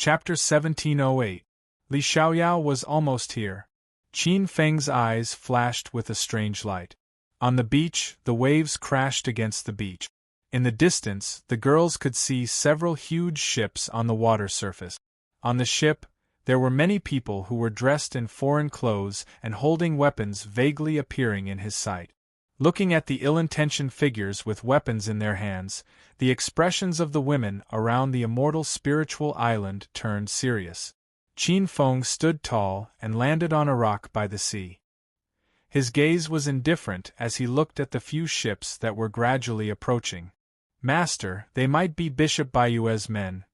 Chapter 1708. Li Xiaoyao was almost here. Qin Feng's eyes flashed with a strange light. On the beach, the waves crashed against the beach. In the distance, the girls could see several huge ships on the water surface. On the ship, there were many people who were dressed in foreign clothes and holding weapons vaguely appearing in his sight. Looking at the ill-intentioned figures with weapons in their hands, the expressions of the women around the immortal spiritual island turned serious. Qin Feng stood tall and landed on a rock by the sea. His gaze was indifferent as he looked at the few ships that were gradually approaching. "Master, they might be Bishop Baiyue's men."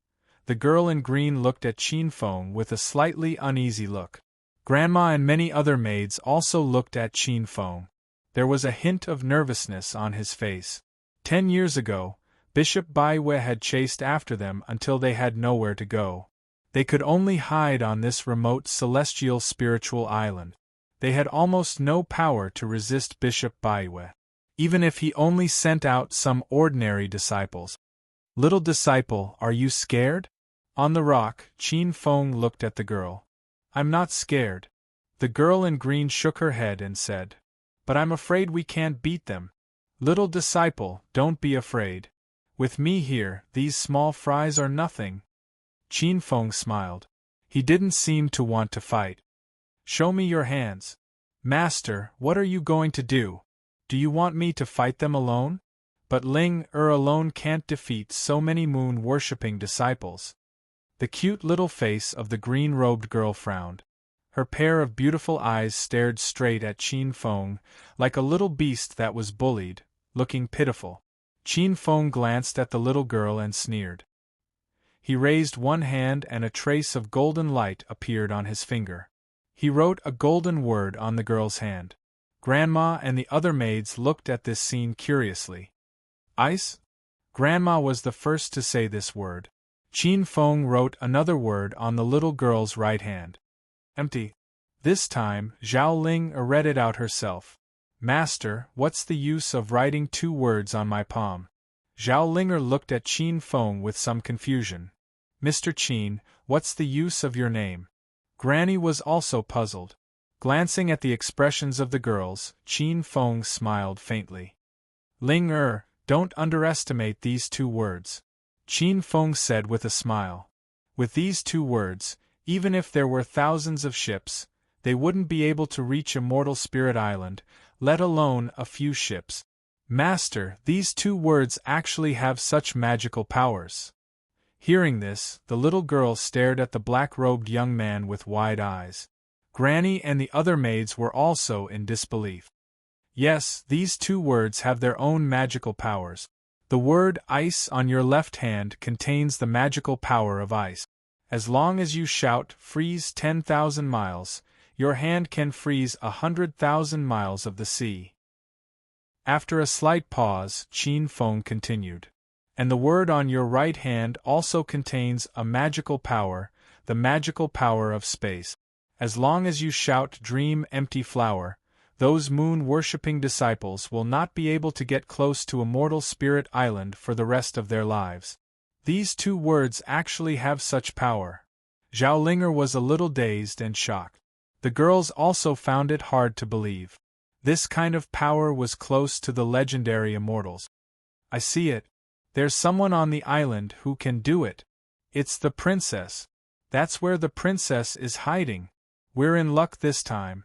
The girl in green looked at Qin Feng with a slightly uneasy look. Grandma and many other maids also looked at Qin Feng. There was a hint of nervousness on his face. 10 years ago, Bishop Baiyue had chased after them until they had nowhere to go. They could only hide on this remote celestial spiritual island. They had almost no power to resist Bishop Baiyue, even if he only sent out some ordinary disciples. "Little disciple, are you scared?" On the rock, Qin Feng looked at the girl. "I'm not scared." The girl in green shook her head and said, "But I'm afraid we can't beat them." "Little disciple, don't be afraid. With me here, these small fries are nothing." Qin Feng smiled. He didn't seem to want to fight. "Show me your hands." "Master, what are you going to do? Do you want me to fight them alone?" "But Ling alone can't defeat so many moon-worshipping disciples." The cute little face of the green-robed girl frowned. Her pair of beautiful eyes stared straight at Qin Feng, like a little beast that was bullied, looking pitiful. Qin Feng glanced at the little girl and sneered. He raised one hand and a trace of golden light appeared on his finger. He wrote a golden word on the girl's hand. Grandma and the other maids looked at this scene curiously. "Ice?" Grandma was the first to say this word. Qin Feng wrote another word on the little girl's right hand. "Empty." This time, Zhao Ling read it out herself. "Master, what's the use of writing 2 words on my palm?" Zhao Linger looked at Qin Feng with some confusion. "Mr. Qin, what's the use of your name?" Granny was also puzzled. Glancing at the expressions of the girls, Qin Feng smiled faintly. "Ling don't underestimate these 2 words," Qin Feng said with a smile. "With these 2 words, even if there were thousands of ships, they wouldn't be able to reach Immortal Spirit Island, let alone a few ships." "Master, these 2 words actually have such magical powers." Hearing this, the little girl stared at the black-robed young man with wide eyes. Granny and the other maids were also in disbelief. "Yes, these 2 words have their own magical powers. The word ice on your left hand contains the magical power of ice. As long as you shout, 'Freeze 10,000 miles,' your hand can freeze 100,000 miles of the sea." After a slight pause, Qin Feng continued. "And the word on your right hand also contains a magical power, the magical power of space. As long as you shout 'Dream, empty flower,' those moon-worshipping disciples will not be able to get close to Immortal Spirit Island for the rest of their lives. These 2 words actually have such power." Zhao Linger was a little dazed and shocked. The girls also found it hard to believe. This kind of power was close to the legendary immortals. "I see it. There's someone on the island who can do it. It's the princess. That's where the princess is hiding. We're in luck this time.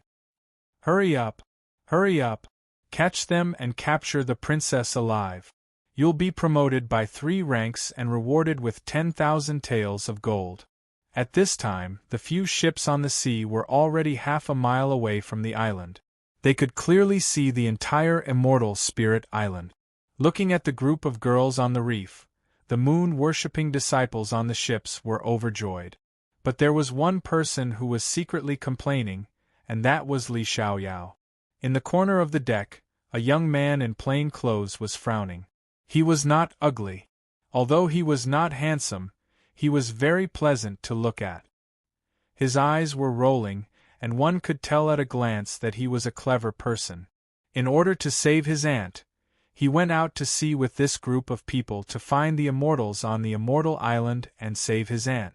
Hurry up! Hurry up! Catch them and capture the princess alive. You'll be promoted by 3 ranks and rewarded with 10,000 taels of gold." At this time, the few ships on the sea were already half a mile away from the island. They could clearly see the entire Immortal Spirit Island. Looking at the group of girls on the reef, the moon-worshipping disciples on the ships were overjoyed. But there was one person who was secretly complaining, and that was Li Xiaoyao. In the corner of the deck, a young man in plain clothes was frowning. He was not ugly. Although he was not handsome, he was very pleasant to look at. His eyes were rolling, and one could tell at a glance that he was a clever person. In order to save his aunt, he went out to sea with this group of people to find the immortals on the Immortal Island and save his aunt.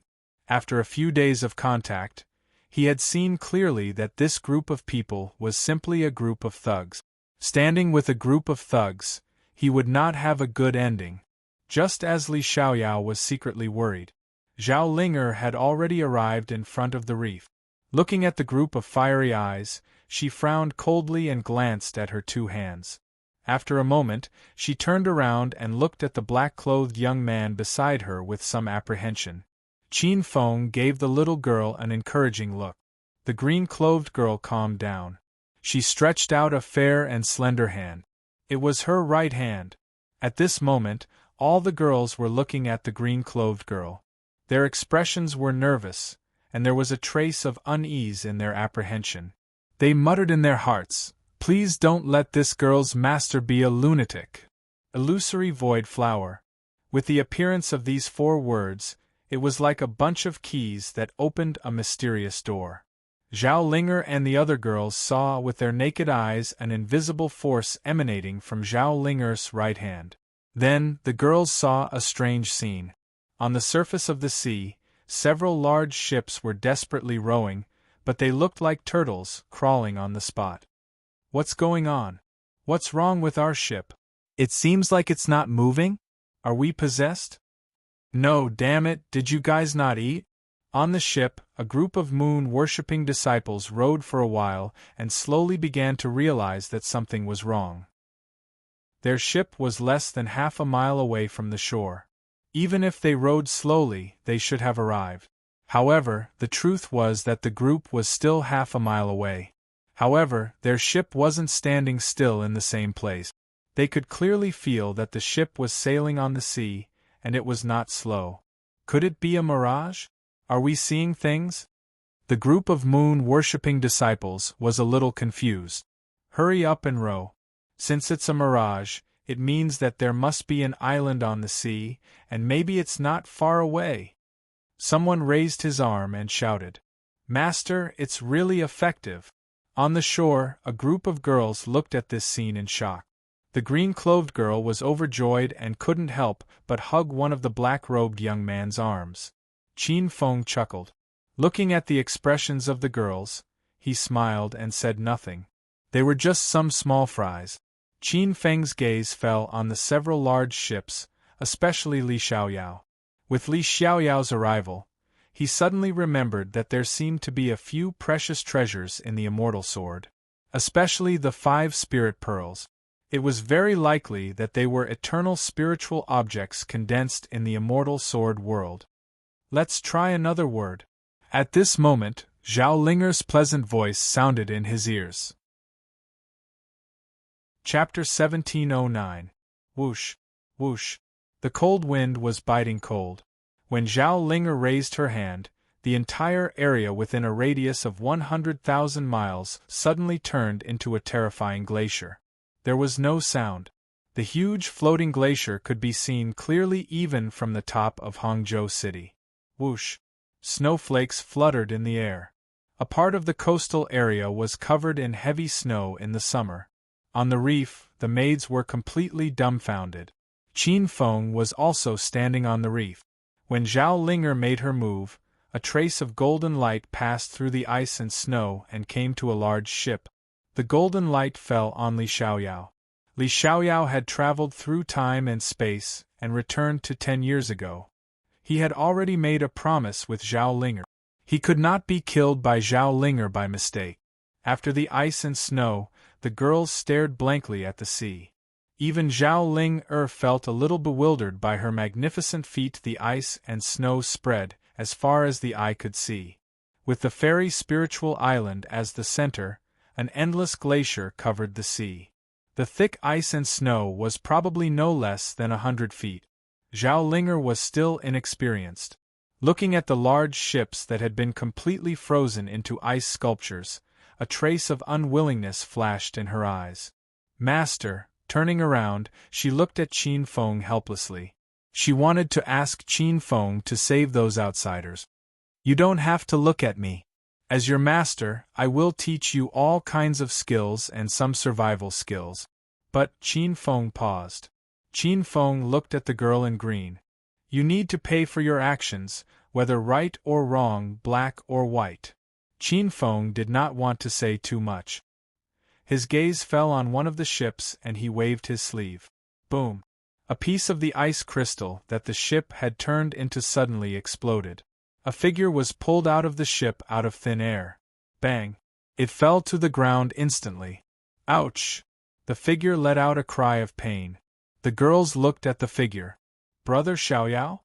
After a few days of contact, he had seen clearly that this group of people was simply a group of thugs. Standing with a group of thugs, he would not have a good ending. Just as Li Xiaoyao was secretly worried, Zhao Linger had already arrived in front of the reef. Looking at the group of fiery eyes, she frowned coldly and glanced at her two hands. After a moment, she turned around and looked at the black-clothed young man beside her with some apprehension. Qin Feng gave the little girl an encouraging look. The green-clothed girl calmed down. She stretched out a fair and slender hand. It was her right hand. At this moment, all the girls were looking at the green-clothed girl. Their expressions were nervous, and there was a trace of unease in their apprehension. They muttered in their hearts, "Please don't let this girl's master be a lunatic." Illusory void flower. With the appearance of these 4 words, it was like a bunch of keys that opened a mysterious door. Zhao Linger and the other girls saw with their naked eyes an invisible force emanating from Zhao Linger's right hand. Then, the girls saw a strange scene. On the surface of the sea, several large ships were desperately rowing, but they looked like turtles crawling on the spot. "What's going on? What's wrong with our ship? It seems like it's not moving? Are we possessed? No, damn it, did you guys not eat?" On the ship, a group of moon-worshipping disciples rowed for a while and slowly began to realize that something was wrong. Their ship was less than half a mile away from the shore. Even if they rowed slowly, they should have arrived. However, the truth was that the group was still half a mile away. However, their ship wasn't standing still in the same place. They could clearly feel that the ship was sailing on the sea, and it was not slow. Could it be a mirage? Are we seeing things? The group of moon-worshipping disciples was a little confused. Hurry up and row. Since it's a mirage, it means that there must be an island on the sea, and maybe it's not far away. Someone raised his arm and shouted, "Master, it's really effective." On the shore, a group of girls looked at this scene in shock. The green-clothed girl was overjoyed and couldn't help but hug one of the black-robed young man's arms. Qin Feng chuckled. Looking at the expressions of the girls, he smiled and said nothing. They were just some small fries. Qin Feng's gaze fell on the several large ships, especially Li Xiaoyao. With Li Xiaoyao's arrival, he suddenly remembered that there seemed to be a few precious treasures in the immortal sword, especially the 5 spirit pearls. It was very likely that they were eternal spiritual objects condensed in the immortal sword world. "Let's try another word." At this moment, Zhao Linger's pleasant voice sounded in his ears. Chapter 1709. Whoosh, whoosh. The cold wind was biting cold. When Zhao Linger raised her hand, the entire area within a radius of 100,000 miles suddenly turned into a terrifying glacier. There was no sound. The huge floating glacier could be seen clearly even from the top of Hangzhou City. Whoosh! Snowflakes fluttered in the air. A part of the coastal area was covered in heavy snow in the summer. On the reef, the maids were completely dumbfounded. Qin Feng was also standing on the reef. When Zhao Linger made her move, a trace of golden light passed through the ice and snow and came to a large ship. The golden light fell on Li Xiaoyao. Li Xiaoyao had traveled through time and space and returned to 10 years ago. He had already made a promise with Zhao Linger. He could not be killed by Zhao Linger by mistake. After the ice and snow, the girls stared blankly at the sea. Even Zhao Linger felt a little bewildered by her magnificent feat. The ice and snow spread as far as the eye could see. With the fairy spiritual island as the center, an endless glacier covered the sea. The thick ice and snow was probably no less than 100 feet. Zhao Linger was still inexperienced. Looking at the large ships that had been completely frozen into ice sculptures, a trace of unwillingness flashed in her eyes. "Master," turning around, she looked at Qin Feng helplessly. She wanted to ask Qin Feng to save those outsiders. "You don't have to look at me. As your master, I will teach you all kinds of skills and some survival skills." But Qin Feng paused. Qin Feng looked at the girl in green. "You need to pay for your actions, whether right or wrong, black or white. Qin Feng did not want to say too much. His gaze fell on one of the ships and he waved his sleeve. Boom! A piece of the ice crystal that the ship had turned into suddenly exploded. A figure was pulled out of the ship out of thin air. Bang! It fell to the ground instantly. Ouch! The figure let out a cry of pain. The girls looked at the figure. Brother Xiaoyao?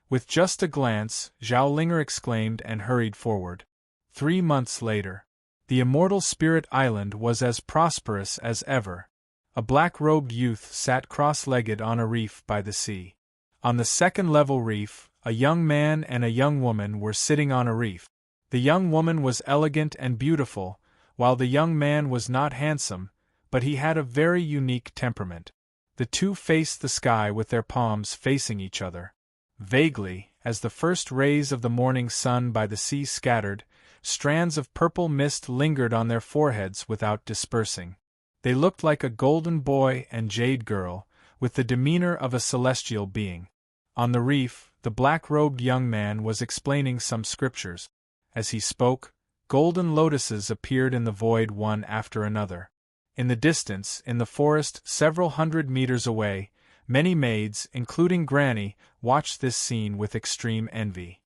With just a glance, Zhao Linger exclaimed and hurried forward. 3 months later. The immortal spirit island was as prosperous as ever. A black-robed youth sat cross-legged on a reef by the sea. On the second-level reef, a young man and a young woman were sitting on a reef. The young woman was elegant and beautiful, while the young man was not handsome, but he had a very unique temperament. The two faced the sky with their palms facing each other. Vaguely, as the first rays of the morning sun by the sea scattered, strands of purple mist lingered on their foreheads without dispersing. They looked like a golden boy and jade girl, with the demeanor of a celestial being. On the reef, the black-robed young man was explaining some scriptures. As he spoke, golden lotuses appeared in the void one after another. In the distance, in the forest several hundred meters away, many maids, including Granny, watched this scene with extreme envy.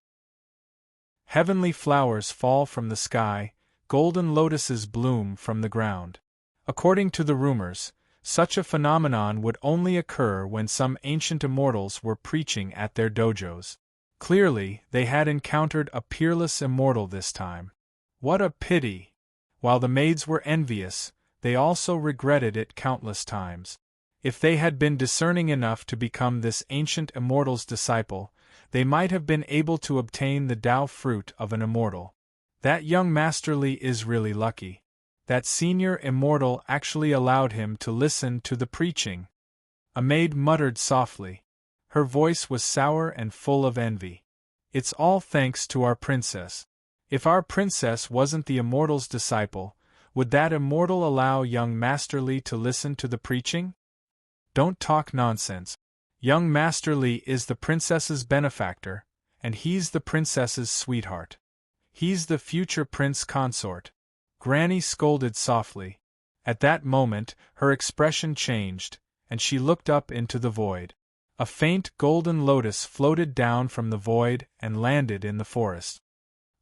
Heavenly flowers fall from the sky, golden lotuses bloom from the ground. According to the rumors, such a phenomenon would only occur when some ancient immortals were preaching at their dojos. Clearly, they had encountered a peerless immortal this time. What a pity! While the maids were envious, they also regretted it countless times. If they had been discerning enough to become this ancient immortal's disciple, they might have been able to obtain the Tao fruit of an immortal. That young Master Li is really lucky. That senior immortal actually allowed him to listen to the preaching. A maid muttered softly. Her voice was sour and full of envy. It's all thanks to our princess. If our princess wasn't the immortal's disciple, would that immortal allow young Master Li to listen to the preaching? Don't talk nonsense. Young Master Li is the princess's benefactor, and he's the princess's sweetheart. He's the future prince consort. Granny scolded softly. At that moment, her expression changed, and she looked up into the void. A faint golden lotus floated down from the void and landed in the forest.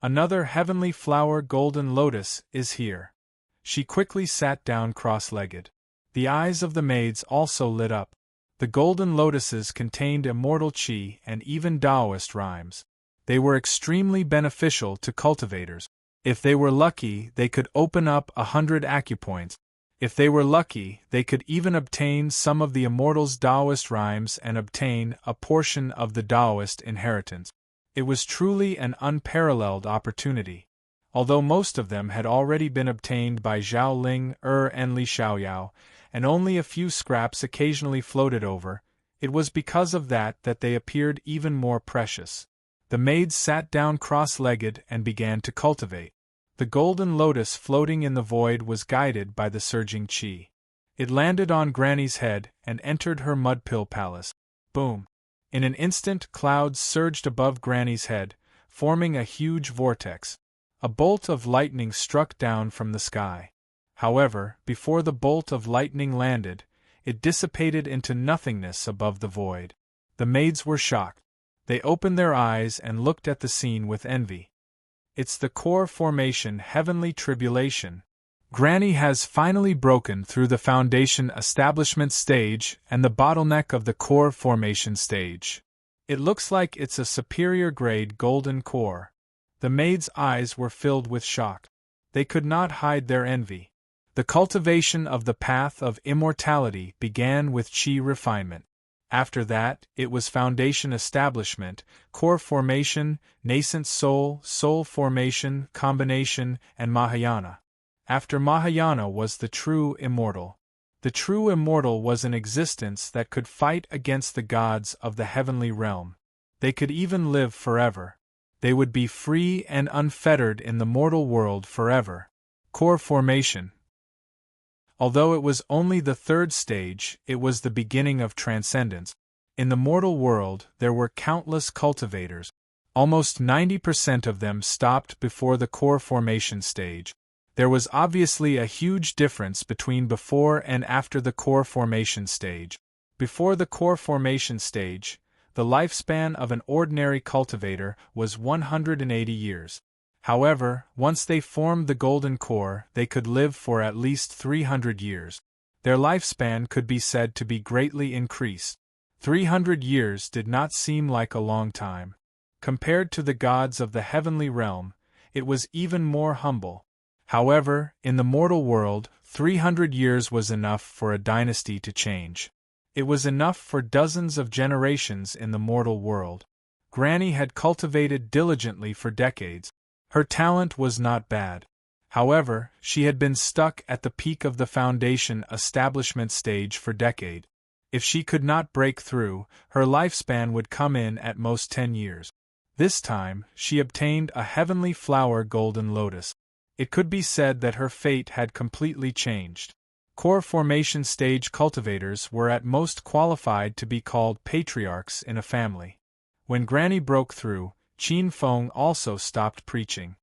Another heavenly flower golden lotus is here. She quickly sat down cross-legged. The eyes of the maids also lit up. The golden lotuses contained immortal qi and even Taoist rhymes. They were extremely beneficial to cultivators. If they were lucky, they could open up 100 acupoints. If they were lucky, they could even obtain some of the immortal's Taoist rhymes and obtain a portion of the Taoist inheritance. It was truly an unparalleled opportunity. Although most of them had already been obtained by Zhao Ling, and Li Xiaoyao, and only a few scraps occasionally floated over, it was because of that they appeared even more precious. The maids sat down cross-legged and began to cultivate. The golden lotus floating in the void was guided by the surging qi. It landed on Granny's head and entered her mud-pill palace. Boom! In an instant, clouds surged above Granny's head, forming a huge vortex. A bolt of lightning struck down from the sky. However, before the bolt of lightning landed, it dissipated into nothingness above the void. The maids were shocked. They opened their eyes and looked at the scene with envy. It's the core formation heavenly tribulation. Granny has finally broken through the foundation establishment stage and the bottleneck of the core formation stage. It looks like it's a superior grade golden core. The maids' eyes were filled with shock. They could not hide their envy. The cultivation of the path of immortality began with qi refinement. After that, it was foundation establishment, core formation, nascent soul, soul formation, combination, and Mahayana. After Mahayana was the true immortal. The true immortal was an existence that could fight against the gods of the heavenly realm. They could even live forever. They would be free and unfettered in the mortal world forever. Core formation. Although it was only the third stage, it was the beginning of transcendence. In the mortal world, there were countless cultivators. Almost 90% of them stopped before the core formation stage. There was obviously a huge difference between before and after the core formation stage. Before the core formation stage, the lifespan of an ordinary cultivator was 180 years. However, once they formed the golden core, they could live for at least 300 years. Their lifespan could be said to be greatly increased. 300 years did not seem like a long time. Compared to the gods of the heavenly realm, it was even more humble. However, in the mortal world, 300 years was enough for a dynasty to change. It was enough for dozens of generations in the mortal world. Granny had cultivated diligently for decades. Her talent was not bad. However, she had been stuck at the peak of the foundation establishment stage for decades. If she could not break through, her lifespan would come in at most 10 years. This time, she obtained a heavenly flower golden lotus. It could be said that her fate had completely changed. Core formation stage cultivators were at most qualified to be called patriarchs in a family. When Granny broke through, Qin Feng also stopped preaching.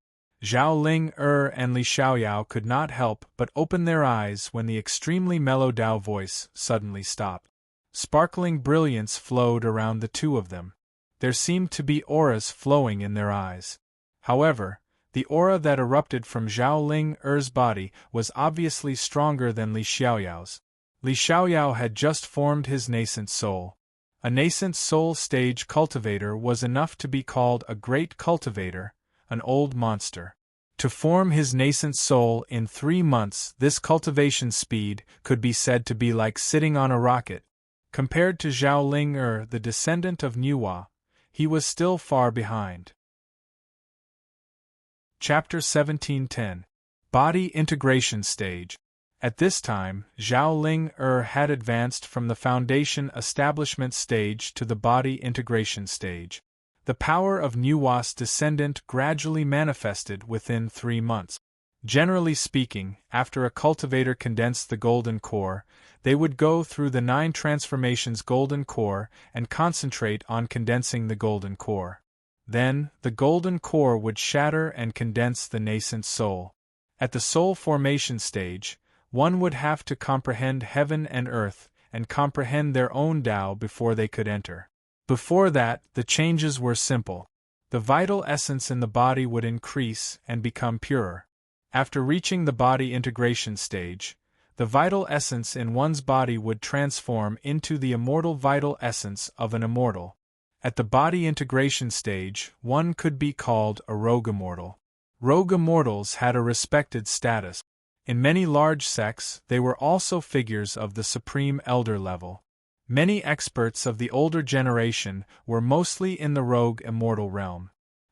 Zhao Ling and Li Xiaoyao could not help but open their eyes when the extremely mellow Dao voice suddenly stopped. Sparkling brilliance flowed around the two of them. There seemed to be auras flowing in their eyes. However, the aura that erupted from Zhao Ling's body was obviously stronger than Li Xiaoyao's. Li Xiaoyao had just formed his nascent soul. A nascent soul stage cultivator was enough to be called a great cultivator, an old monster. To form his nascent soul in 3 months, this cultivation speed could be said to be like sitting on a rocket. Compared to Zhao Ling, the descendant of Nuwa, he was still far behind. Chapter 17:10 Body Integration Stage. At this time, Zhao Ling had advanced from the foundation establishment stage to the body integration stage. The power of Nuwa's descendant gradually manifested within 3 months. Generally speaking, after a cultivator condensed the golden core, they would go through the 9 transformations golden core and concentrate on condensing the golden core. Then, the golden core would shatter and condense the nascent soul. At the soul formation stage, one would have to comprehend heaven and earth, and comprehend their own Tao before they could enter. Before that, the changes were simple. The vital essence in the body would increase and become purer. After reaching the body integration stage, the vital essence in one's body would transform into the immortal vital essence of an immortal. At the body integration stage, one could be called a rogue immortal. Rogue immortals had a respected status. In many large sects, they were also figures of the supreme elder level. Many experts of the older generation were mostly in the rogue immortal realm.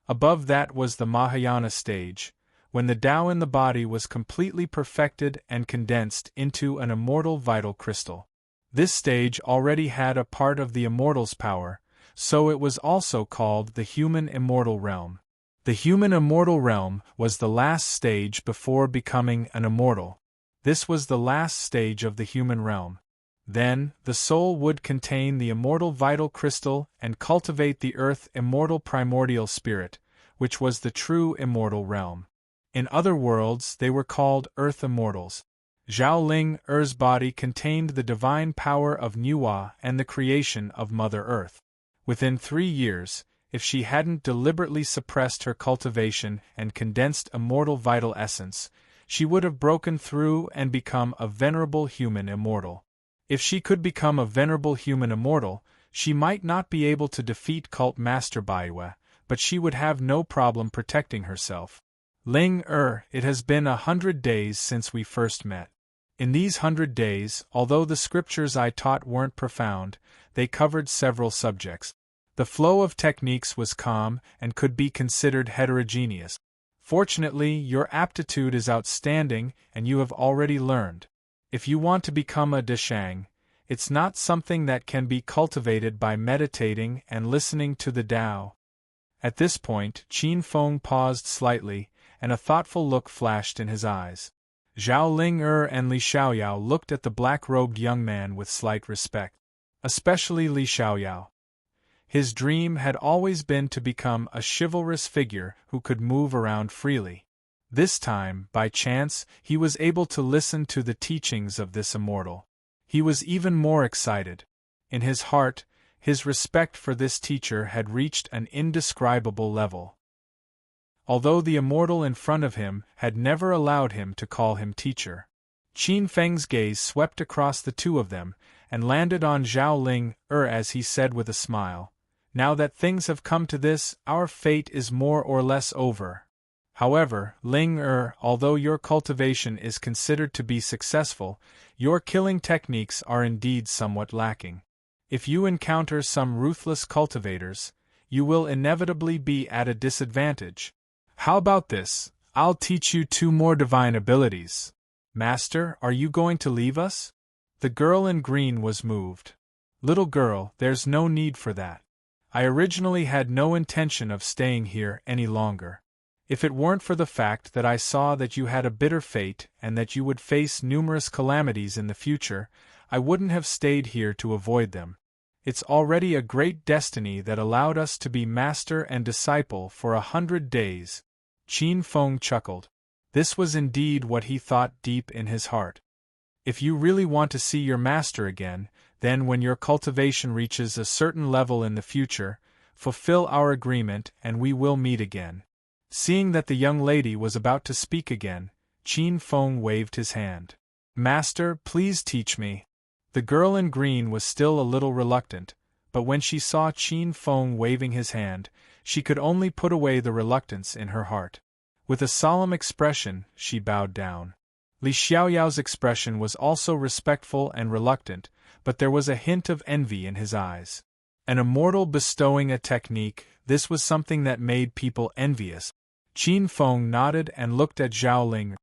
Above that was the Mahayana stage, when the Tao in the body was completely perfected and condensed into an immortal vital crystal. This stage already had a part of the immortal's power, so it was also called the human immortal realm. The human immortal realm was the last stage before becoming an immortal. This was the last stage of the human realm. Then, the soul would contain the immortal vital crystal and cultivate the earth immortal primordial spirit, which was the true immortal realm. In other worlds, they were called earth immortals. Zhao Ling's body contained the divine power of Nuwa and the creation of Mother Earth. Within 3 years, if she hadn't deliberately suppressed her cultivation and condensed immortal vital essence, she would have broken through and become a venerable human immortal. If she could become a venerable human immortal, she might not be able to defeat cult master Baiwe, but she would have no problem protecting herself. Ling it has been 100 days since we first met. In these 100 days, although the scriptures I taught weren't profound, they covered several subjects. The flow of techniques was calm and could be considered heterogeneous. Fortunately, your aptitude is outstanding and you have already learned. If you want to become a Deshang, it's not something that can be cultivated by meditating and listening to the Tao. At this point, Qin Feng paused slightly, and a thoughtful look flashed in his eyes. Zhao Ling and Li Xiaoyao looked at the black-robed young man with slight respect. Especially Li Xiaoyao. His dream had always been to become a chivalrous figure who could move around freely. This time, by chance, he was able to listen to the teachings of this immortal. He was even more excited. In his heart, his respect for this teacher had reached an indescribable level. Although the immortal in front of him had never allowed him to call him teacher. Qin Feng's gaze swept across the two of them and landed on Zhao Ling as he said with a smile, "Now that things have come to this, our fate is more or less over. However, Ling although your cultivation is considered to be successful, your killing techniques are indeed somewhat lacking. If you encounter some ruthless cultivators, you will inevitably be at a disadvantage. How about this? I'll teach you 2 more divine abilities. Master, are you going to leave us?" The girl in green was moved. "Little girl, there's no need for that. I originally had no intention of staying here any longer. If it weren't for the fact that I saw that you had a bitter fate and that you would face numerous calamities in the future, I wouldn't have stayed here to avoid them. It's already a great destiny that allowed us to be master and disciple for 100 days. Qin Feng chuckled. This was indeed what he thought deep in his heart. If you really want to see your master again, then when your cultivation reaches a certain level in the future, fulfill our agreement and we will meet again. Seeing that the young lady was about to speak again, Qin Feng waved his hand. Master, please teach me. The girl in green was still a little reluctant, but when she saw Qin Feng waving his hand, she could only put away the reluctance in her heart. With a solemn expression, she bowed down. Li Xiaoyao's expression was also respectful and reluctant, but there was a hint of envy in his eyes. An immortal bestowing a technique, this was something that made people envious. Qin Feng nodded and looked at Zhao Ling.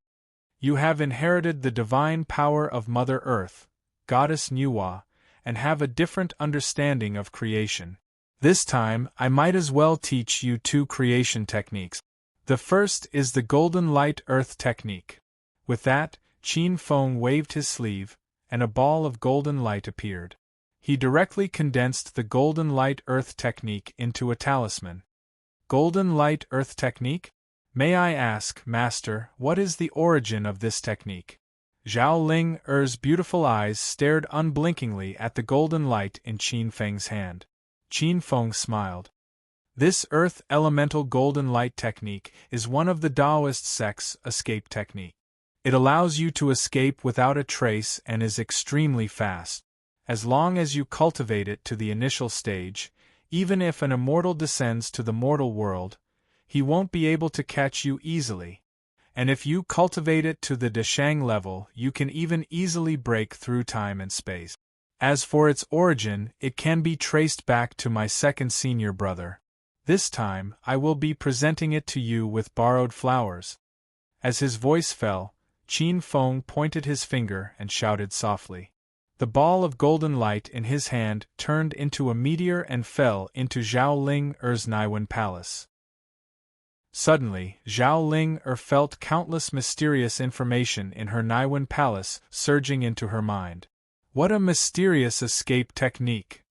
You have inherited the divine power of Mother Earth, Goddess Nuwa, and have a different understanding of creation. This time, I might as well teach you 2 creation techniques. The first is the Golden Light Earth technique. With that, Qin Feng waved his sleeve, and a ball of golden light appeared. He directly condensed the Golden Light Earth technique into a talisman. Golden Light Earth technique? May I ask, Master, what is the origin of this technique? Zhao Ling's beautiful eyes stared unblinkingly at the golden light in Qin Feng's hand. Qin Feng smiled. This Earth Elemental Golden Light technique is one of the Taoist sect's escape technique. It allows you to escape without a trace and is extremely fast. As long as you cultivate it to the initial stage, even if an immortal descends to the mortal world, he won't be able to catch you easily. And if you cultivate it to the Deshang level, you can even easily break through time and space. As for its origin, it can be traced back to my second senior brother. This time, I will be presenting it to you with borrowed flowers. As his voice fell, Qin Feng pointed his finger and shouted softly. The ball of golden light in his hand turned into a meteor and fell into Zhao Ling's Naiwen Palace. Suddenly, Zhao Ling felt countless mysterious information in her Naiwen Palace surging into her mind. What a mysterious escape technique!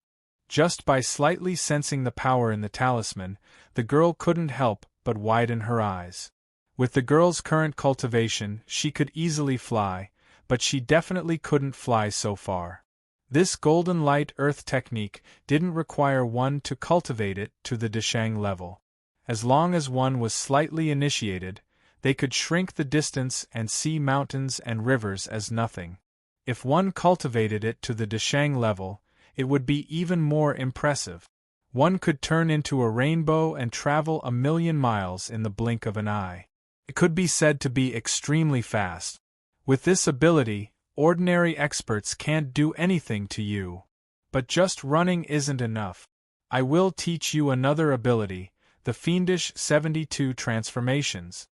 Just by slightly sensing the power in the talisman, the girl couldn't help but widen her eyes. With the girl's current cultivation, she could easily fly, but she definitely couldn't fly so far. This Golden Light Earth technique didn't require one to cultivate it to the Deshang level. As long as one was slightly initiated, they could shrink the distance and see mountains and rivers as nothing. If one cultivated it to the Deshang level, it would be even more impressive. One could turn into a rainbow and travel 1,000,000 miles in the blink of an eye. It could be said to be extremely fast. With this ability, ordinary experts can't do anything to you. But just running isn't enough. I will teach you another ability, the Fiendish 72 Transformations.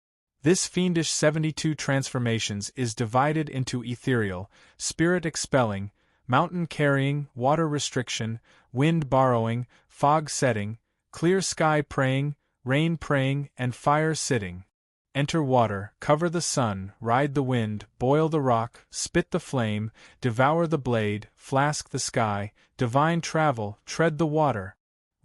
This Fiendish 72 Transformations is divided into ethereal, spirit-expelling, mountain-carrying, water restriction, wind borrowing, fog setting, clear sky praying, rain praying, and fire sitting. Enter water, cover the sun, ride the wind, boil the rock, spit the flame, devour the blade, flask the sky, divine travel, tread the water.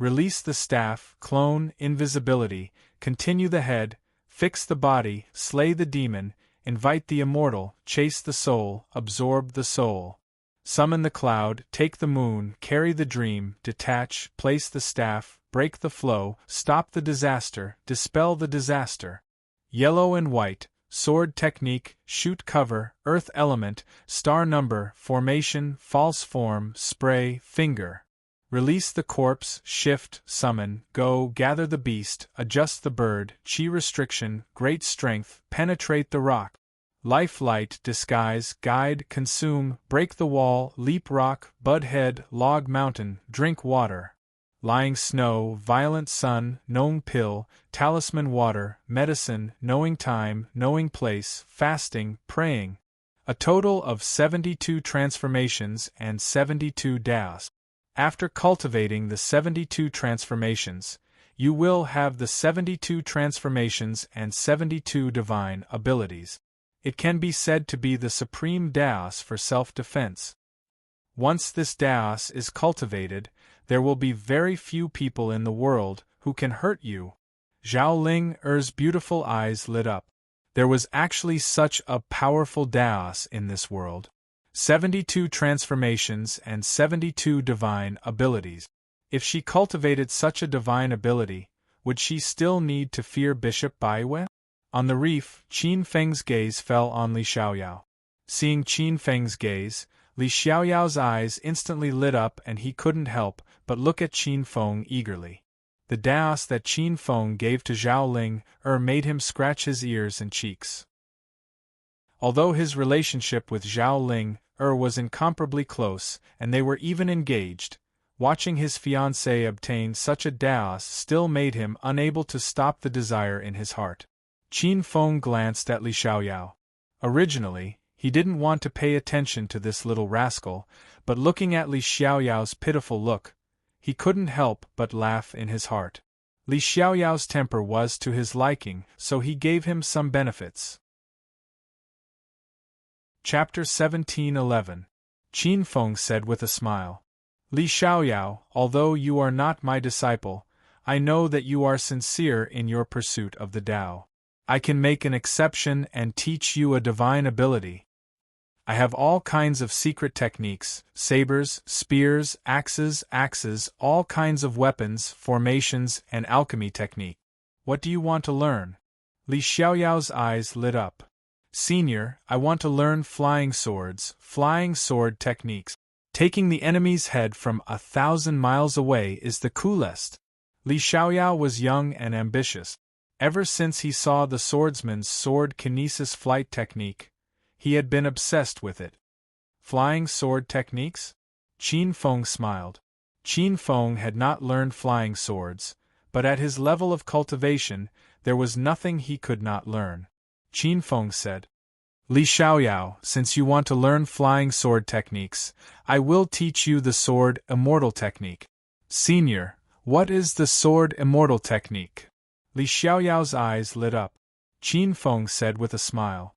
Release the staff, clone, invisibility, continue the head, fix the body, slay the demon, invite the immortal, chase the soul, absorb the soul. Summon the cloud, take the moon, carry the dream, detach, place the staff, break the flow, stop the disaster, dispel the disaster. Yellow and white, sword technique, shoot cover, earth element, star number, formation, false form, spray, finger. Release the corpse, shift, summon, go, gather the beast, adjust the bird, chi restriction, great strength, penetrate the rock. Life light, disguise, guide, consume, break the wall, leap rock, bud head, log mountain, drink water. Lying snow, violent sun, known pill, talisman water, medicine, knowing time, knowing place, fasting, praying. A total of 72 transformations and 72 daos. After cultivating the 72 transformations, you will have the 72 transformations and 72 divine abilities. It can be said to be the supreme daos for self-defense. Once this daos is cultivated, there will be very few people in the world who can hurt you. Zhao Ling Er's beautiful eyes lit up. There was actually such a powerful daos in this world. 72 transformations and 72 divine abilities. If she cultivated such a divine ability, would she still need to fear Bishop Baiwe? On the reef, Qin Feng's gaze fell on Li Xiaoyao. Seeing Qin Feng's gaze, Li Xiaoyao's eyes instantly lit up and he couldn't help but look at Qin Feng eagerly. The daos that Qin Feng gave to Zhao Ling made him scratch his ears and cheeks. Although his relationship with Zhao Ling was incomparably close, and they were even engaged, watching his fiancée obtain such a daos still made him unable to stop the desire in his heart. Qin Feng glanced at Li Xiaoyao. Originally, he didn't want to pay attention to this little rascal, but looking at Li Xiaoyao's pitiful look, he couldn't help but laugh in his heart. Li Xiaoyao's temper was to his liking, so he gave him some benefits. Chapter 1711. Qin Feng said with a smile. Li Xiaoyao, although you are not my disciple, I know that you are sincere in your pursuit of the Tao. I can make an exception and teach you a divine ability. I have all kinds of secret techniques, sabers, spears, axes, all kinds of weapons, formations, and alchemy technique. What do you want to learn? Li Xiaoyao's eyes lit up. Senior, I want to learn flying swords, flying sword techniques. Taking the enemy's head from 1,000 miles away is the coolest. Li Xiaoyao was young and ambitious. Ever since he saw the swordsman's sword kinesis flight technique, he had been obsessed with it. Flying sword techniques? Qin Feng smiled. Qin Feng had not learned flying swords, but at his level of cultivation, there was nothing he could not learn. Qin Feng said, Li Xiaoyao, since you want to learn flying sword techniques, I will teach you the sword immortal technique. Senior, what is the sword immortal technique? Li Xiaoyao's eyes lit up. Qin Feng said with a smile.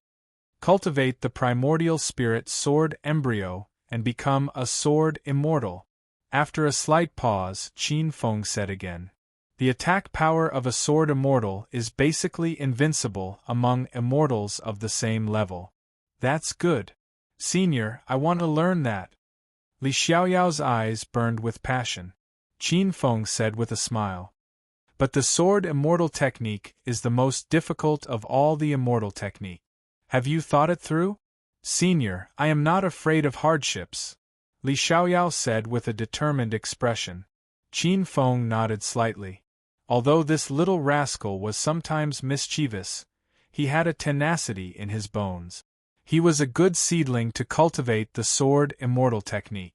Cultivate the primordial spirit sword embryo, and become a sword immortal. After a slight pause, Qin Feng said again. The attack power of a sword immortal is basically invincible among immortals of the same level. That's good. Senior, I want to learn that. Li Xiaoyao's eyes burned with passion. Qin Feng said with a smile. But the sword immortal technique is the most difficult of all the immortal technique. Have you thought it through? Senior, I am not afraid of hardships. Li Xiaoyao said with a determined expression. Qin Feng nodded slightly. Although this little rascal was sometimes mischievous, he had a tenacity in his bones. He was a good seedling to cultivate the sword immortal technique.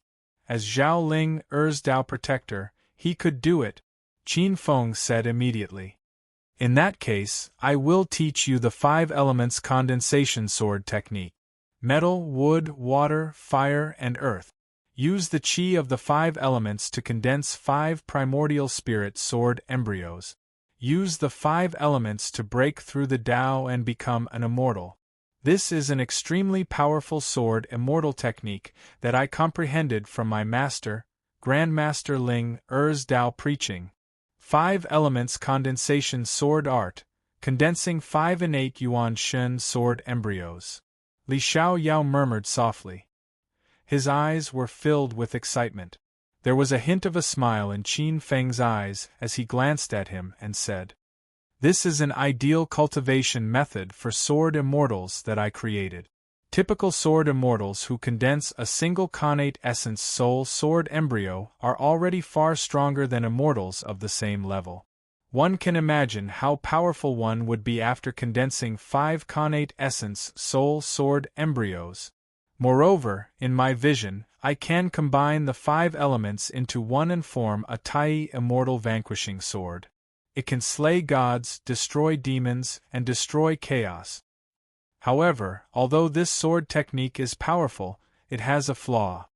As Zhao Ling Er's Tao protector, he could do it, Qin Feng said immediately. In that case, I will teach you the 5 elements condensation sword technique. Metal, wood, water, fire, and earth. Use the chi of the 5 elements to condense 5 primordial spirit sword embryos. Use the 5 elements to break through the Tao and become an immortal. This is an extremely powerful sword immortal technique that I comprehended from my master, Grandmaster Ling Er's Tao preaching. 5 elements condensation sword art, condensing 5 innate yuan shen sword embryos. Li Xiaoyao murmured softly. His eyes were filled with excitement. There was a hint of a smile in Qin Feng's eyes as he glanced at him and said, "This is an ideal cultivation method for sword immortals that I created. Typical sword immortals who condense a single connate essence soul sword embryo are already far stronger than immortals of the same level. One can imagine how powerful one would be after condensing 5 connate essence soul sword embryos. Moreover, in my vision, I can combine the 5 elements into one and form a Tai immortal vanquishing sword. It can slay gods, destroy demons, and destroy chaos. However, although this sword technique is powerful, it has a flaw."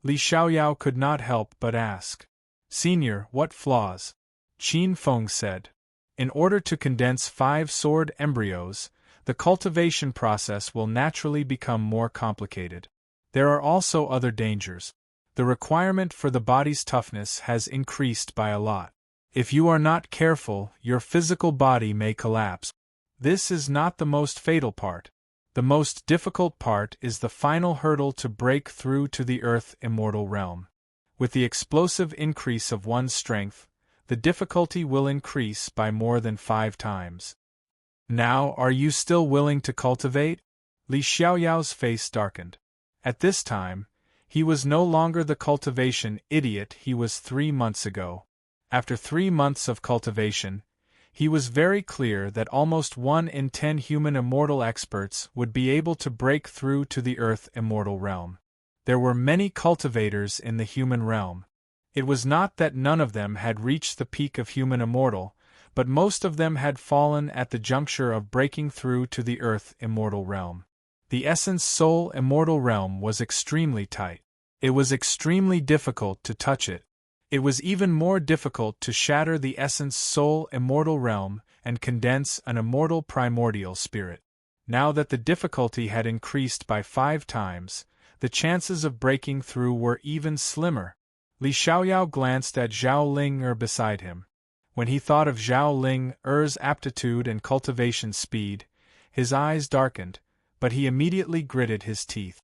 Li Xiaoyao could not help but ask, "Senior, what flaws?" Qin Feng said, "In order to condense 5 sword embryos, the cultivation process will naturally become more complicated. There are also other dangers. The requirement for the body's toughness has increased by a lot. If you are not careful, your physical body may collapse. This is not the most fatal part. The most difficult part is the final hurdle to break through to the Earth immortal realm. With the explosive increase of one's strength, the difficulty will increase by more than 5 times. Now, are you still willing to cultivate?" Li Xiaoyao's face darkened. At this time, he was no longer the cultivation idiot he was 3 months ago. After 3 months of cultivation, he was very clear that almost 1 in 10 human immortal experts would be able to break through to the Earth immortal realm. There were many cultivators in the human realm. It was not that none of them had reached the peak of human immortal, but most of them had fallen at the juncture of breaking through to the Earth immortal realm. The essence soul immortal realm was extremely tight. It was extremely difficult to touch it. It was even more difficult to shatter the essence soul immortal realm and condense an immortal primordial spirit. Now that the difficulty had increased by 5 times, the chances of breaking through were even slimmer. Li Xiaoyao glanced at Zhao Ling beside him. When he thought of Zhao Ling aptitude and cultivation speed, his eyes darkened, but he immediately gritted his teeth.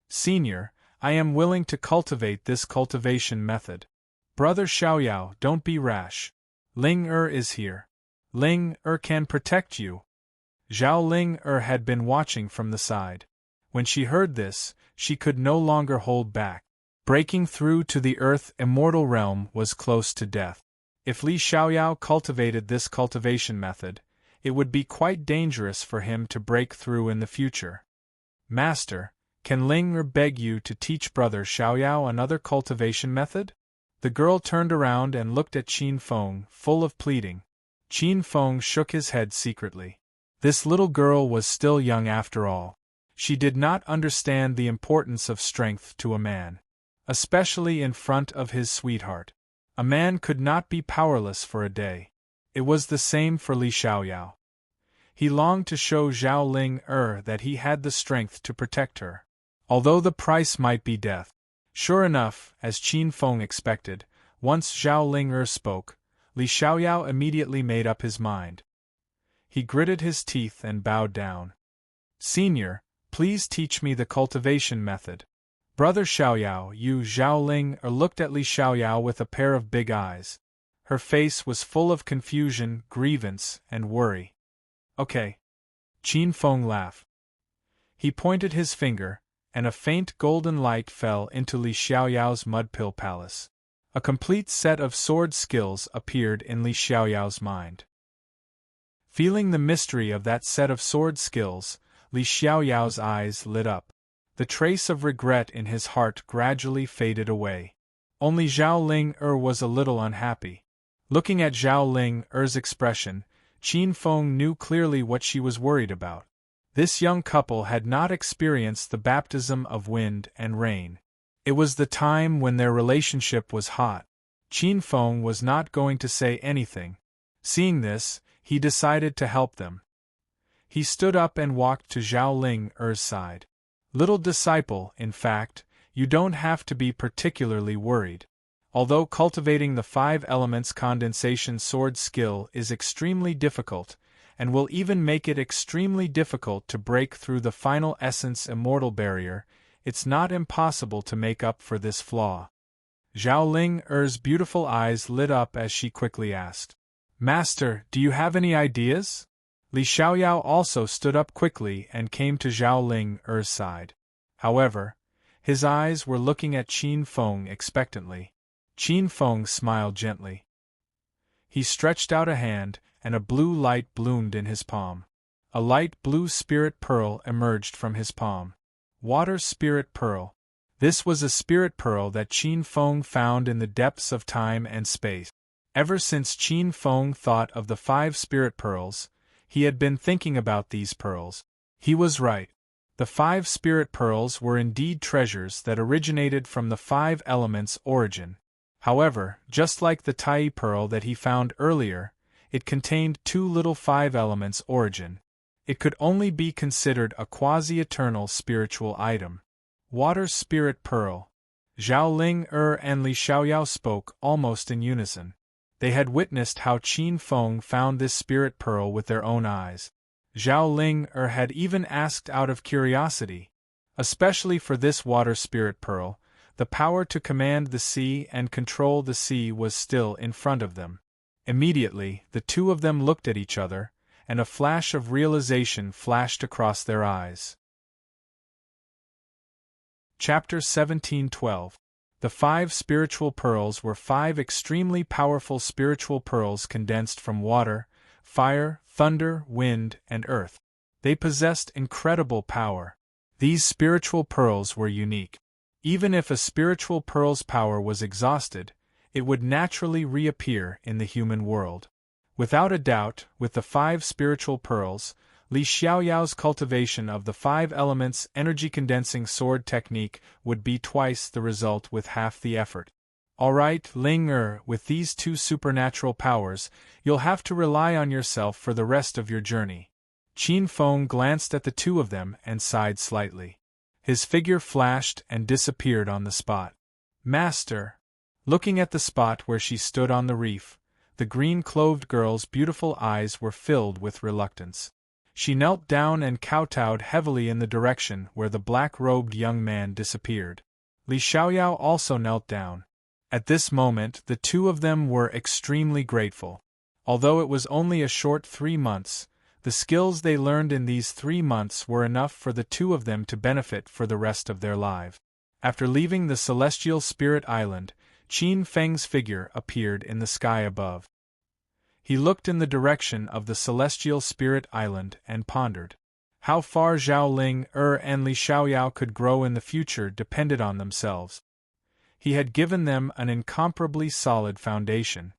"Senior, I am willing to cultivate this cultivation method. Brother Xiaoyao, don't be rash. Ling is here. Ling can protect you." Zhao Ling had been watching from the side. When she heard this, she could no longer hold back. Breaking through to the Earth immortal realm was close to death. If Li Xiaoyao cultivated this cultivation method, it would be quite dangerous for him to break through in the future. "Master, can Ling beg you to teach Brother Xiaoyao another cultivation method?" The girl turned around and looked at Qin Feng, full of pleading. Qin Feng shook his head secretly. This little girl was still young after all. She did not understand the importance of strength to a man, especially in front of his sweetheart. A man could not be powerless for a day. It was the same for Li Xiaoyao. He longed to show Zhao Ling that he had the strength to protect her, although the price might be death. Sure enough, as Qin Feng expected, once Zhao Ling spoke, Li Xiaoyao immediately made up his mind. He gritted his teeth and bowed down. "Senior, please teach me the cultivation method." Brother Xiaoyao, Zhao Ling looked at Li Xiaoyao with a pair of big eyes. Her face was full of confusion, grievance, and worry. "Okay." Qin Feng laughed. He pointed his finger, and a faint golden light fell into Li Xiaoyao's mud-pill palace. A complete set of sword skills appeared in Li Xiaoyao's mind. Feeling the mystery of that set of sword skills, Li Xiaoyao's eyes lit up. The trace of regret in his heart gradually faded away. Only Zhao Ling was a little unhappy. Looking at Zhao Ling's expression, Qin Feng knew clearly what she was worried about. This young couple had not experienced the baptism of wind and rain. It was the time when their relationship was hot. Qin Feng was not going to say anything. Seeing this, he decided to help them. He stood up and walked to Zhao Ling's side. "Little disciple, in fact, you don't have to be particularly worried. Although cultivating the 5 elements condensation sword skill is extremely difficult, and will even make it extremely difficult to break through the final essence immortal barrier, it's not impossible to make up for this flaw. Zhao Ling-er's beautiful eyes lit up as she quickly asked, "Master, do you have any ideas?" Li Xiaoyao also stood up quickly and came to Zhao Ling-er's side. However, his eyes were looking at Qin Feng expectantly. Qin Feng smiled gently. He stretched out a hand, and a blue light bloomed in his palm. A light blue spirit pearl emerged from his palm. Water spirit pearl. This was a spirit pearl that Qin Feng found in the depths of time and space. Ever since Qin Feng thought of the 5 spirit pearls, he had been thinking about these pearls. He was right. The 5 spirit pearls were indeed treasures that originated from the 5 elements' origin. However, just like the Tai pearl that he found earlier, it contained too little 5 elements origin. It could only be considered a quasi-eternal spiritual item. Water spirit pearl. Zhao Ling-er and Li Xiaoyao spoke almost in unison. They had witnessed how Qin Feng found this spirit pearl with their own eyes. Zhao Ling-er had even asked out of curiosity. Especially for this water spirit pearl, the power to command the sea and control the sea was still in front of them. Immediately, the two of them looked at each other, and a flash of realization flashed across their eyes. Chapter 17:12. The 5 spiritual pearls were 5 extremely powerful spiritual pearls condensed from water, fire, thunder, wind, and earth. They possessed incredible power. These spiritual pearls were unique. Even if a spiritual pearl's power was exhausted, it would naturally reappear in the human world. Without a doubt, with the 5 spiritual pearls, Li Xiaoyao's cultivation of the 5 elements energy-condensing sword technique would be twice the result with half the effort. Alright, Ling-er, with these 2 supernatural powers, you'll have to rely on yourself for the rest of your journey. Qin Feng glanced at the 2 of them and sighed slightly. His figure flashed and disappeared on the spot. Master! Looking at the spot where she stood on the reef, the green-clothed girl's beautiful eyes were filled with reluctance. She knelt down and kowtowed heavily in the direction where the black-robed young man disappeared. Li Xiaoyao also knelt down. At this moment the 2 of them were extremely grateful. Although it was only a short 3 months, the skills they learned in these 3 months were enough for the 2 of them to benefit for the rest of their lives. After leaving the celestial spirit island, Qin Feng's figure appeared in the sky above. He looked in the direction of the celestial spirit island and pondered. How far Zhao Ling-er and Li Xiaoyao could grow in the future depended on themselves. He had given them an incomparably solid foundation.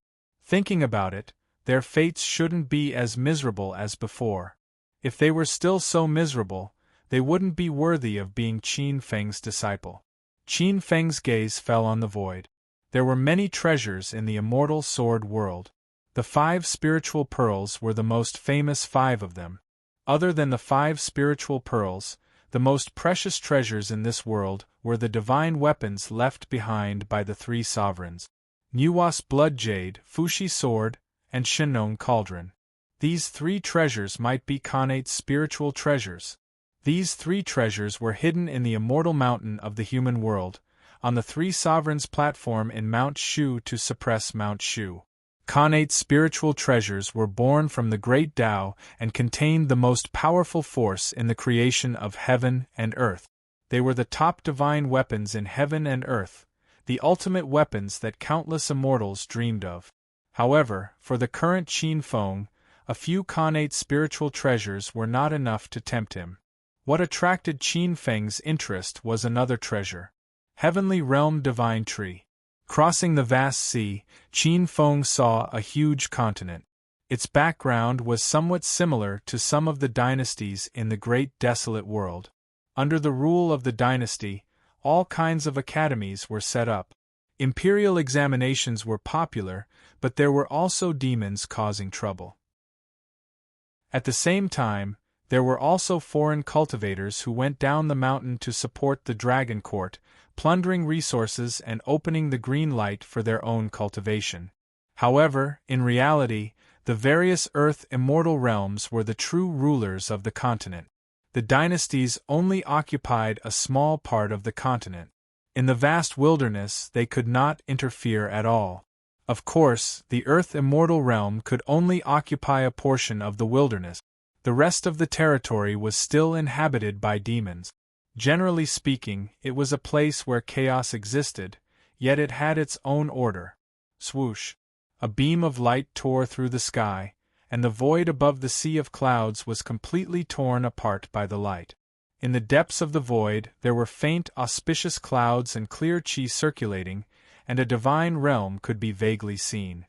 Thinking about it, their fates shouldn't be as miserable as before. If they were still so miserable, they wouldn't be worthy of being Qin Feng's disciple. Qin Feng's gaze fell on the void. There were many treasures in the immortal sword world. The 5 spiritual pearls were the most famous 5 of them. Other than the 5 spiritual pearls, the most precious treasures in this world were the divine weapons left behind by the 3 sovereigns: Nuwa's blood jade, Fushi sword, and Shenong cauldron. These 3 treasures might be Khanate spiritual treasures. These 3 treasures were hidden in the immortal mountain of the human world, on the 3 sovereigns' platform in Mount Shu to suppress Mount Shu. Khanate spiritual treasures were born from the great Tao and contained the most powerful force in the creation of heaven and earth. They were the top divine weapons in heaven and earth, the ultimate weapons that countless immortals dreamed of. However, for the current Qin Feng, a few Khanate spiritual treasures were not enough to tempt him. What attracted Qin Feng's interest was another treasure: Heavenly Realm Divine Tree. Crossing the vast sea, Qin Feng saw a huge continent. Its background was somewhat similar to some of the dynasties in the great desolate world. Under the rule of the dynasty, all kinds of academies were set up. Imperial examinations were popular, but there were also demons causing trouble. At the same time, there were also foreign cultivators who went down the mountain to support the Dragon Court, plundering resources and opening the green light for their own cultivation. However, in reality, the various Earth immortal realms were the true rulers of the continent. The dynasties only occupied a small part of the continent. In the vast wilderness, they could not interfere at all. Of course, the Earth immortal realm could only occupy a portion of the wilderness. The rest of the territory was still inhabited by demons. Generally speaking, it was a place where chaos existed, yet it had its own order. Swoosh! A beam of light tore through the sky, and the void above the sea of clouds was completely torn apart by the light. In the depths of the void, there were faint, auspicious clouds and clear chi circulating, and a divine realm could be vaguely seen.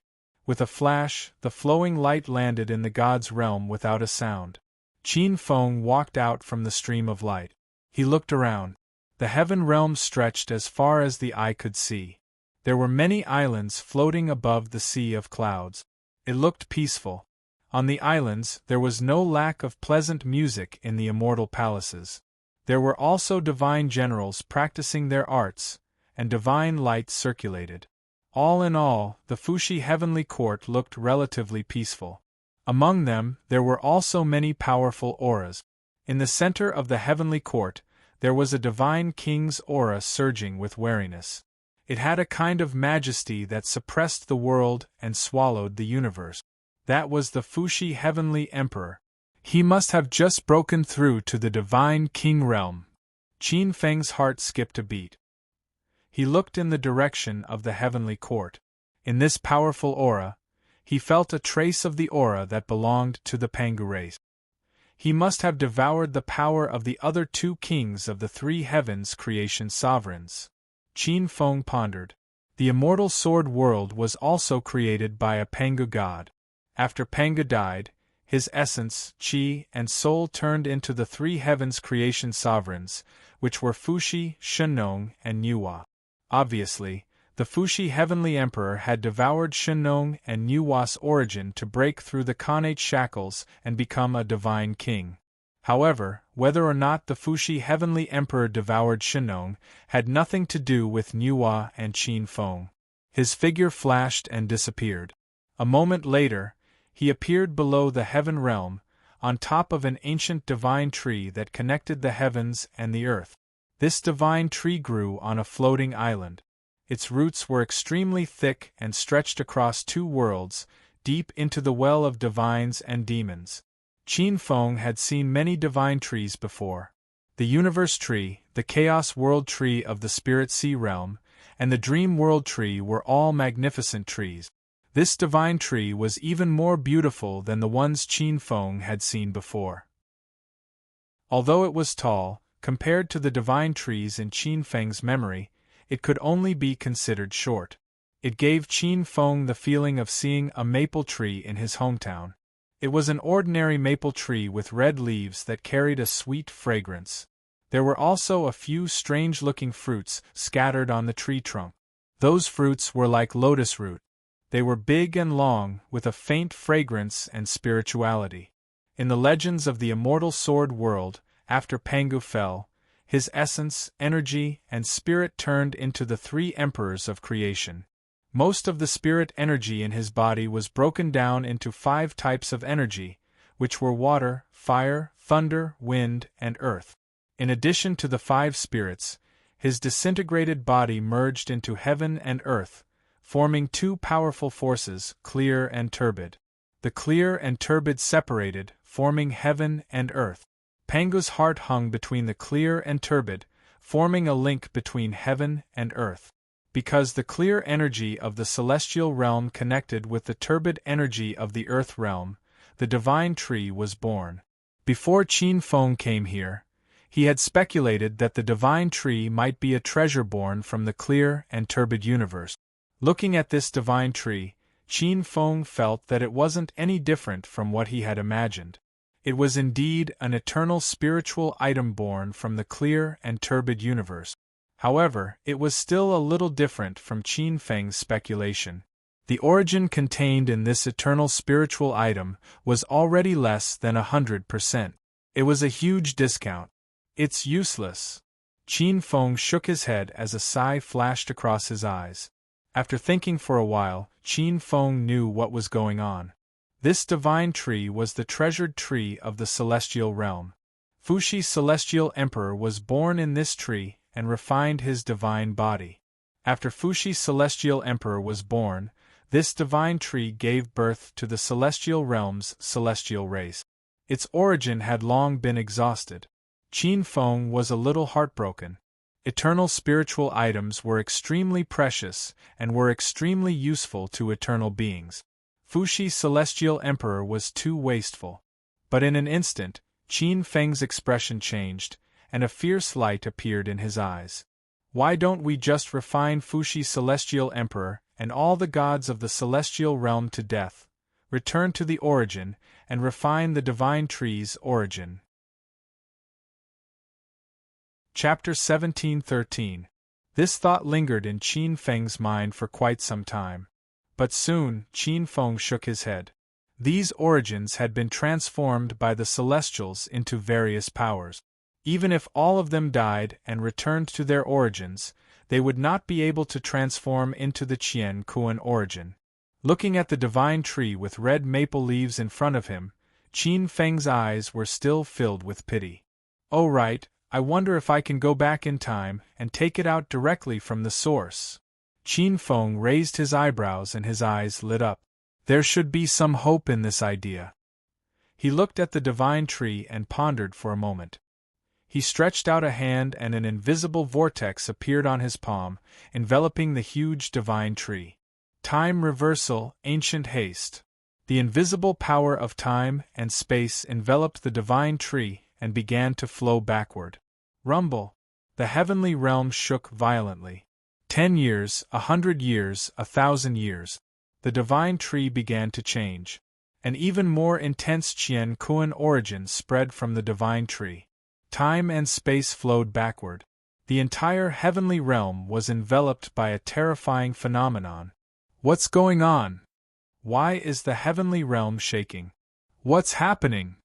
With a flash, the flowing light landed in the god's realm without a sound. Qin Feng walked out from the stream of light. He looked around. The heaven realm stretched as far as the eye could see. There were many islands floating above the sea of clouds. It looked peaceful. On the islands, there was no lack of pleasant music in the immortal palaces. There were also divine generals practicing their arts, and divine light circulated. All in all, the Fuxi heavenly court looked relatively peaceful. Among them, there were also many powerful auras. In the center of the heavenly court, there was a divine king's aura surging with wariness. It had a kind of majesty that suppressed the world and swallowed the universe. That was the Fuxi heavenly emperor. He must have just broken through to the divine king realm. Qin Feng's heart skipped a beat. He looked in the direction of the heavenly court. In this powerful aura, he felt a trace of the aura that belonged to the Pangu race. He must have devoured the power of the other two kings of the three heavens creation sovereigns. Qin Feng pondered. The immortal sword world was also created by a Pangu god. After Pangu died, his essence, chi, and soul turned into the three heavens creation sovereigns, which were Fuxi, Shennong, and Nuwa. Obviously, the Fuxi heavenly emperor had devoured Shennong and Nuwa's origin to break through the Khanate shackles and become a divine king. However, whether or not the Fuxi heavenly emperor devoured Shennong had nothing to do with Nuwa and Qin Feng. His figure flashed and disappeared. A moment later, he appeared below the heaven realm, on top of an ancient divine tree that connected the heavens and the earth. This divine tree grew on a floating island. Its roots were extremely thick and stretched across two worlds, deep into the well of divines and demons. Qin Feng had seen many divine trees before. The Universe Tree, the Chaos World Tree of the Spirit Sea Realm, and the Dream World Tree were all magnificent trees. This divine tree was even more beautiful than the ones Qin Feng had seen before. Although it was tall, compared to the divine trees in Qin Feng's memory, it could only be considered short. It gave Qin Feng the feeling of seeing a maple tree in his hometown. It was an ordinary maple tree with red leaves that carried a sweet fragrance. There were also a few strange-looking fruits scattered on the tree trunk. Those fruits were like lotus root. They were big and long, with a faint fragrance and spirituality. In the legends of the immortal sword world, after Pangu fell, his essence, energy, and spirit turned into the three emperors of creation. Most of the spirit energy in his body was broken down into 5 types of energy, which were water, fire, thunder, wind, and earth. In addition to the 5 spirits, his disintegrated body merged into heaven and earth, forming 2 powerful forces, clear and turbid. The clear and turbid separated, forming heaven and earth. Pangu's heart hung between the clear and turbid, forming a link between heaven and earth. Because the clear energy of the celestial realm connected with the turbid energy of the earth realm, the divine tree was born. Before Qin Feng came here, he had speculated that the divine tree might be a treasure born from the clear and turbid universe. Looking at this divine tree, Qin Feng felt that it wasn't any different from what he had imagined. It was indeed an eternal spiritual item born from the clear and turbid universe. However, it was still a little different from Qin Feng's speculation. The origin contained in this eternal spiritual item was already less than 100%. It was a huge discount. It's useless. Qin Feng shook his head as a sigh flashed across his eyes. After thinking for a while, Qin Feng knew what was going on. This divine tree was the treasured tree of the celestial realm. Fuxi's celestial emperor was born in this tree and refined his divine body. After Fuxi's celestial emperor was born, this divine tree gave birth to the celestial realm's celestial race. Its origin had long been exhausted. Qin Feng was a little heartbroken. Eternal spiritual items were extremely precious and were extremely useful to eternal beings. Fuxi's celestial emperor was too wasteful. But in an instant, Qin Feng's expression changed, and a fierce light appeared in his eyes. Why don't we just refine Fuxi's celestial emperor and all the gods of the celestial realm to death, return to the origin, and refine the divine tree's origin? Chapter 17:13. This thought lingered in Qin Feng's mind for quite some time. But soon, Qin Feng shook his head. These origins had been transformed by the Celestials into various powers. Even if all of them died and returned to their origins, they would not be able to transform into the Qian Kuan origin. Looking at the divine tree with red maple leaves in front of him, Qin Feng's eyes were still filled with pity. "Oh right, I wonder if I can go back in time and take it out directly from the source." Qin Feng raised his eyebrows and his eyes lit up. There should be some hope in this idea. He looked at the divine tree and pondered for a moment. He stretched out a hand and an invisible vortex appeared on his palm, enveloping the huge divine tree. Time reversal, ancient haste. The invisible power of time and space enveloped the divine tree and began to flow backward. Rumble. The heavenly realm shook violently. 10 years, 100 years, 1,000 years. The divine tree began to change. An even more intense Qian Kuan origin spread from the divine tree. Time and space flowed backward. The entire heavenly realm was enveloped by a terrifying phenomenon. What's going on? Why is the heavenly realm shaking? What's happening?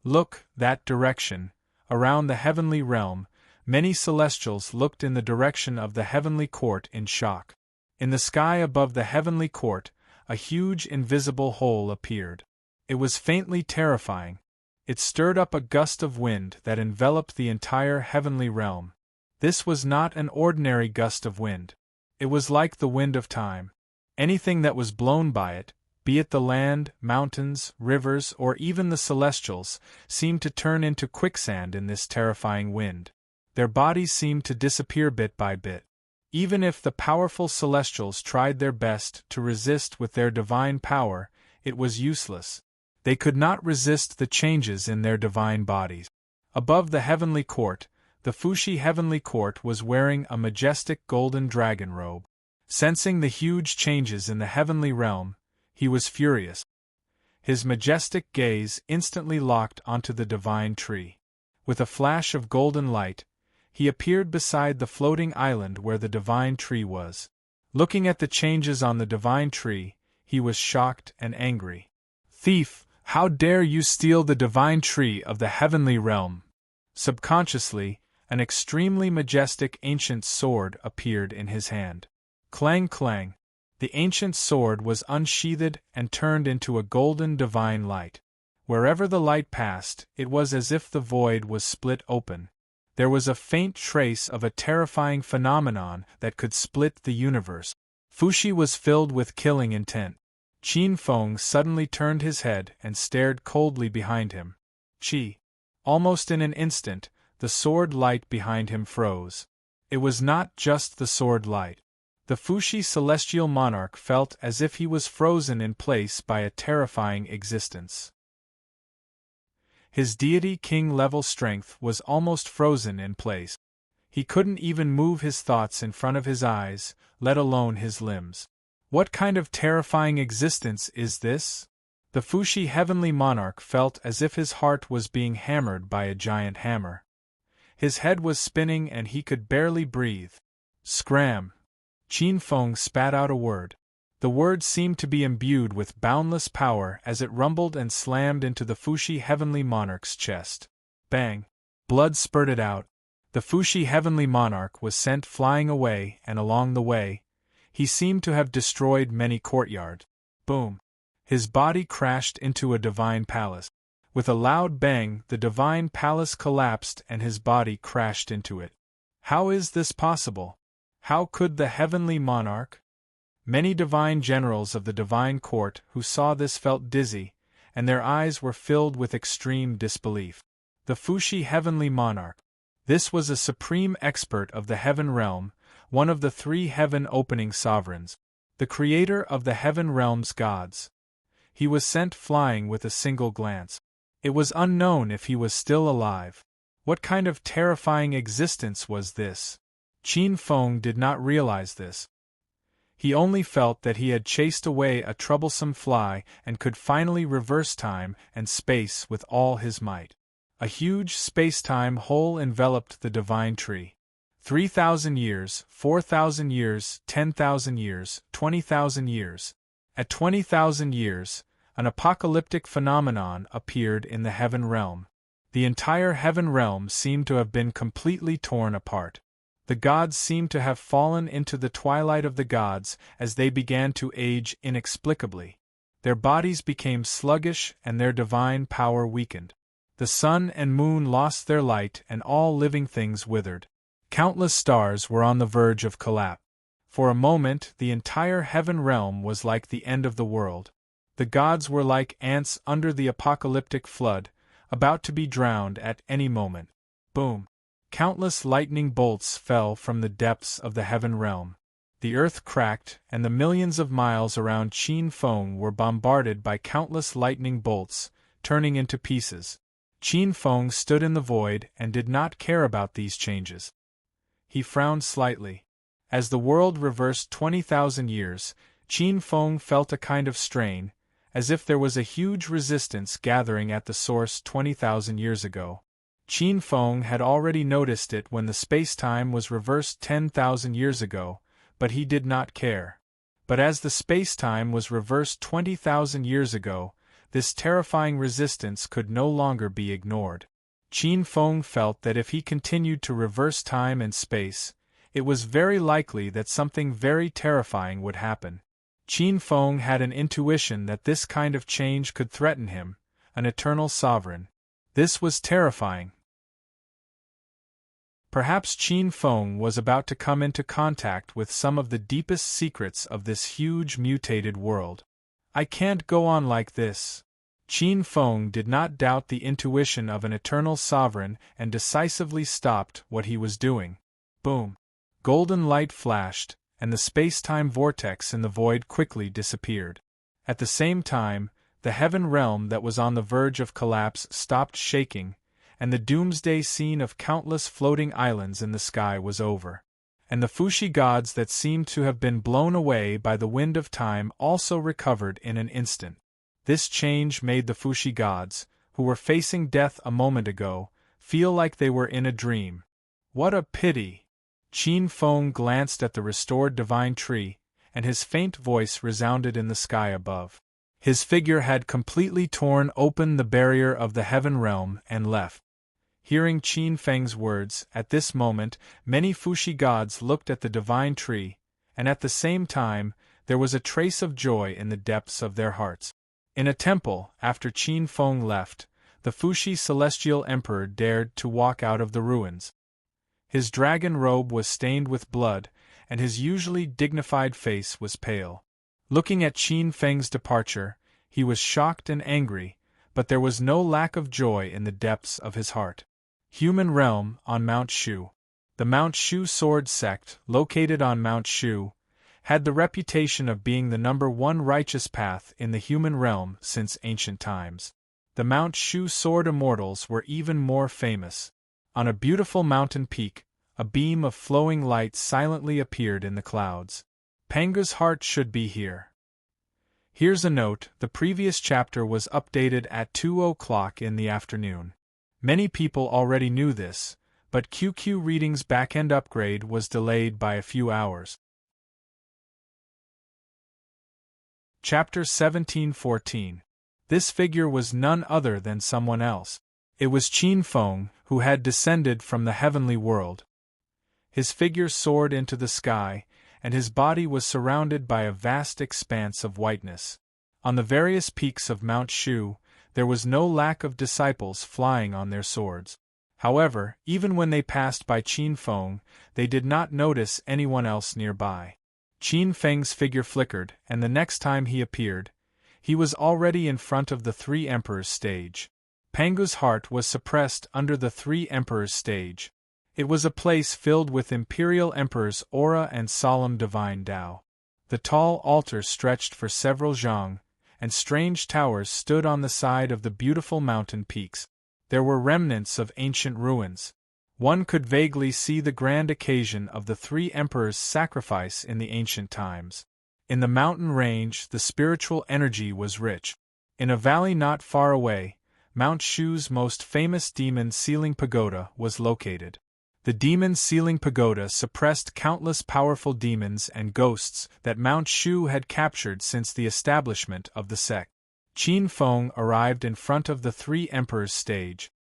Look, that direction. Around the heavenly realm, many celestials looked in the direction of the heavenly court in shock. In the sky above the heavenly court, a huge invisible hole appeared. It was faintly terrifying. It stirred up a gust of wind that enveloped the entire heavenly realm. This was not an ordinary gust of wind. It was like the wind of time. Anything that was blown by it, be it the land, mountains, rivers, or even the celestials, seemed to turn into quicksand in this terrifying wind. Their bodies seemed to disappear bit by bit. Even if the powerful celestials tried their best to resist with their divine power, it was useless. They could not resist the changes in their divine bodies. Above the heavenly court, the Fuxi heavenly court was wearing a majestic golden dragon robe. Sensing the huge changes in the heavenly realm, he was furious. His majestic gaze instantly locked onto the divine tree. With a flash of golden light, he appeared beside the floating island where the divine tree was. Looking at the changes on the divine tree, he was shocked and angry. "Thief, how dare you steal the divine tree of the heavenly realm?" Subconsciously, an extremely majestic ancient sword appeared in his hand. Clang clang. The ancient sword was unsheathed and turned into a golden divine light. Wherever the light passed, it was as if the void was split open. There was a faint trace of a terrifying phenomenon that could split the universe. Fuxi was filled with killing intent. Qin Feng suddenly turned his head and stared coldly behind him. Qi. Almost in an instant, the sword light behind him froze. It was not just the sword light. The Fuxi celestial monarch felt as if he was frozen in place by a terrifying existence. His deity king-level strength was almost frozen in place. He couldn't even move his thoughts in front of his eyes, let alone his limbs. What kind of terrifying existence is this? The Fuxi heavenly monarch felt as if his heart was being hammered by a giant hammer. His head was spinning and he could barely breathe. Scram! Qin Feng spat out a word. The word seemed to be imbued with boundless power as it rumbled and slammed into the Fuxi heavenly monarch's chest. Bang! Blood spurted out. The Fushi heavenly monarch was sent flying away, and along the way, he seemed to have destroyed many courtyards. Boom! His body crashed into a divine palace. With a loud bang, the divine palace collapsed and his body crashed into it. How is this possible? How could the heavenly monarch? Many divine generals of the divine court who saw this felt dizzy, and their eyes were filled with extreme disbelief. The Fushi heavenly monarch. This was a supreme expert of the heaven realm, one of the three heaven-opening sovereigns, the creator of the heaven realm's gods. He was sent flying with a single glance. It was unknown if he was still alive. What kind of terrifying existence was this? Qin Feng did not realize this. He only felt that he had chased away a troublesome fly and could finally reverse time and space with all his might. A huge space-time hole enveloped the divine tree. 3,000 years, 4,000 years, 10,000 years, 20,000 years. At 20,000 years, an apocalyptic phenomenon appeared in the heaven realm. The entire heaven realm seemed to have been completely torn apart. The gods seemed to have fallen into the twilight of the gods as they began to age inexplicably. Their bodies became sluggish and their divine power weakened. The sun and moon lost their light and all living things withered. Countless stars were on the verge of collapse. For a moment, the entire heaven realm was like the end of the world. The gods were like ants under the apocalyptic flood, about to be drowned at any moment. Boom! Countless lightning bolts fell from the depths of the heaven realm. The earth cracked, and the millions of miles around Qin Feng were bombarded by countless lightning bolts, turning into pieces. Qin Feng stood in the void and did not care about these changes. He frowned slightly. As the world reversed 20,000 years, Qin Feng felt a kind of strain, as if there was a huge resistance gathering at the source 20,000 years ago. Qin Feng had already noticed it when the space-time was reversed 10,000 years ago, but he did not care. But as the space-time was reversed 20,000 years ago, this terrifying resistance could no longer be ignored. Qin Feng felt that if he continued to reverse time and space, it was very likely that something very terrifying would happen. Qin Feng had an intuition that this kind of change could threaten him, an eternal sovereign. This was terrifying. Perhaps Qin Feng was about to come into contact with some of the deepest secrets of this huge mutated world. I can't go on like this. Qin Feng did not doubt the intuition of an eternal sovereign and decisively stopped what he was doing. Boom! Golden light flashed, and the space-time vortex in the void quickly disappeared. At the same time, the heaven realm that was on the verge of collapse stopped shaking, and the doomsday scene of countless floating islands in the sky was over. And the Fushi gods that seemed to have been blown away by the wind of time also recovered in an instant. This change made the Fushi gods, who were facing death a moment ago, feel like they were in a dream. What a pity! Qin Feng glanced at the restored divine tree, and his faint voice resounded in the sky above. His figure had completely torn open the barrier of the heaven realm and left. Hearing Qin Feng's words, at this moment, many Fushi gods looked at the divine tree, and at the same time, there was a trace of joy in the depths of their hearts. In a temple, after Qin Feng left, the Fushi celestial emperor dared to walk out of the ruins. His dragon robe was stained with blood, and his usually dignified face was pale. Looking at Qin Feng's departure, he was shocked and angry, but there was no lack of joy in the depths of his heart. Human realm, on Mount Shu. The Mount Shu sword sect, located on Mount Shu, had the reputation of being the #1 righteous path in the human realm since ancient times. The Mount Shu sword immortals were even more famous. On a beautiful mountain peak, a beam of flowing light silently appeared in the clouds. Panga's heart should be here. Here's a note: the previous chapter was updated at 2 o'clock in the afternoon. Many people already knew this, but QQ Reading's backend upgrade was delayed by a few hours. Chapter 1714. This figure was none other than someone else. It was Qin Feng, who had descended from the heavenly world. His figure soared into the sky, and his body was surrounded by a vast expanse of whiteness. On the various peaks of Mount Shu, there was no lack of disciples flying on their swords. However, even when they passed by Qin Feng, they did not notice anyone else nearby. Qin Feng's figure flickered, and the next time he appeared, he was already in front of the Three Emperors stage. Pangu's heart was suppressed under the Three Emperors stage. It was a place filled with Imperial Emperor's aura and solemn divine Tao. The tall altar stretched for several zhang, and strange towers stood on the side of the beautiful mountain peaks. There were remnants of ancient ruins. One could vaguely see the grand occasion of the Three Emperors' sacrifice in the ancient times. In the mountain range, the spiritual energy was rich. In a valley not far away, Mount Shu's most famous demon sealing pagoda was located. The demon sealing pagoda suppressed countless powerful demons and ghosts that Mount Shu had captured since the establishment of the sect. Qin Feng arrived in front of the Three Emperors stage.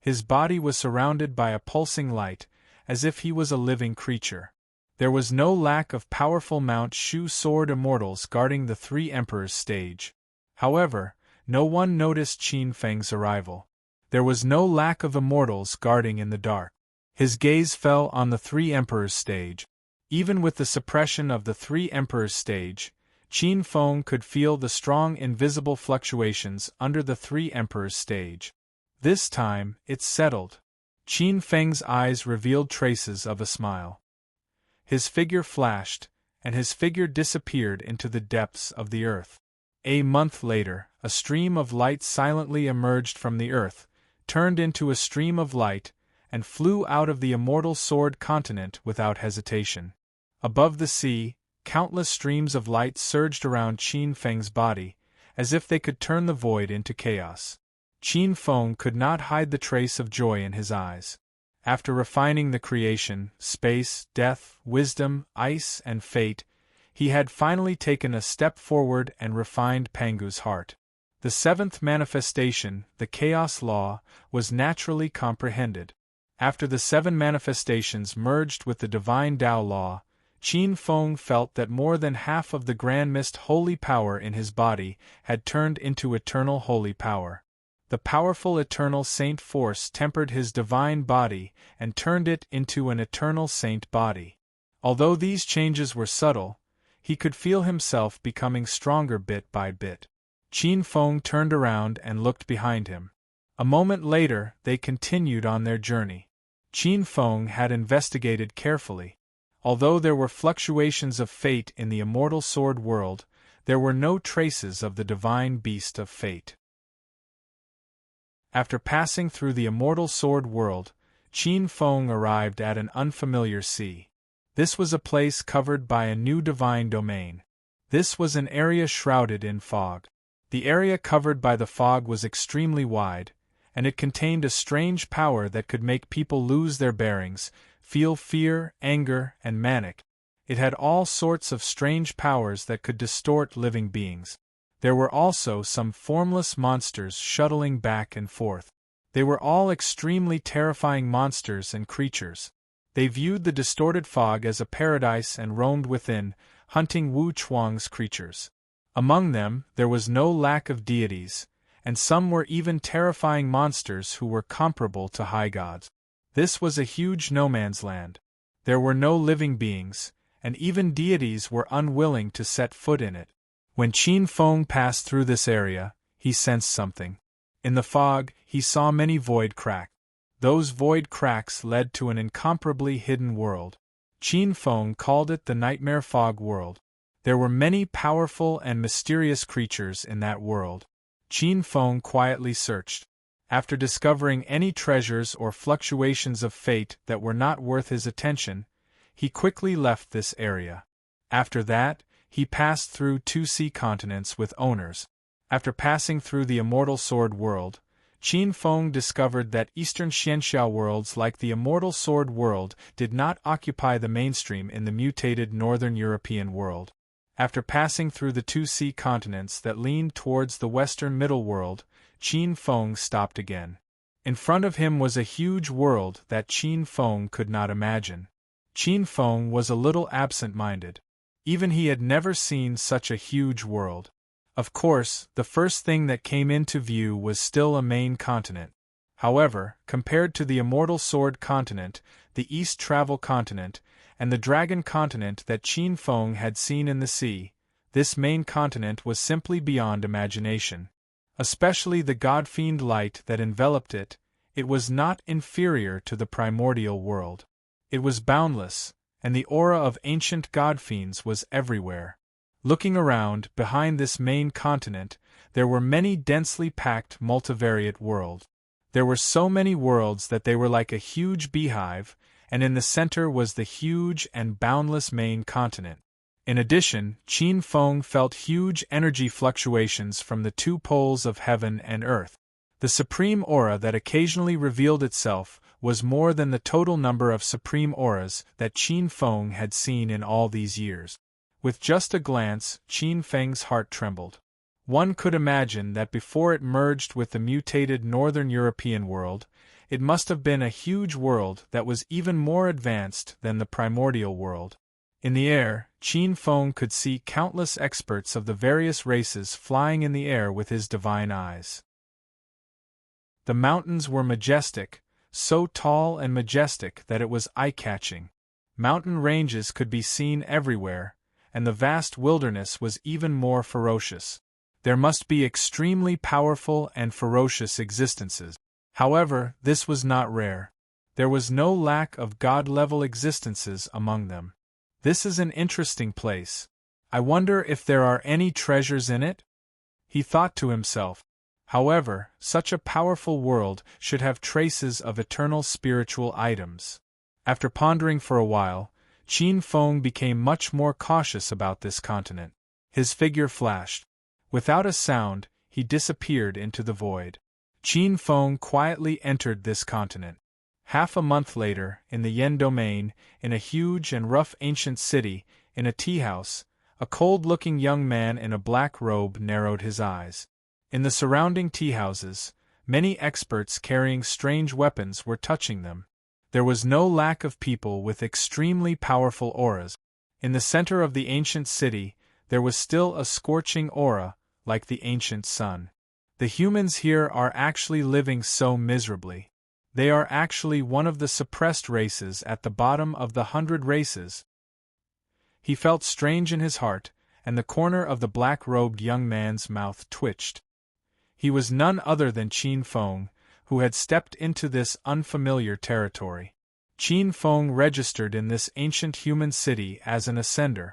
His body was surrounded by a pulsing light, as if he was a living creature. There was no lack of powerful Mount Shu sword immortals guarding the Three Emperors stage. However, no one noticed Qin Feng's arrival. There was no lack of immortals guarding in the dark. His gaze fell on the Three Emperors stage. Even with the suppression of the Three Emperors stage, Qin Feng could feel the strong invisible fluctuations under the Three Emperors stage. This time, it settled. Qin Feng's eyes revealed traces of a smile. His figure flashed, and his figure disappeared into the depths of the earth. A month later, a stream of light silently emerged from the earth, turned into a stream of light, and flew out of the immortal sword continent without hesitation. Above the sea, countless streams of light surged around Qin Feng's body, as if they could turn the void into chaos. Qin Feng could not hide the trace of joy in his eyes. After refining the creation, space, death, wisdom, ice, and fate, he had finally taken a step forward and refined Pangu's heart. The seventh manifestation, the chaos law, was naturally comprehended. After the seven manifestations merged with the divine Tao law, Qin Feng felt that more than half of the grand mist holy power in his body had turned into eternal holy power. The powerful eternal saint force tempered his divine body and turned it into an eternal saint body. Although these changes were subtle, he could feel himself becoming stronger bit by bit. Qin Feng turned around and looked behind him. A moment later, they continued on their journey. Qin Feng had investigated carefully. Although there were fluctuations of fate in the immortal sword world, there were no traces of the divine beast of fate. After passing through the immortal sword world, Qin Feng arrived at an unfamiliar sea. This was a place covered by a new divine domain. This was an area shrouded in fog. The area covered by the fog was extremely wide, and it contained a strange power that could make people lose their bearings, feel fear, anger, and manic. It had all sorts of strange powers that could distort living beings. There were also some formless monsters shuttling back and forth. They were all extremely terrifying monsters and creatures. They viewed the distorted fog as a paradise and roamed within, hunting Wu Chuang's creatures. Among them, there was no lack of deities, and some were even terrifying monsters who were comparable to high gods. This was a huge no-man's land. There were no living beings, and even deities were unwilling to set foot in it. When Qin Feng passed through this area, he sensed something. In the fog, he saw many void cracks. Those void cracks led to an incomparably hidden world. Qin Feng called it the Nightmare Fog World. There were many powerful and mysterious creatures in that world. Qin Feng quietly searched. After discovering any treasures or fluctuations of fate that were not worth his attention, he quickly left this area. After that, he passed through 2 sea continents with owners. After passing through the immortal sword world, Qin Feng discovered that Eastern Xianxia worlds like the immortal sword world did not occupy the mainstream in the mutated northern European world. After passing through the 2 sea continents that leaned towards the western middle world, Qin Feng stopped again. In front of him was a huge world that Qin Feng could not imagine. Qin Feng was a little absent-minded. Even he had never seen such a huge world. Of course, the first thing that came into view was still a main continent. However, compared to the Immortal Sword continent, the East Travel continent, and the Dragon continent that Qin Feng had seen in the sea, this main continent was simply beyond imagination. Especially the god-fiend light that enveloped it, it was not inferior to the primordial world. It was boundless, and the aura of ancient god-fiends was everywhere. Looking around, behind this main continent, there were many densely packed multivariate worlds. There were so many worlds that they were like a huge beehive, and in the center was the huge and boundless main continent. In addition, Qin Feng felt huge energy fluctuations from the two poles of heaven and earth. The supreme aura that occasionally revealed itself was more than the total number of supreme auras that Qin Feng had seen in all these years. With just a glance, Qin Feng's heart trembled. One could imagine that before it merged with the mutated Northern European world, it must have been a huge world that was even more advanced than the primordial world. In the air, Qin Feng could see countless experts of the various races flying in the air with his divine eyes. The mountains were majestic, so tall and majestic that it was eye-catching. Mountain ranges could be seen everywhere, and the vast wilderness was even more ferocious. There must be extremely powerful and ferocious existences. However, this was not rare. There was no lack of god-level existences among them. This is an interesting place. I wonder if there are any treasures in it? He thought to himself. However, such a powerful world should have traces of eternal spiritual items. After pondering for a while, Qin Feng became much more cautious about this continent. His figure flashed. Without a sound, he disappeared into the void. Qin Feng quietly entered this continent. Half a month later, in the Yen domain, in a huge and rough ancient city, in a tea-house, a cold-looking young man in a black robe narrowed his eyes. In the surrounding tea-houses, many experts carrying strange weapons were touching them. There was no lack of people with extremely powerful auras. In the center of the ancient city, there was still a scorching aura, like the ancient sun. The humans here are actually living so miserably. They are actually one of the suppressed races at the bottom of the 100 races. He felt strange in his heart, and the corner of the black-robed young man's mouth twitched. He was none other than Qin Feng, who had stepped into this unfamiliar territory. Qin Feng registered in this ancient human city as an ascender.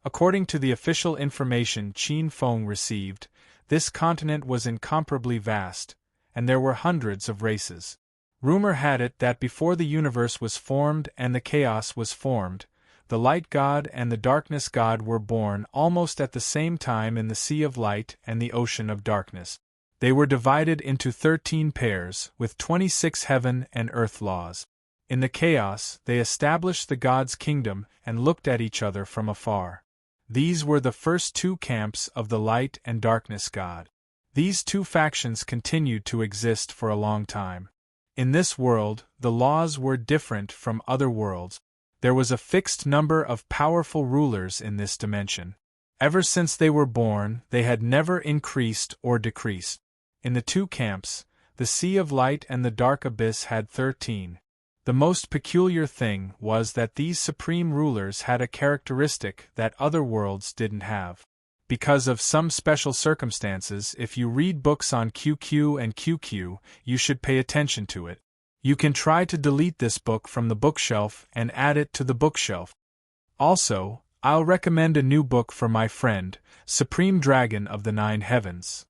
According to the official information Qin Feng received, this continent was incomparably vast, and there were hundreds of races. Rumor had it that before the universe was formed and the chaos was formed, the light god and the darkness god were born almost at the same time in the sea of light and the ocean of darkness. They were divided into 13 pairs, with 26 heaven and earth laws. In the chaos, they established the god's kingdom and looked at each other from afar. These were the first two camps of the light and darkness god. These two factions continued to exist for a long time. In this world, the laws were different from other worlds. There was a fixed number of powerful rulers in this dimension. Ever since they were born, they had never increased or decreased. In the two camps, the Sea of Light and the Dark Abyss had 13. The most peculiar thing was that these supreme rulers had a characteristic that other worlds didn't have. Because of some special circumstances, if you read books on QQ and QQ, you should pay attention to it. You can try to delete this book from the bookshelf and add it to the bookshelf. Also, I'll recommend a new book for my friend, Supreme Dragon of the Nine Heavens.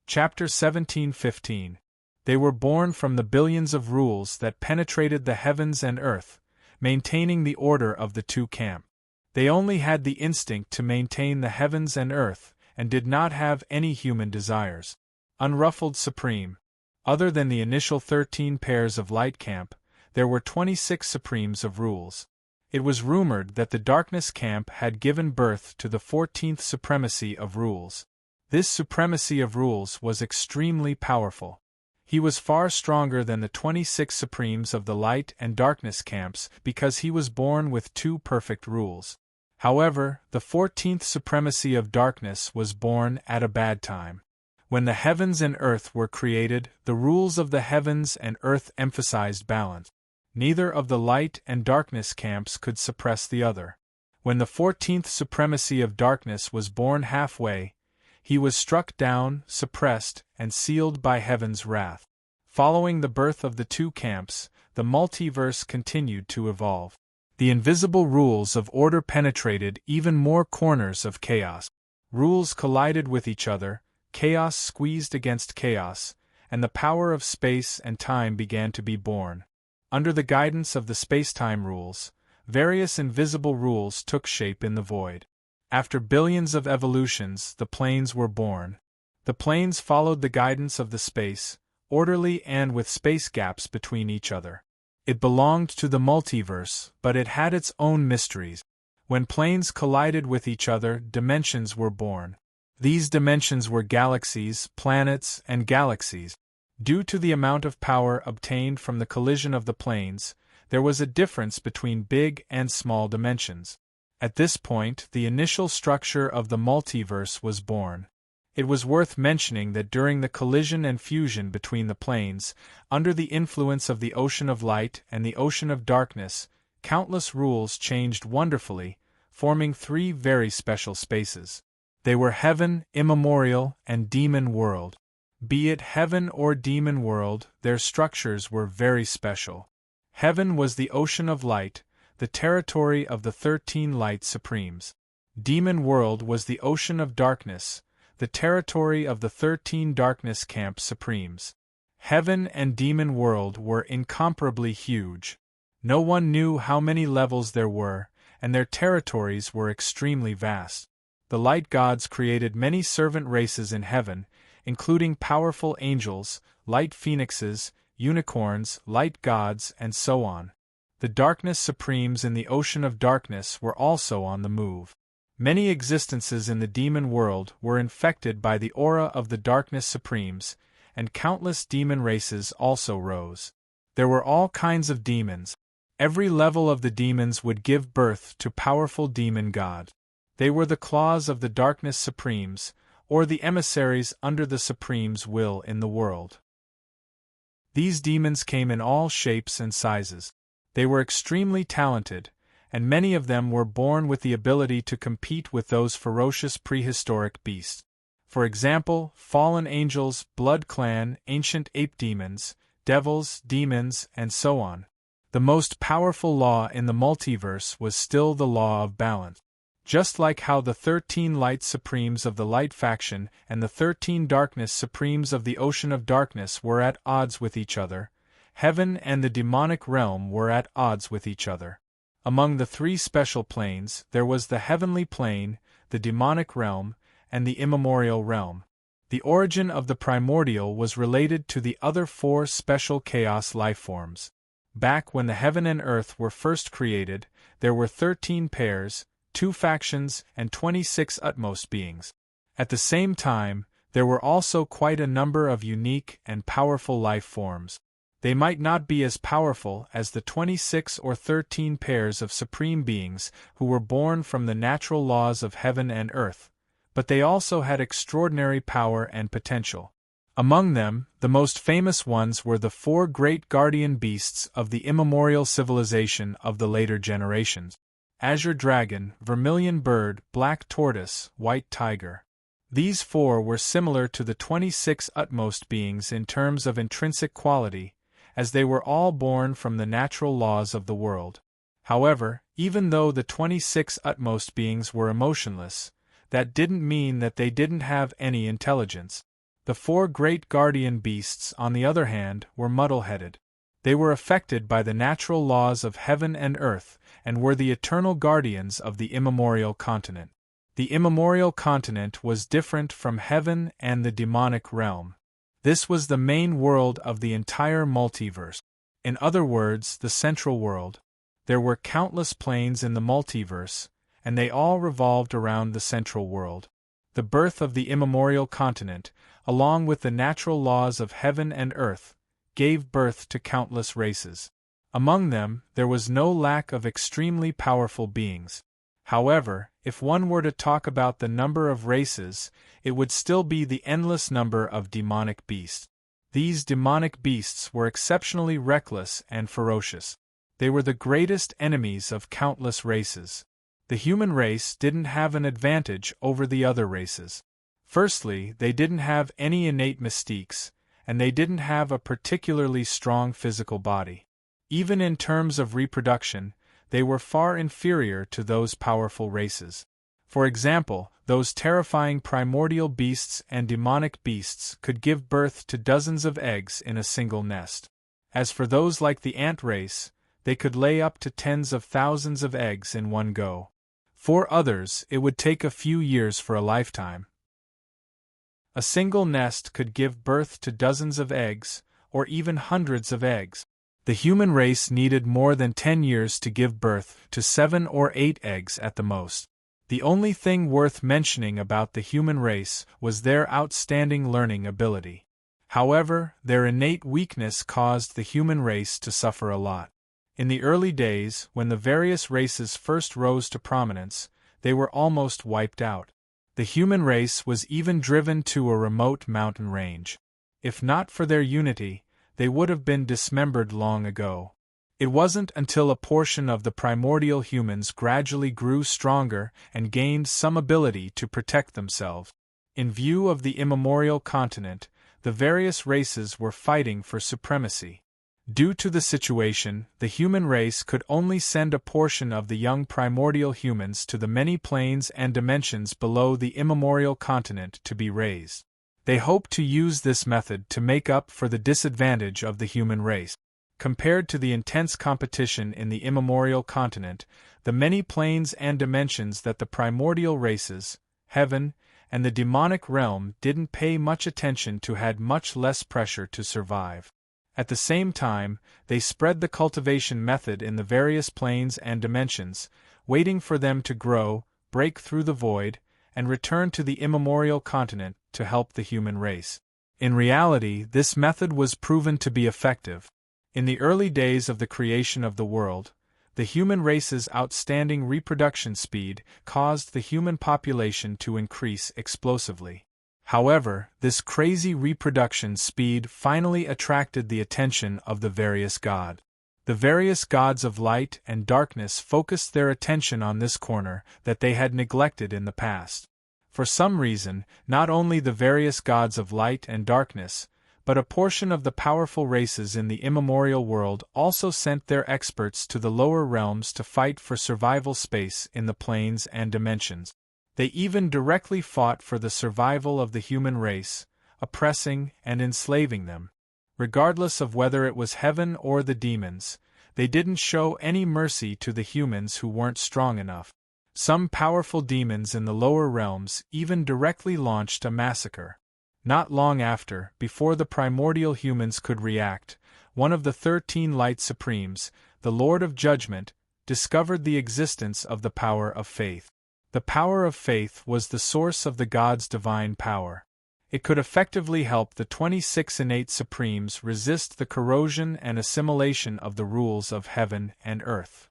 Chapter 17:15. They were born from the billions of rules that penetrated the heavens and earth, maintaining the order of the two camps. They only had the instinct to maintain the heavens and earth, and did not have any human desires. Unruffled supreme. Other than the initial 13 pairs of light camp, there were 26 supremes of rules. It was rumored that the darkness camp had given birth to the 14th supremacy of rules. This supremacy of rules was extremely powerful. He was far stronger than the 26 Supremes of the Light and Darkness camps because he was born with 2 perfect rules. However, the 14th Supremacy of Darkness was born at a bad time. When the heavens and earth were created, the rules of the heavens and earth emphasized balance. Neither of the Light and Darkness camps could suppress the other. When the 14th Supremacy of Darkness was born halfway, he was struck down, suppressed, and sealed by heaven's wrath. Following the birth of the 2 camps, the multiverse continued to evolve. The invisible rules of order penetrated even more corners of chaos. Rules collided with each other, chaos squeezed against chaos, and the power of space and time began to be born. Under the guidance of the space-time rules, various invisible rules took shape in the void. After billions of evolutions, the planes were born. The planes followed the guidance of the space, orderly and with space gaps between each other. It belonged to the multiverse, but it had its own mysteries. When planes collided with each other, dimensions were born. These dimensions were galaxies, planets, and galaxies. Due to the amount of power obtained from the collision of the planes, there was a difference between big and small dimensions. At this point, the initial structure of the multiverse was born. It was worth mentioning that during the collision and fusion between the planes, under the influence of the ocean of light and the ocean of darkness, countless rules changed wonderfully, forming 3 very special spaces. They were heaven, immemorial, and demon world. Be it heaven or demon world, their structures were very special. Heaven was the ocean of light, the territory of the 13 Light Supremes. Demon world was the ocean of darkness, the territory of the 13 Darkness Camp Supremes. Heaven and demon world were incomparably huge. No one knew how many levels there were, and their territories were extremely vast. The light gods created many servant races in heaven, including powerful angels, light phoenixes, unicorns, light gods, and so on. The Darkness Supremes in the ocean of darkness were also on the move. Many existences in the demon world were infected by the aura of the Darkness Supremes, and countless demon races also rose. There were all kinds of demons. Every level of the demons would give birth to powerful demon gods. They were the claws of the Darkness Supremes, or the emissaries under the Supreme's will in the world. These demons came in all shapes and sizes. They were extremely talented, and many of them were born with the ability to compete with those ferocious prehistoric beasts. For example, fallen angels, blood clan, ancient ape demons, devils, demons, and so on. The most powerful law in the multiverse was still the law of balance. Just like how the 13 Light Supremes of the Light faction and the 13 Darkness Supremes of the Ocean of Darkness were at odds with each other, heaven and the demonic realm were at odds with each other. Among the 3 special planes, there was the heavenly plane, the demonic realm, and the immemorial realm. The origin of the primordial was related to the other 4 special chaos lifeforms. Back when the heaven and earth were first created, there were 13 pairs, 2 factions, and 26 utmost beings. At the same time, there were also quite a number of unique and powerful life forms. They might not be as powerful as the 26 or 13 pairs of supreme beings who were born from the natural laws of heaven and earth, but they also had extraordinary power and potential. Among them, the most famous ones were the 4 great guardian beasts of the immemorial civilization of the later generations: Azure Dragon, Vermilion Bird, Black Tortoise, White Tiger. These 4 were similar to the 26 utmost beings in terms of intrinsic quality, as they were all born from the natural laws of the world. However, even though the 26 utmost beings were emotionless, that didn't mean that they didn't have any intelligence. The 4 great guardian beasts, on the other hand, were muddle-headed. They were affected by the natural laws of heaven and earth, and were the eternal guardians of the immemorial continent. The immemorial continent was different from heaven and the demonic realm. This was the main world of the entire multiverse. In other words, the central world. There were countless planes in the multiverse, and they all revolved around the central world. The birth of the immemorial continent, along with the natural laws of heaven and earth, gave birth to countless races. Among them, there was no lack of extremely powerful beings. However, if one were to talk about the number of races, it would still be the endless number of demonic beasts. These demonic beasts were exceptionally reckless and ferocious. They were the greatest enemies of countless races. The human race didn't have an advantage over the other races. Firstly, they didn't have any innate mystiques, and they didn't have a particularly strong physical body. Even in terms of reproduction, they were far inferior to those powerful races. For example, those terrifying primordial beasts and demonic beasts could give birth to dozens of eggs in a single nest. As for those like the ant race, they could lay up to tens of thousands of eggs in one go. For others, it would take a few years for a lifetime. A single nest could give birth to dozens of eggs, or even hundreds of eggs. The human race needed more than 10 years to give birth to 7 or 8 eggs at the most. The only thing worth mentioning about the human race was their outstanding learning ability. However, their innate weakness caused the human race to suffer a lot. In the early days, when the various races first rose to prominence, they were almost wiped out. The human race was even driven to a remote mountain range. If not for their unity, they would have been dismembered long ago. It wasn't until a portion of the primordial humans gradually grew stronger and gained some ability to protect themselves. In view of the immemorial continent, the various races were fighting for supremacy. Due to the situation, the human race could only send a portion of the young primordial humans to the many planes and dimensions below the immemorial continent to be raised. They hoped to use this method to make up for the disadvantage of the human race. Compared to the intense competition in the immemorial continent, the many planes and dimensions that the primordial races, heaven, and the demonic realm didn't pay much attention to had much less pressure to survive. At the same time, they spread the cultivation method in the various planes and dimensions, waiting for them to grow, break through the void, and return to the immemorial continent to help the human race. In reality, this method was proven to be effective. In the early days of the creation of the world, the human race's outstanding reproduction speed caused the human population to increase explosively. However, this crazy reproduction speed finally attracted the attention of the various gods. The various gods of light and darkness focused their attention on this corner that they had neglected in the past. For some reason, not only the various gods of light and darkness, but a portion of the powerful races in the immemorial world also sent their experts to the lower realms to fight for survival space in the planes and dimensions. They even directly fought for the survival of the human race, oppressing and enslaving them. Regardless of whether it was heaven or the demons, they didn't show any mercy to the humans who weren't strong enough. Some powerful demons in the lower realms even directly launched a massacre. Not long after, before the primordial humans could react, one of the 13 Light Supremes, the Lord of Judgment, discovered the existence of the power of faith. The power of faith was the source of the gods' divine power. It could effectively help the 26 innate supremes resist the corrosion and assimilation of the rules of heaven and earth.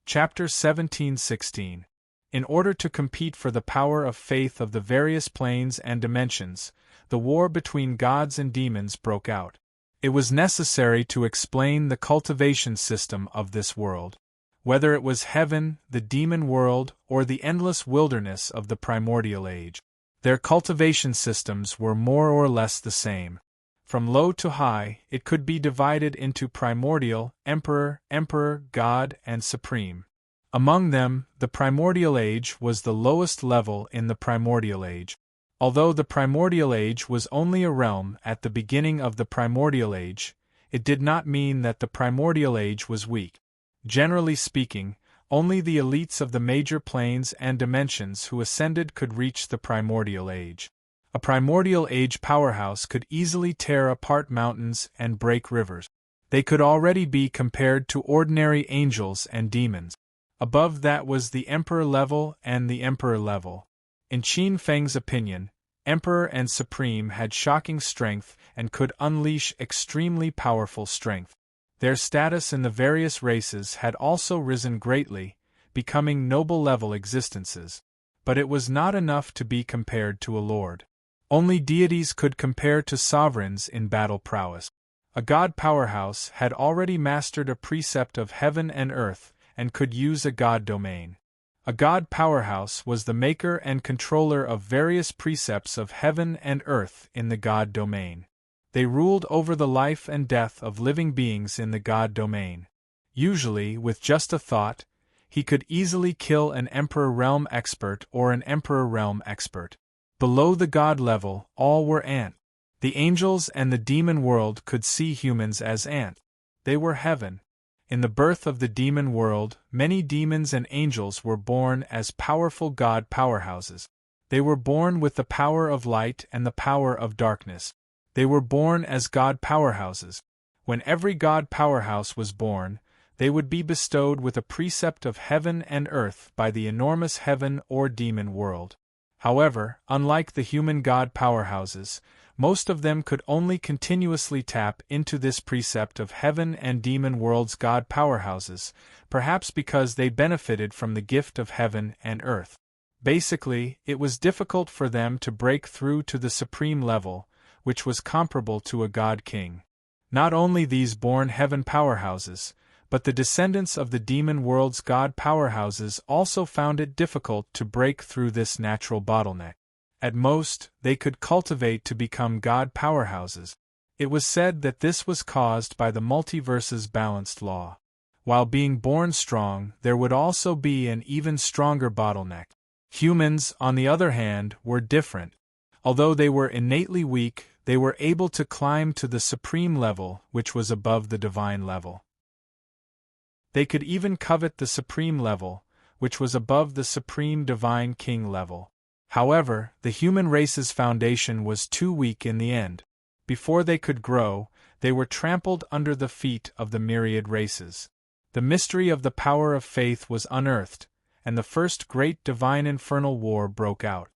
Chapter 17:16. In order to compete for the power of faith of the various planes and dimensions, the war between gods and demons broke out. It was necessary to explain the cultivation system of this world. Whether it was heaven, the demon world, or the endless wilderness of the primordial age, their cultivation systems were more or less the same. From low to high, it could be divided into primordial, emperor, god, and supreme. Among them, the primordial age was the lowest level in the primordial age. Although the primordial age was only a realm at the beginning of the primordial age, it did not mean that the primordial age was weak. Generally speaking, only the elites of the major planes and dimensions who ascended could reach the primordial age. A primordial age powerhouse could easily tear apart mountains and break rivers. They could already be compared to ordinary angels and demons. Above that was the Emperor level and the Emperor level. In Qin Feng's opinion, Emperor and Supreme had shocking strength and could unleash extremely powerful strength. Their status in the various races had also risen greatly, becoming noble-level existences. But it was not enough to be compared to a lord. Only deities could compare to sovereigns in battle prowess. A god powerhouse had already mastered a precept of heaven and earth, and could use a god domain. A god powerhouse was the maker and controller of various precepts of heaven and earth in the god domain. They ruled over the life and death of living beings in the god domain. Usually, with just a thought, he could easily kill an Emperor Realm expert or an Emperor Realm expert. Below the god level, all were ant. The angels and the demon world could see humans as ant. They were heaven. In the birth of the demon world, many demons and angels were born as powerful god powerhouses. They were born with the power of light and the power of darkness. They were born as god powerhouses. When every god powerhouse was born, they would be bestowed with a precept of heaven and earth by the enormous heaven or demon world. However, unlike the human god powerhouses, most of them could only continuously tap into this precept of heaven and demon world's god powerhouses, perhaps because they benefited from the gift of heaven and earth. Basically, it was difficult for them to break through to the supreme level, which was comparable to a god king. Not only these born heaven powerhouses, but the descendants of the demon world's god powerhouses also found it difficult to break through this natural bottleneck. At most, they could cultivate to become god powerhouses. It was said that this was caused by the multiverse's balanced law. While being born strong, there would also be an even stronger bottleneck. Humans, on the other hand, were different. Although they were innately weak, they were able to climb to the supreme level, which was above the divine level. They could even covet the supreme level, which was above the supreme divine king level. However, the human race's foundation was too weak in the end. Before they could grow, they were trampled under the feet of the myriad races. The mystery of the power of faith was unearthed, and the first great divine infernal war broke out.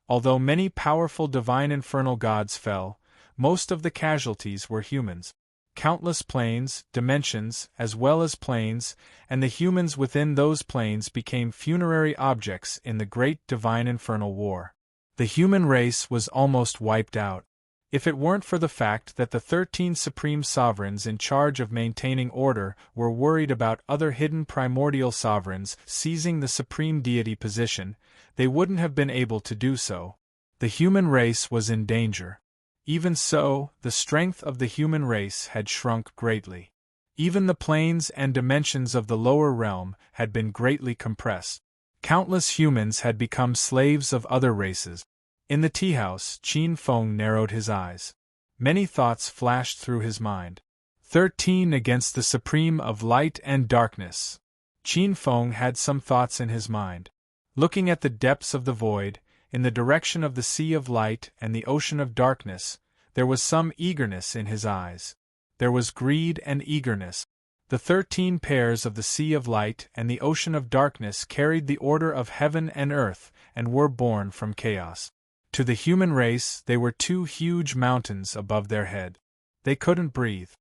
Although many powerful divine infernal gods fell, most of the casualties were humans. Countless planes, dimensions, as well as planes, and the humans within those planes became funerary objects in the great divine infernal war. The human race was almost wiped out. If it weren't for the fact that the 13 supreme sovereigns in charge of maintaining order were worried about other hidden primordial sovereigns seizing the supreme deity position, they wouldn't have been able to do so. The human race was in danger. Even so, the strength of the human race had shrunk greatly. Even the planes and dimensions of the lower realm had been greatly compressed. Countless humans had become slaves of other races. In the tea-house, Qin Feng narrowed his eyes. Many thoughts flashed through his mind. 13 against the supreme of light and darkness. Qin Feng had some thoughts in his mind. Looking at the depths of the void, in the direction of the sea of light and the ocean of darkness, there was some eagerness in his eyes. There was greed and eagerness. The 13 pairs of the sea of light and the ocean of darkness carried the order of heaven and earth and were born from chaos. To the human race, they were 2 huge mountains above their head. They couldn't breathe.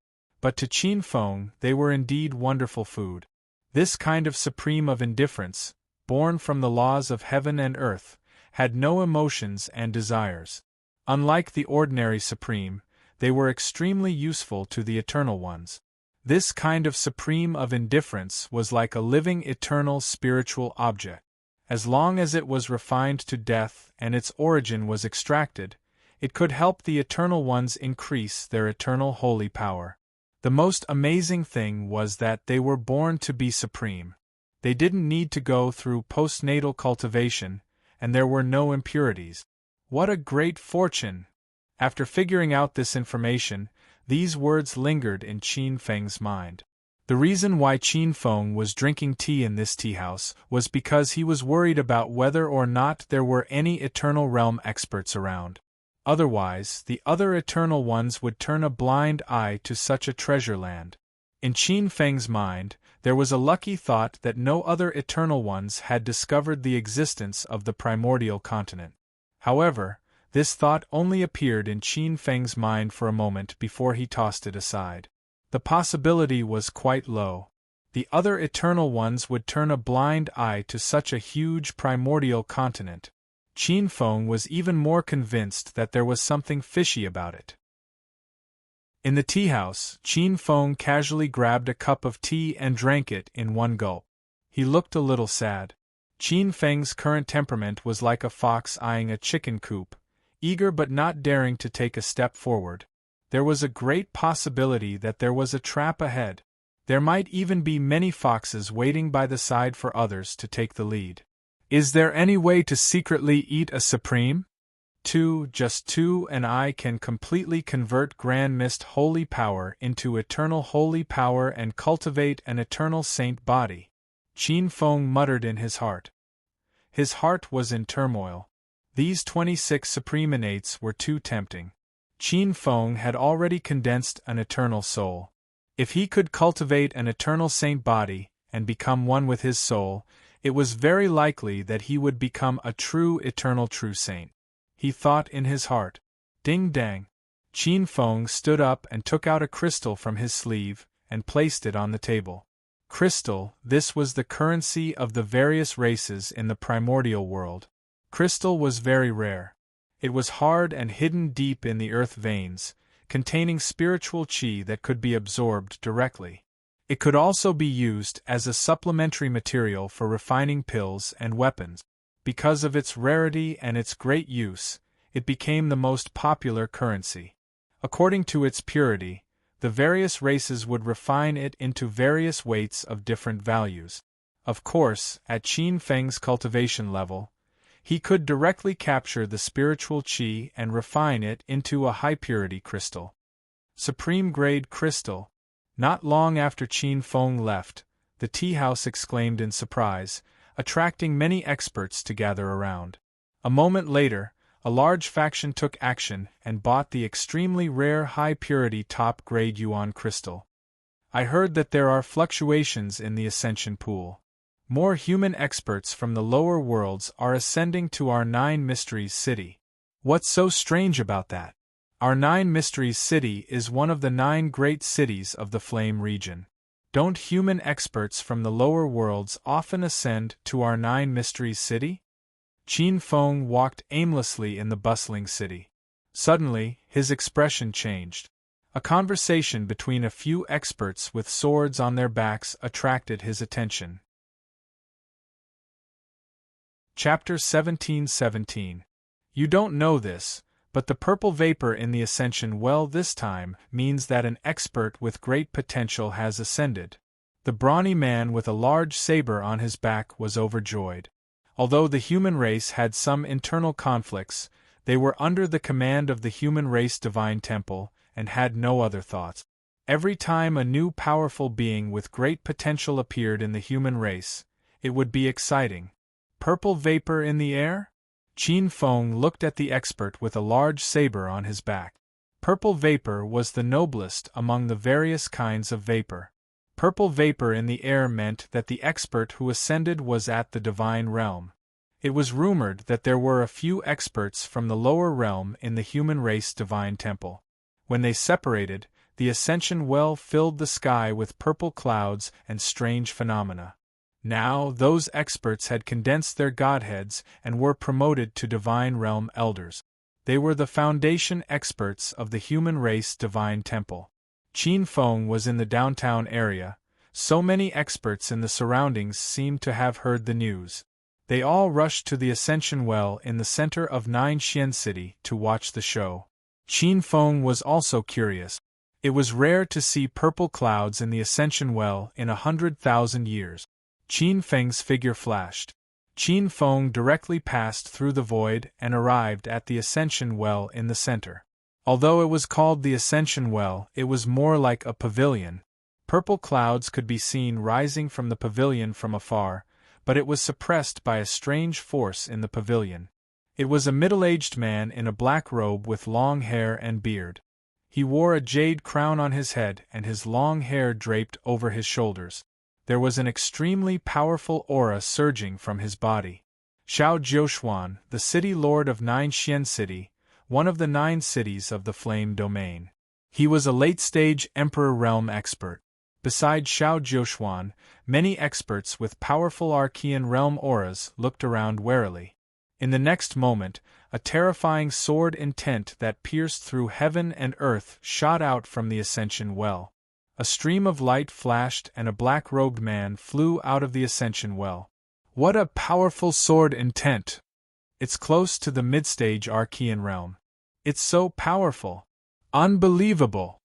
But to Qin Feng, they were indeed wonderful food. This kind of supreme of indifference, born from the laws of heaven and earth, had no emotions and desires. Unlike the ordinary supreme, they were extremely useful to the eternal ones. This kind of supreme of indifference was like a living eternal spiritual object. As long as it was refined to death and its origin was extracted, it could help the eternal ones increase their eternal holy power. The most amazing thing was that they were born to be supreme. They didn't need to go through postnatal cultivation, and there were no impurities. What a great fortune! After figuring out this information, these words lingered in Qin Feng's mind. The reason why Qin Feng was drinking tea in this tea-house was because he was worried about whether or not there were any Eternal Realm experts around. Otherwise, the other Eternal Ones would turn a blind eye to such a treasure land. In Qin Feng's mind, There was a lucky thought that no other Eternal Ones had discovered the existence of the primordial continent. However, this thought only appeared in Qin Feng's mind for a moment before he tossed it aside. The possibility was quite low. The other Eternal Ones would turn a blind eye to such a huge primordial continent. Qin Feng was even more convinced that there was something fishy about it. In the tea house, Qin Feng casually grabbed a cup of tea and drank it in one gulp. He looked a little sad. Qin Feng's current temperament was like a fox eyeing a chicken coop, eager but not daring to take a step forward. There was a great possibility that there was a trap ahead. There might even be many foxes waiting by the side for others to take the lead. Is there any way to secretly eat a supreme? Just two, and I can completely convert Grand Mist holy power into eternal holy power and cultivate an eternal saint body. Qin Feng muttered in his heart. His heart was in turmoil. These 26 supreme innates were too tempting. Qin Feng had already condensed an eternal soul. If he could cultivate an eternal saint body, and become one with his soul, it was very likely that he would become a true eternal true saint. He thought in his heart. Ding dang! Qin Feng stood up and took out a crystal from his sleeve, and placed it on the table. Crystal, this was the currency of the various races in the primordial world. Crystal was very rare. It was hard and hidden deep in the earth veins, containing spiritual qi that could be absorbed directly. It could also be used as a supplementary material for refining pills and weapons. Because of its rarity and its great use, it became the most popular currency. According to its purity, the various races would refine it into various weights of different values. Of course, at Qin Feng's cultivation level, he could directly capture the spiritual qi and refine it into a high-purity crystal. Supreme-grade crystal. Not long after Qin Feng left, the tea house exclaimed in surprise, attracting many experts to gather around. A moment later, a large faction took action and bought the extremely rare high-purity top-grade yuan crystal. I heard that there are fluctuations in the ascension pool. More human experts from the lower worlds are ascending to our 9 Mysteries city. What's so strange about that? Our 9 Mysteries city is one of the 9 great cities of the Flame region. Don't human experts from the lower worlds often ascend to our 9 Mysteries city? Qin Feng walked aimlessly in the bustling city. Suddenly, his expression changed. A conversation between a few experts with swords on their backs attracted his attention. Chapter 17:17. You don't know this, but the purple vapor in the ascension well this time means that an expert with great potential has ascended. The brawny man with a large saber on his back was overjoyed. Although the human race had some internal conflicts, they were under the command of the human race divine temple, and had no other thoughts. Every time a new powerful being with great potential appeared in the human race, it would be exciting. Purple vapor in the air? Qin Feng looked at the expert with a large saber on his back. Purple vapor was the noblest among the various kinds of vapor. Purple vapor in the air meant that the expert who ascended was at the divine realm. It was rumored that there were a few experts from the lower realm in the human race divine temple. When they separated, the ascension well filled the sky with purple clouds and strange phenomena. Now, those experts had condensed their godheads and were promoted to divine realm elders. They were the foundation experts of the human race divine temple. Qin Feng was in the downtown area. So many experts in the surroundings seemed to have heard the news. They all rushed to the Ascension Well in the center of 9 Xian City to watch the show. Qin Feng was also curious. It was rare to see purple clouds in the Ascension Well in 100,000 years. Qin Feng's figure flashed. Qin Feng directly passed through the void and arrived at the Ascension Well in the center. Although it was called the Ascension Well, it was more like a pavilion. Purple clouds could be seen rising from the pavilion from afar, but it was suppressed by a strange force in the pavilion. It was a middle-aged man in a black robe with long hair and beard. He wore a jade crown on his head and his long hair draped over his shoulders. There was an extremely powerful aura surging from his body. Xiao Jiuxuan, the city lord of Nine Xian City, one of the 9 cities of the Flame Domain. He was a late-stage Emperor Realm expert. Besides Xiao Jiuxuan, many experts with powerful Archean realm auras looked around warily. In the next moment, a terrifying sword intent that pierced through heaven and earth shot out from the Ascension Well. A stream of light flashed and a black-robed man flew out of the Ascension Well. What a powerful sword intent! It's close to the mid-stage Archean realm. It's so powerful. Unbelievable!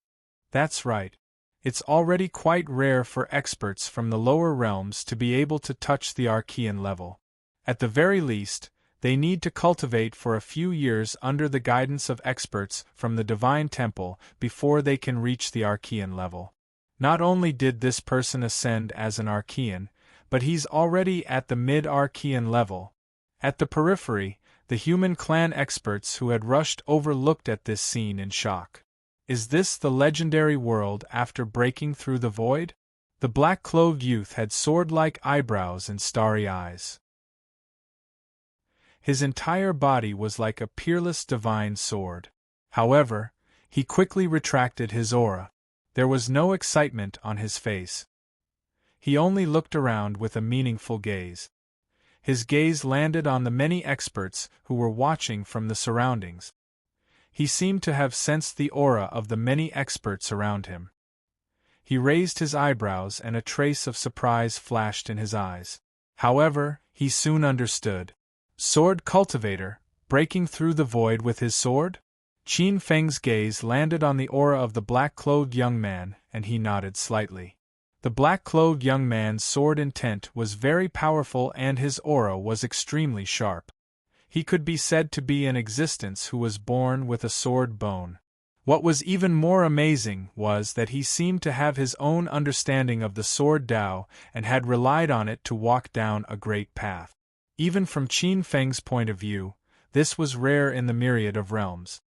That's right. It's already quite rare for experts from the lower realms to be able to touch the Archean level. At the very least, they need to cultivate for a few years under the guidance of experts from the Divine Temple before they can reach the Archean level. Not only did this person ascend as an Archean, but he's already at the mid-Archean level. At the periphery, the human clan experts who had rushed over looked at this scene in shock. Is this the legendary world after breaking through the void? The black-clothed youth had sword-like eyebrows and starry eyes. His entire body was like a peerless divine sword. However, he quickly retracted his aura. There was no excitement on his face. He only looked around with a meaningful gaze. His gaze landed on the many experts who were watching from the surroundings. He seemed to have sensed the aura of the many experts around him. He raised his eyebrows and a trace of surprise flashed in his eyes. However, he soon understood. Sword cultivator, breaking through the void with his sword? Qin Feng's gaze landed on the aura of the black-clothed young man, and he nodded slightly. The black-clothed young man's sword intent was very powerful and his aura was extremely sharp. He could be said to be an existence who was born with a sword bone. What was even more amazing was that he seemed to have his own understanding of the sword Tao and had relied on it to walk down a great path. Even from Qin Feng's point of view, this was rare in the myriad of realms.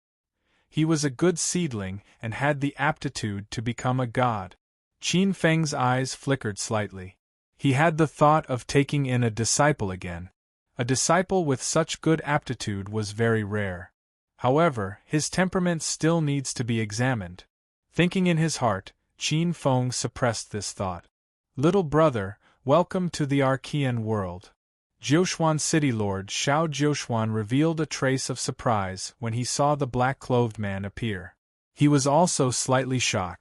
He was a good seedling and had the aptitude to become a god. Qin Feng's eyes flickered slightly. He had the thought of taking in a disciple again. A disciple with such good aptitude was very rare. However, his temperament still needs to be examined. Thinking in his heart, Qin Feng suppressed this thought. Little brother, welcome to the Archean world. Jiuxuan City Lord Xiao Jiuxuan revealed a trace of surprise when he saw the black-clothed man appear. He was also slightly shocked.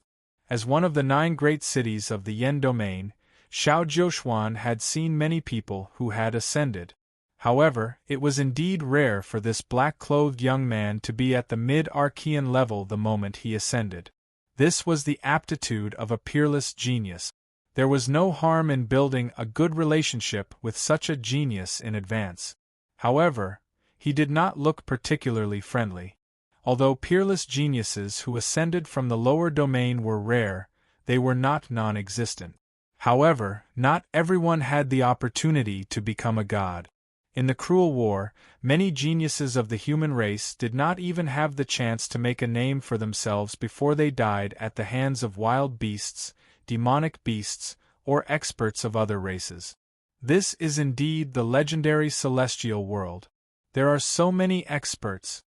As one of the 9 great cities of the Yen domain, Xiao Jiuxuan had seen many people who had ascended. However, it was indeed rare for this black-clothed young man to be at the mid-Archean level the moment he ascended. This was the aptitude of a peerless genius. There was no harm in building a good relationship with such a genius in advance. However, he did not look particularly friendly. Although peerless geniuses who ascended from the lower domain were rare, they were not non-existent. However, not everyone had the opportunity to become a god. In the cruel war, many geniuses of the human race did not even have the chance to make a name for themselves before they died at the hands of wild beasts, demonic beasts, or experts of other races. This is indeed the legendary celestial world. There are so many experts.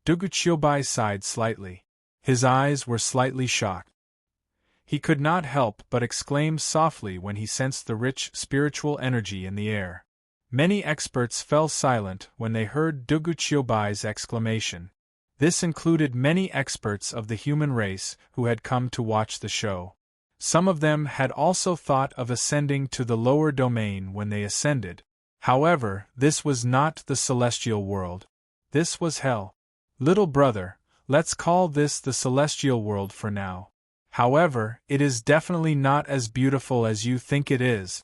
Dugu Qiubai sighed slightly. His eyes were slightly shocked. He could not help but exclaim softly when he sensed the rich spiritual energy in the air. Many experts fell silent when they heard Dugu Qiubai's exclamation. This included many experts of the human race who had come to watch the show. Some of them had also thought of ascending to the lower domain when they ascended. However, this was not the celestial world. This was hell. Little brother, let's call this the celestial world for now. However, it is definitely not as beautiful as you think it is.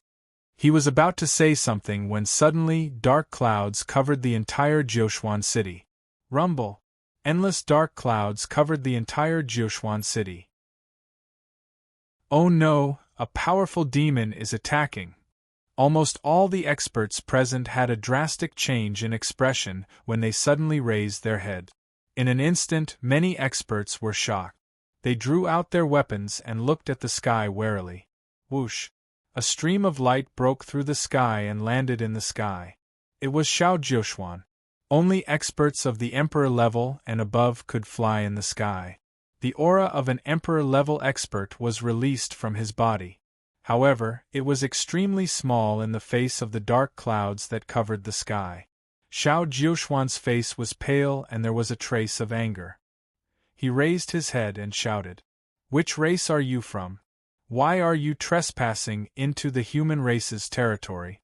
He was about to say something when suddenly dark clouds covered the entire Jiuxuan city. Rumble. Endless dark clouds covered the entire Jiuxuan city. Oh no, a powerful demon is attacking. Almost all the experts present had a drastic change in expression when they suddenly raised their head. In an instant, many experts were shocked. They drew out their weapons and looked at the sky warily. Whoosh! A stream of light broke through the sky and landed in the sky. It was Xiao Jiuxuan. Only experts of the Emperor level and above could fly in the sky. The aura of an Emperor level expert was released from his body. However, it was extremely small in the face of the dark clouds that covered the sky. Xiao Jiuxuan's face was pale and there was a trace of anger. He raised his head and shouted, "Which race are you from? Why are you trespassing into the human race's territory?"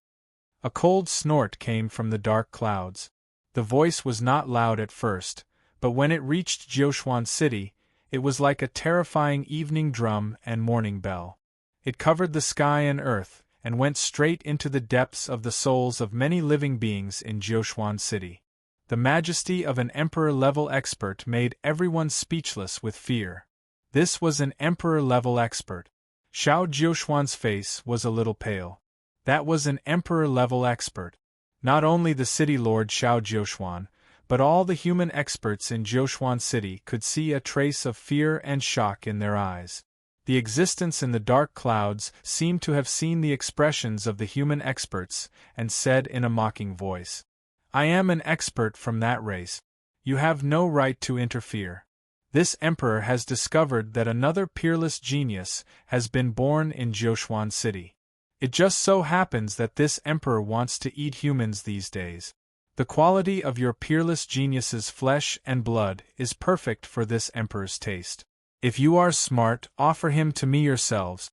A cold snort came from the dark clouds. The voice was not loud at first, but when it reached Jiuxuan City, it was like a terrifying evening drum and morning bell. It covered the sky and earth, and went straight into the depths of the souls of many living beings in Jiuxuan City. The majesty of an Emperor-level expert made everyone speechless with fear. This was an Emperor-level expert. Xiao Jiuxuan's face was a little pale. That was an Emperor-level expert. Not only the city lord Xiao Jiuxuan, but all the human experts in Jiuxuan City could see a trace of fear and shock in their eyes. The existence in the dark clouds seemed to have seen the expressions of the human experts, and said in a mocking voice, "I am an expert from that race. You have no right to interfere. This emperor has discovered that another peerless genius has been born in Jiuxuan City. It just so happens that this emperor wants to eat humans these days. The quality of your peerless genius's flesh and blood is perfect for this emperor's taste. If you are smart, offer him to me yourselves."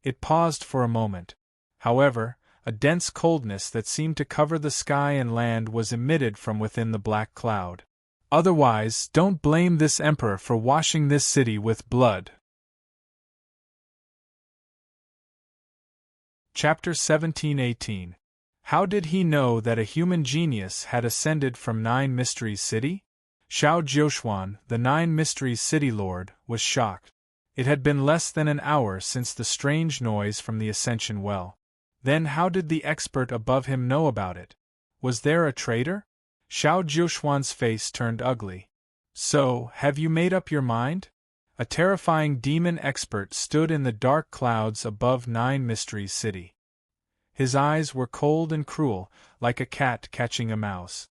It paused for a moment. However, a dense coldness that seemed to cover the sky and land was emitted from within the black cloud. "Otherwise, don't blame this emperor for washing this city with blood." Chapter 17-18. How did he know that a human genius had ascended from Nine Mysteries City? Xiao Jiuxuan, the Nine Mysteries City Lord, was shocked. It had been less than an hour since the strange noise from the Ascension Well. Then how did the expert above him know about it? Was there a traitor? Xiao Jiuxuan's face turned ugly. "So, have you made up your mind?" A terrifying demon expert stood in the dark clouds above Nine Mysteries City. His eyes were cold and cruel, like a cat catching a mouse.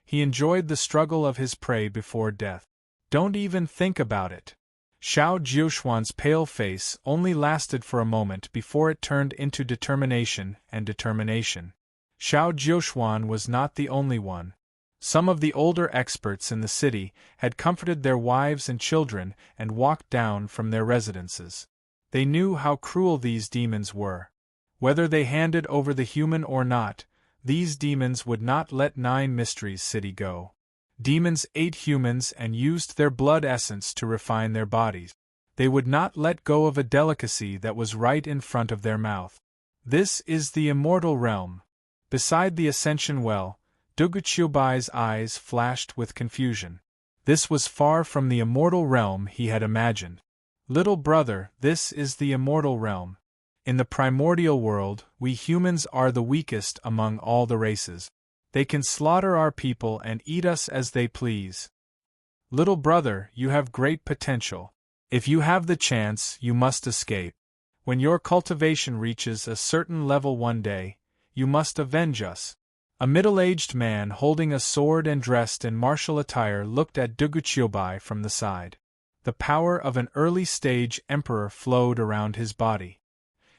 He enjoyed the struggle of his prey before death. "Don't even think about it." Xiao Jiuxuan's pale face only lasted for a moment before it turned into determination and determination. Xiao Jiuxuan was not the only one. Some of the older experts in the city had comforted their wives and children and walked down from their residences. They knew how cruel these demons were. Whether they handed over the human or not, these demons would not let Nine Mysteries City go. Demons ate humans and used their blood essence to refine their bodies. They would not let go of a delicacy that was right in front of their mouth. This is the immortal realm. Beside the Ascension Well, Duguqiubai's eyes flashed with confusion. This was far from the immortal realm he had imagined. "Little brother, this is the immortal realm. In the primordial world, we humans are the weakest among all the races. They can slaughter our people and eat us as they please. Little brother, you have great potential. If you have the chance, you must escape. When your cultivation reaches a certain level one day, you must avenge us." A middle-aged man holding a sword and dressed in martial attire looked at Duguqiubai from the side. The power of an early-stage emperor flowed around his body.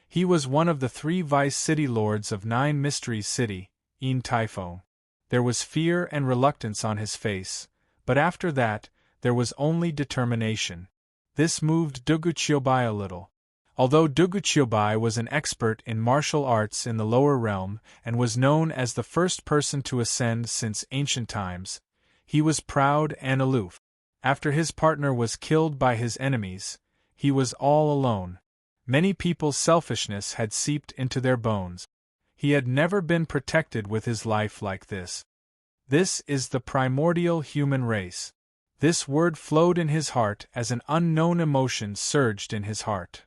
He was one of the 3 vice city lords of Nine Mysteries City, Yin Taifeng. There was fear and reluctance on his face, but after that, there was only determination. This moved Duguqiubai a little. Although Duguqiubai was an expert in martial arts in the lower realm and was known as the first person to ascend since ancient times, he was proud and aloof. After his partner was killed by his enemies, he was all alone. Many people's selfishness had seeped into their bones. He had never been protected with his life like this. This is the primordial human race. This word flowed in his heart as an unknown emotion surged in his heart.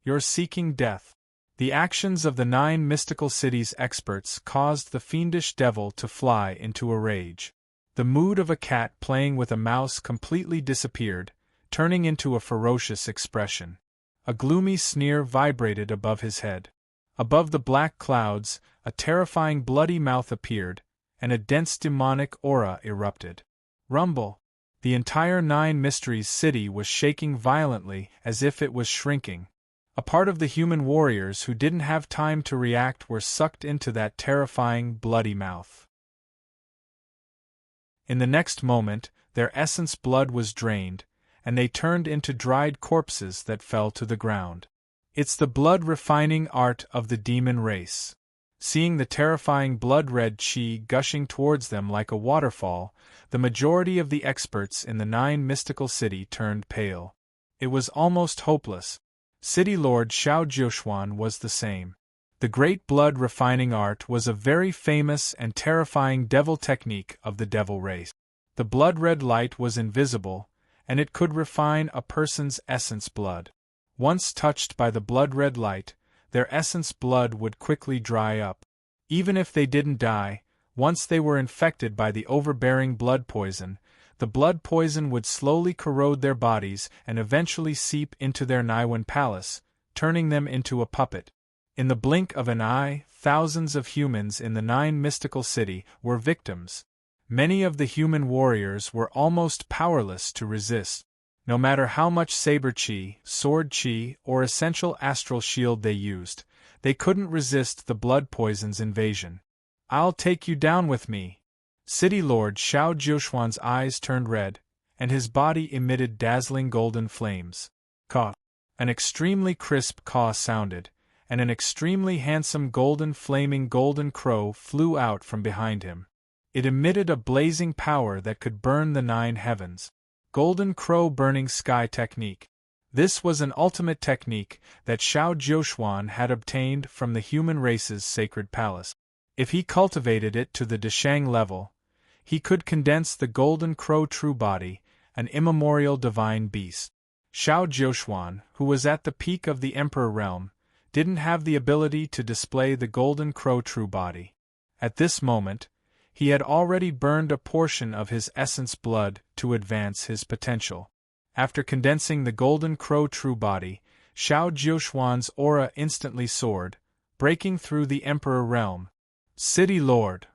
"You're seeking death." The actions of the 9 mystical cities experts caused the fiendish devil to fly into a rage. The mood of a cat playing with a mouse completely disappeared, turning into a ferocious expression. A gloomy sneer vibrated above his head. Above the black clouds, a terrifying bloody mouth appeared, and a dense demonic aura erupted. Rumble! The entire Nine Mysteries city was shaking violently as if it was shrinking. A part of the human warriors who didn't have time to react were sucked into that terrifying, bloody mouth. In the next moment, their essence blood was drained, and they turned into dried corpses that fell to the ground. It's the blood-refining art of the demon race. Seeing the terrifying blood-red chi gushing towards them like a waterfall, the majority of the experts in the Nine Mystical City turned pale. It was almost hopeless. City Lord Xiao Jiuxuan was the same. The great blood-refining art was a very famous and terrifying devil technique of the devil race. The blood-red light was invisible, and it could refine a person's essence blood. Once touched by the blood-red light, their essence blood would quickly dry up. Even if they didn't die, once they were infected by the overbearing blood poison, the blood poison would slowly corrode their bodies and eventually seep into their Niwen palace, turning them into a puppet. In the blink of an eye, thousands of humans in the Nine Mystical City were victims. Many of the human warriors were almost powerless to resist. No matter how much saber chi, sword chi, or essential astral shield they used, they couldn't resist the blood poison's invasion. "I'll take you down with me." City Lord Xiao Jiuxuan's eyes turned red, and his body emitted dazzling golden flames. Caw! An extremely crisp caw sounded, and an extremely handsome flaming golden crow flew out from behind him. It emitted a blazing power that could burn the 9 heavens. Golden Crow Burning Sky Technique. This was an ultimate technique that Xiao Jiuxuan had obtained from the human race's sacred palace. If he cultivated it to the Deshang level, he could condense the Golden Crow true body, an immemorial divine beast. Xiao Jiuxuan, who was at the peak of the Emperor realm, didn't have the ability to display the Golden Crow true body. At this moment, he had already burned a portion of his essence blood to advance his potential. After condensing the Golden Crow true body, Xiao Jiuxuan's aura instantly soared, breaking through the Emperor realm. City Lord!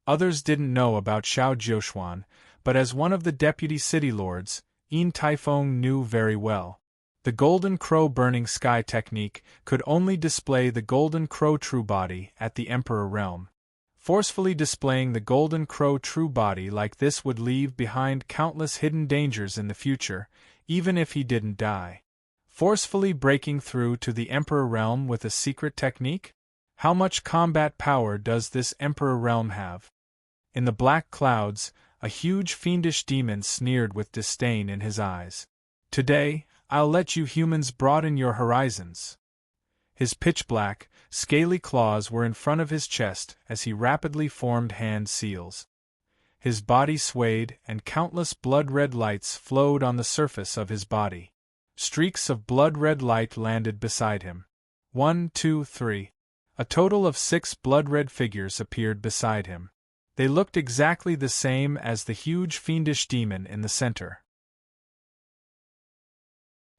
Others didn't know about Xiao Jiuxuan, but as one of the deputy city lords, Yin Taifeng knew very well. The Golden Crow Burning Sky technique could only display the Golden Crow true body at the Emperor realm. Forcefully displaying the Golden Crow true body like this would leave behind countless hidden dangers in the future, even if he didn't die. Forcefully breaking through to the Emperor realm with a secret technique? How much combat power does this Emperor realm have? In the black clouds, a huge fiendish demon sneered with disdain in his eyes. "Today, I'll let you humans broaden your horizons." His pitch-black, scaly claws were in front of his chest as he rapidly formed hand seals. His body swayed and countless blood-red lights flowed on the surface of his body. Streaks of blood-red light landed beside him. 1, 2, 3. A total of 6 blood-red figures appeared beside him. They looked exactly the same as the huge fiendish demon in the center.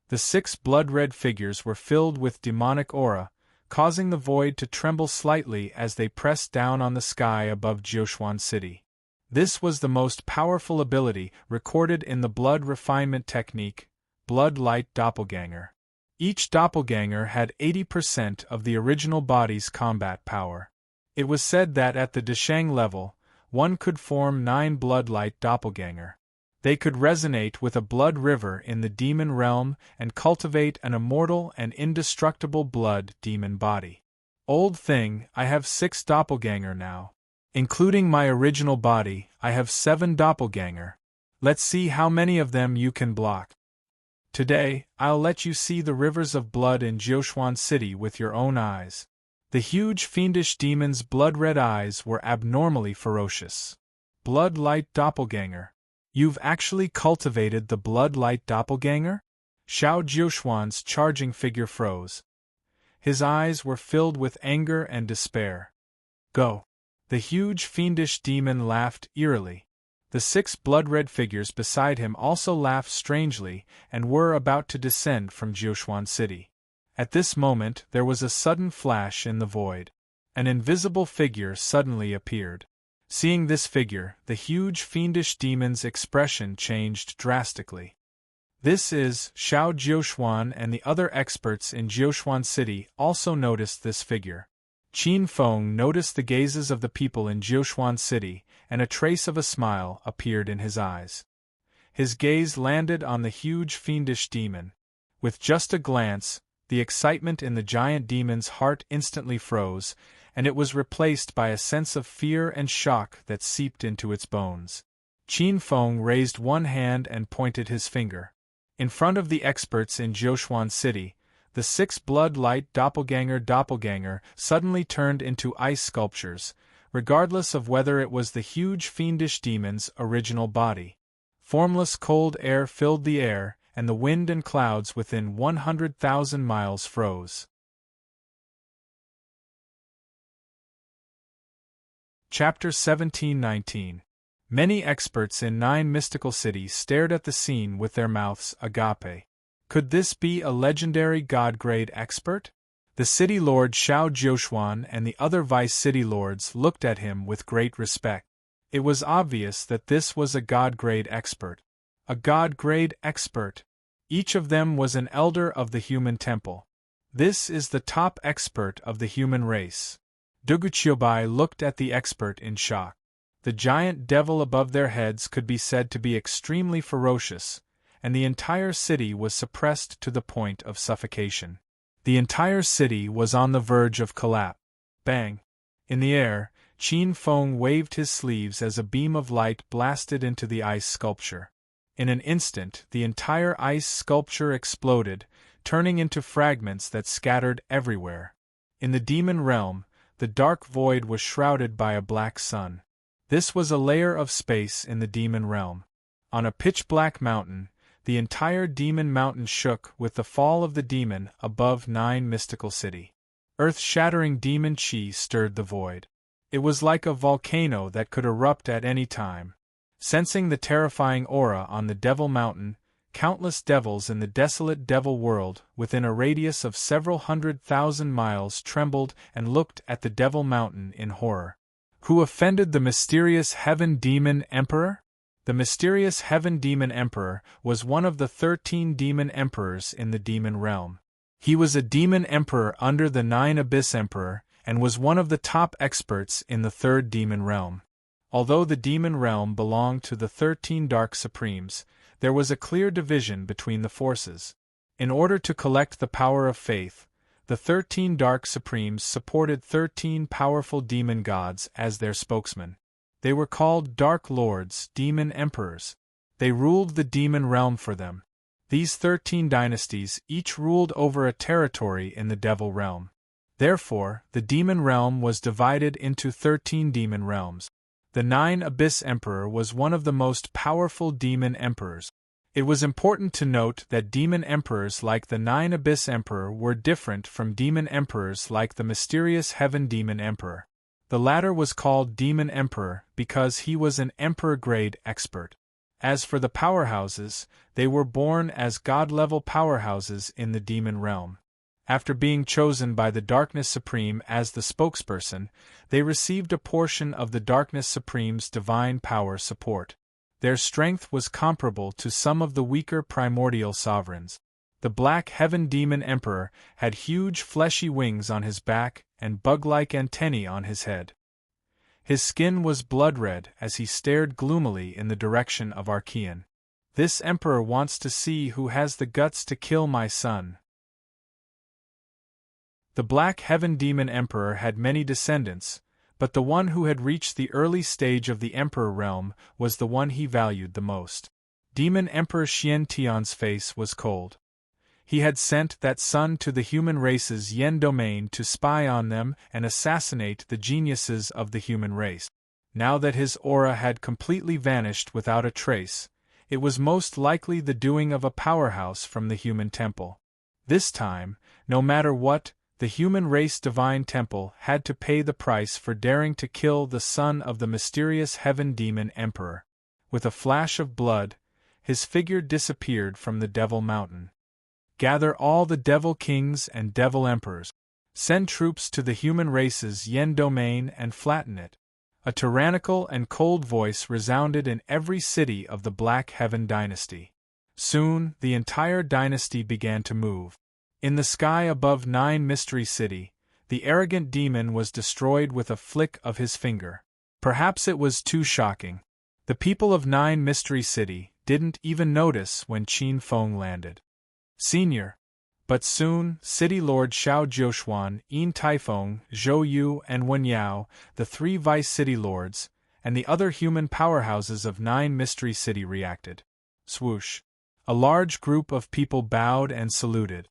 The 6 blood-red figures were filled with demonic aura, causing the void to tremble slightly as they pressed down on the sky above Jiuxuan City. This was the most powerful ability recorded in the blood refinement technique, Blood Light Doppelganger. Each doppelganger had 80% of the original body's combat power. It was said that at the Deshang level, one could form 9 blood-light doppelganger. They could resonate with a blood river in the demon realm and cultivate an immortal and indestructible blood demon body. Old thing, I have 6 doppelganger now. Including my original body, I have 7 doppelganger. Let's see how many of them you can block. Today, I'll let you see the rivers of blood in Jiuxuan City with your own eyes. The huge fiendish demon's blood-red eyes were abnormally ferocious. Blood-light doppelganger. You've actually cultivated the blood-light doppelganger? Xiao Jiuxuan's charging figure froze. His eyes were filled with anger and despair. Go! The huge fiendish demon laughed eerily. The 6 blood-red figures beside him also laughed strangely and were about to descend from Jiuxuan City. At this moment there was a sudden flash in the void. An invisible figure suddenly appeared. Seeing this figure, the huge fiendish demon's expression changed drastically. This is, Xiao Jiuxuan and the other experts in Jiuxuan City also noticed this figure. Qin Feng noticed the gazes of the people in Jiuxuan City, and a trace of a smile appeared in his eyes. His gaze landed on the huge fiendish demon. With just a glance, the excitement in the giant demon's heart instantly froze, and it was replaced by a sense of fear and shock that seeped into its bones. Qin Feng raised one hand and pointed his finger. In front of the experts in Jiuxuan City, the 6 blood-light doppelganger suddenly turned into ice sculptures, regardless of whether it was the huge fiendish demon's original body. Formless cold air filled the air, and the wind and clouds within 100,000 miles froze. Chapter 1719. Many experts in 9 mystical cities stared at the scene with their mouths agape. Could this be a legendary god-grade expert? The city lord Xiao Jiuxuan and the other vice-city lords looked at him with great respect. It was obvious that this was a god-grade expert. A god-grade expert. Each of them was an elder of the human temple. This is the top expert of the human race. Duguqiubai looked at the expert in shock. The giant devil above their heads could be said to be extremely ferocious, and the entire city was suppressed to the point of suffocation. The entire city was on the verge of collapse. Bang! In the air, Qin Feng waved his sleeves as a beam of light blasted into the ice sculpture. In an instant, the entire ice sculpture exploded, turning into fragments that scattered everywhere. In the demon realm, the dark void was shrouded by a black sun. This was a layer of space in the demon realm. On a pitch-black mountain, the entire demon mountain shook with the fall of the demon above 9 mystical city. Earth-shattering demon chi stirred the void. It was like a volcano that could erupt at any time. Sensing the terrifying aura on the Devil Mountain, countless devils in the desolate devil world within a radius of several 100,000 miles trembled and looked at the Devil Mountain in horror. Who offended the mysterious Heaven Demon Emperor? The mysterious Heaven Demon Emperor was one of the 13 demon emperors in the demon realm. He was a demon emperor under the 9 Abyss Emperor, and was one of the top experts in the 3rd demon realm. Although the demon realm belonged to the 13 Dark Supremes, there was a clear division between the forces. In order to collect the power of faith, the 13 Dark Supremes supported 13 powerful demon gods as their spokesmen. They were called Dark Lords, Demon Emperors. They ruled the demon realm for them. These 13 dynasties each ruled over a territory in the devil realm. Therefore, the demon realm was divided into 13 demon realms. The 9 Abyss Emperor was one of the most powerful demon emperors. It was important to note that demon emperors like the 9 Abyss Emperor were different from demon emperors like the mysterious Heaven Demon Emperor. The latter was called Demon Emperor because he was an emperor-grade expert. As for the powerhouses, they were born as god-level powerhouses in the demon realm. After being chosen by the Darkness Supreme as the spokesperson, they received a portion of the Darkness Supreme's divine power support. Their strength was comparable to some of the weaker primordial sovereigns. The Black Heaven Demon Emperor had huge fleshy wings on his back and bug-like antennae on his head. His skin was blood-red as he stared gloomily in the direction of Archean. This emperor wants to see who has the guts to kill my son. The Black Heaven Demon Emperor had many descendants, but the one who had reached the early stage of the Emperor realm was the one he valued the most. Demon Emperor Xian Tian's face was cold. He had sent that son to the human race's Yen domain to spy on them and assassinate the geniuses of the human race. Now that his aura had completely vanished without a trace, it was most likely the doing of a powerhouse from the human temple. This time, no matter what, the human race divine temple had to pay the price for daring to kill the son of the mysterious Heaven Demon Emperor. With a flash of blood, his figure disappeared from the Devil Mountain. gather all the devil kings and devil emperors. Send troops to the human race's yen domain and flatten it. A tyrannical and cold voice resounded in every city of the Black Heaven dynasty. Soon, the entire dynasty began to move. In the sky above Nine Mystery City, the arrogant demon was destroyed with a flick of his finger. Perhaps it was too shocking. The people of Nine Mystery City didn't even notice when Qin Feng landed. Senior. But soon, City Lord Xiao Jiuxuan, Yin Taifeng, Zhou Yu, and Wen Yao, the three Vice City Lords, and the other human powerhouses of Nine Mystery City reacted. Swoosh. A large group of people bowed and saluted.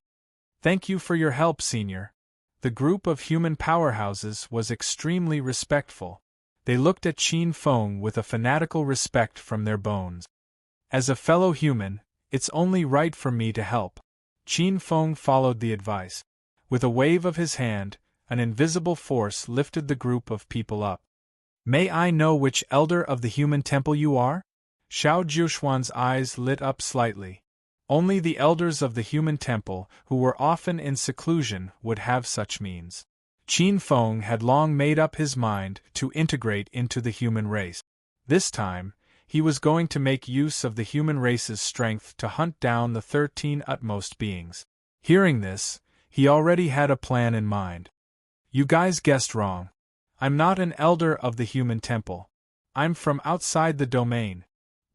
Thank you for your help, Senior. The group of human powerhouses was extremely respectful. They looked at Qin Feng with a fanatical respect from their bones. As a fellow human, it's only right for me to help. Qin Feng followed the advice. With a wave of his hand, an invisible force lifted the group of people up. May I know which elder of the human temple you are? Xiao Jiuxuan's eyes lit up slightly. Only the elders of the human temple, who were often in seclusion, would have such means. Qin Feng had long made up his mind to integrate into the human race. This time, he was going to make use of the human race's strength to hunt down the 13 utmost beings. Hearing this, he already had a plan in mind. You guys guessed wrong. I'm not an elder of the human temple. I'm from outside the domain.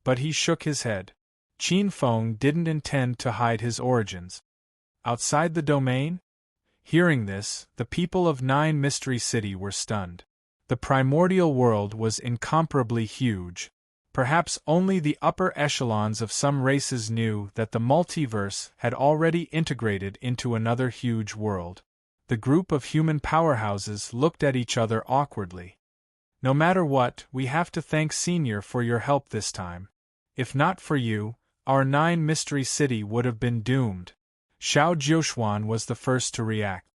But he shook his head. Qin Feng didn't intend to hide his origins. Outside the domain? Hearing this, the people of Nine Mystery City were stunned. The primordial world was incomparably huge. Perhaps only the upper echelons of some races knew that the multiverse had already integrated into another huge world. The group of human powerhouses looked at each other awkwardly. No matter what, we have to thank Senior for your help this time. If not for you, our Nine Mystery City would have been doomed. Xiao Jiuxuan was the first to react.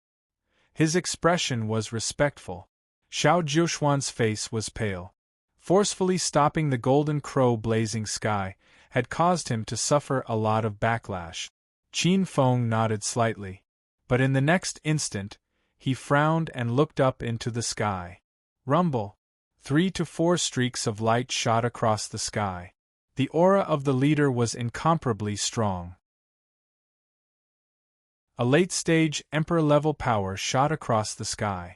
His expression was respectful. Xiao Jiuxuan's face was pale. Forcefully stopping the golden crow blazing sky had caused him to suffer a lot of backlash. Qin Feng nodded slightly. But in the next instant, he frowned and looked up into the sky. Rumble. 3 to 4 streaks of light shot across the sky. The aura of the leader was incomparably strong. A late-stage Emperor-level power shot across the sky.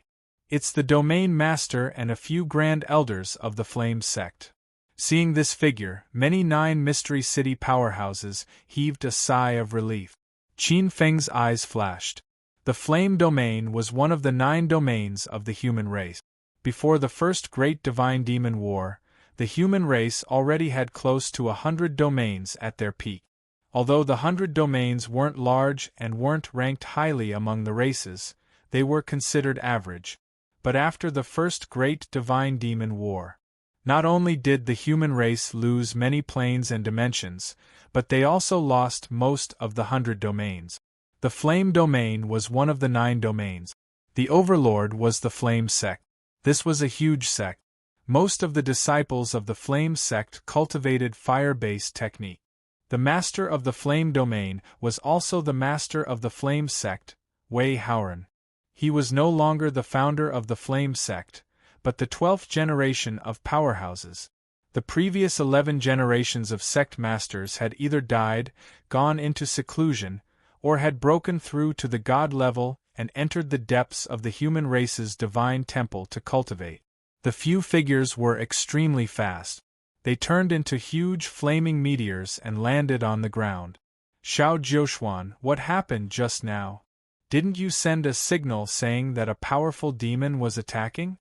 It's the Domain Master and a few Grand Elders of the Flame Sect. Seeing this figure, many Nine Mystery City powerhouses heaved a sigh of relief. Qin Feng's eyes flashed. The Flame Domain was one of the 9 domains of the human race. Before the first Great Divine Demon War, the human race already had close to 100 domains at their peak. Although the 100 domains weren't large and weren't ranked highly among the races, they were considered average. But after the first Great Divine Demon War, not only did the human race lose many planes and dimensions, but they also lost most of the 100 domains. The Flame Domain was one of the 9 domains. The Overlord was the Flame Sect. This was a huge sect. Most of the disciples of the Flame Sect cultivated fire-based technique. The Master of the Flame Domain was also the Master of the Flame Sect, Wei Haoren. He was no longer the founder of the Flame Sect, but the 12th generation of powerhouses. The previous 11 generations of sect masters had either died, gone into seclusion, or had broken through to the god level and entered the depths of the human race's divine temple to cultivate. The few figures were extremely fast. They turned into huge flaming meteors and landed on the ground. Xiao Jiuxuan, what happened just now? Didn't you send a signal saying that a powerful demon was attacking?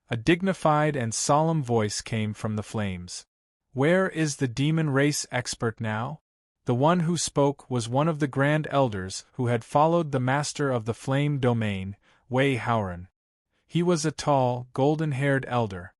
A dignified and solemn voice came from the flames. Where is the demon race expert now? The one who spoke was one of the Grand Elders who had followed the Master of the Flame Domain, Wei Haoren. He was a tall, golden-haired elder.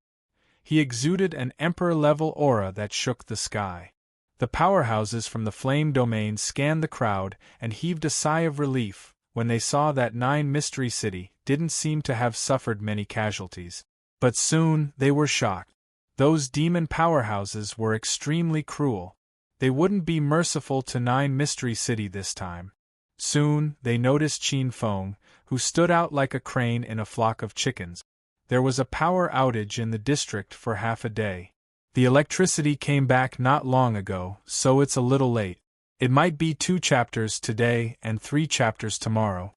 He exuded an emperor-level aura that shook the sky. The powerhouses from the Flame Domain scanned the crowd and heaved a sigh of relief when they saw that Nine Mystery City didn't seem to have suffered many casualties. But soon they were shocked. Those demon powerhouses were extremely cruel. They wouldn't be merciful to Nine Mystery City this time. Soon, they noticed Qin Feng, who stood out like a crane in a flock of chickens. There was a power outage in the district for half a day. The electricity came back not long ago, so it's a little late. It might be 2 chapters today and 3 chapters tomorrow.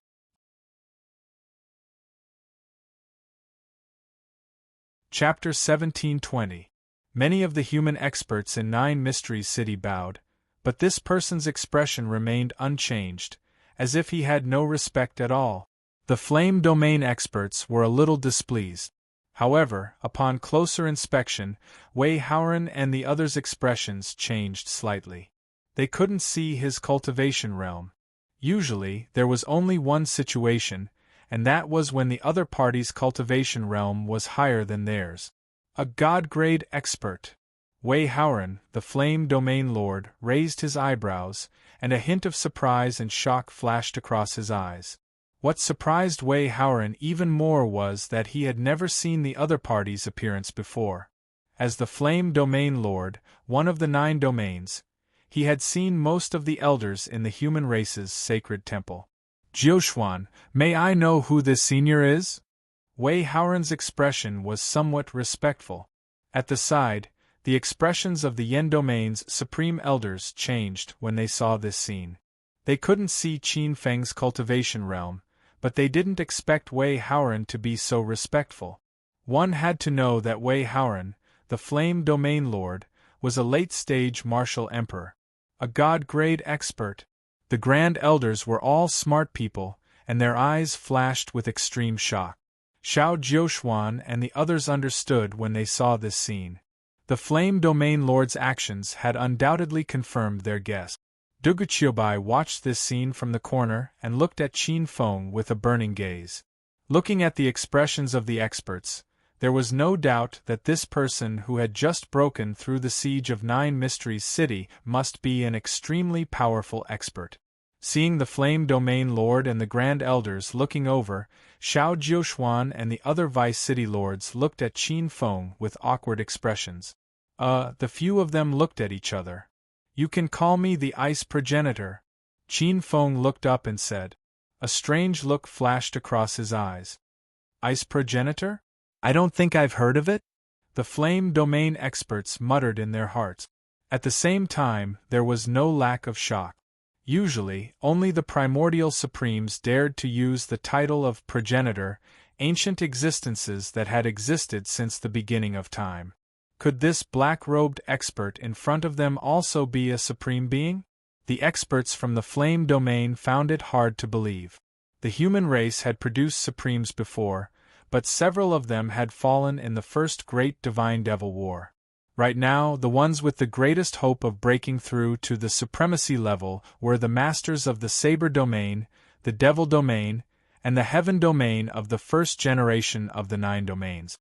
Chapter 1720. Many of the human experts in 9 Mysteries City bowed, but this person's expression remained unchanged, as if he had no respect at all. The flame domain experts were a little displeased. However, upon closer inspection, Wei Haoran and the others' expressions changed slightly. They couldn't see his cultivation realm. Usually, there was only one situation, and that was when the other party's cultivation realm was higher than theirs. A god-grade expert. Wei Haoran, the flame domain lord, raised his eyebrows, and a hint of surprise and shock flashed across his eyes. What surprised Wei Haoran even more was that he had never seen the other party's appearance before. As the flame domain lord, one of the 9 domains, he had seen most of the elders in the human race's sacred temple. Jiuxuan, may I know who this senior is? Wei Haoran's expression was somewhat respectful. At the side, the expressions of the Yen domain's supreme elders changed when they saw this scene. They couldn't see Qin Feng's cultivation realm, but they didn't expect Wei Haoran to be so respectful. One had to know that Wei Haoran, the flame domain lord, was a late-stage martial emperor. A god-grade expert. The grand elders were all smart people, and their eyes flashed with extreme shock. Xiao Jiuxuan and the others understood when they saw this scene. The flame domain lord's actions had undoubtedly confirmed their guess. Duguqiubai watched this scene from the corner and looked at Qin Feng with a burning gaze. Looking at the expressions of the experts, there was no doubt that this person who had just broken through the siege of 9 Mysteries City must be an extremely powerful expert. Seeing the Flame Domain Lord and the Grand Elders looking over, Xiao Jiuxuan and the other Vice City Lords looked at Qin Feng with awkward expressions. The few of them looked at each other. You can call me the Ice Progenitor. Qin Feng looked up and said. A strange look flashed across his eyes. Ice Progenitor? I don't think I've heard of it? The Flame Domain experts muttered in their hearts. At the same time, there was no lack of shock. Usually, only the primordial supremes dared to use the title of progenitor, ancient existences that had existed since the beginning of time. Could this black-robed expert in front of them also be a supreme being? The experts from the Flame Domain found it hard to believe. The human race had produced supremes before, but several of them had fallen in the first Great Divine Devil War. Right now, the ones with the greatest hope of breaking through to the supremacy level were the masters of the Saber Domain, the Devil Domain, and the Heaven Domain of the first generation of the 9 domains.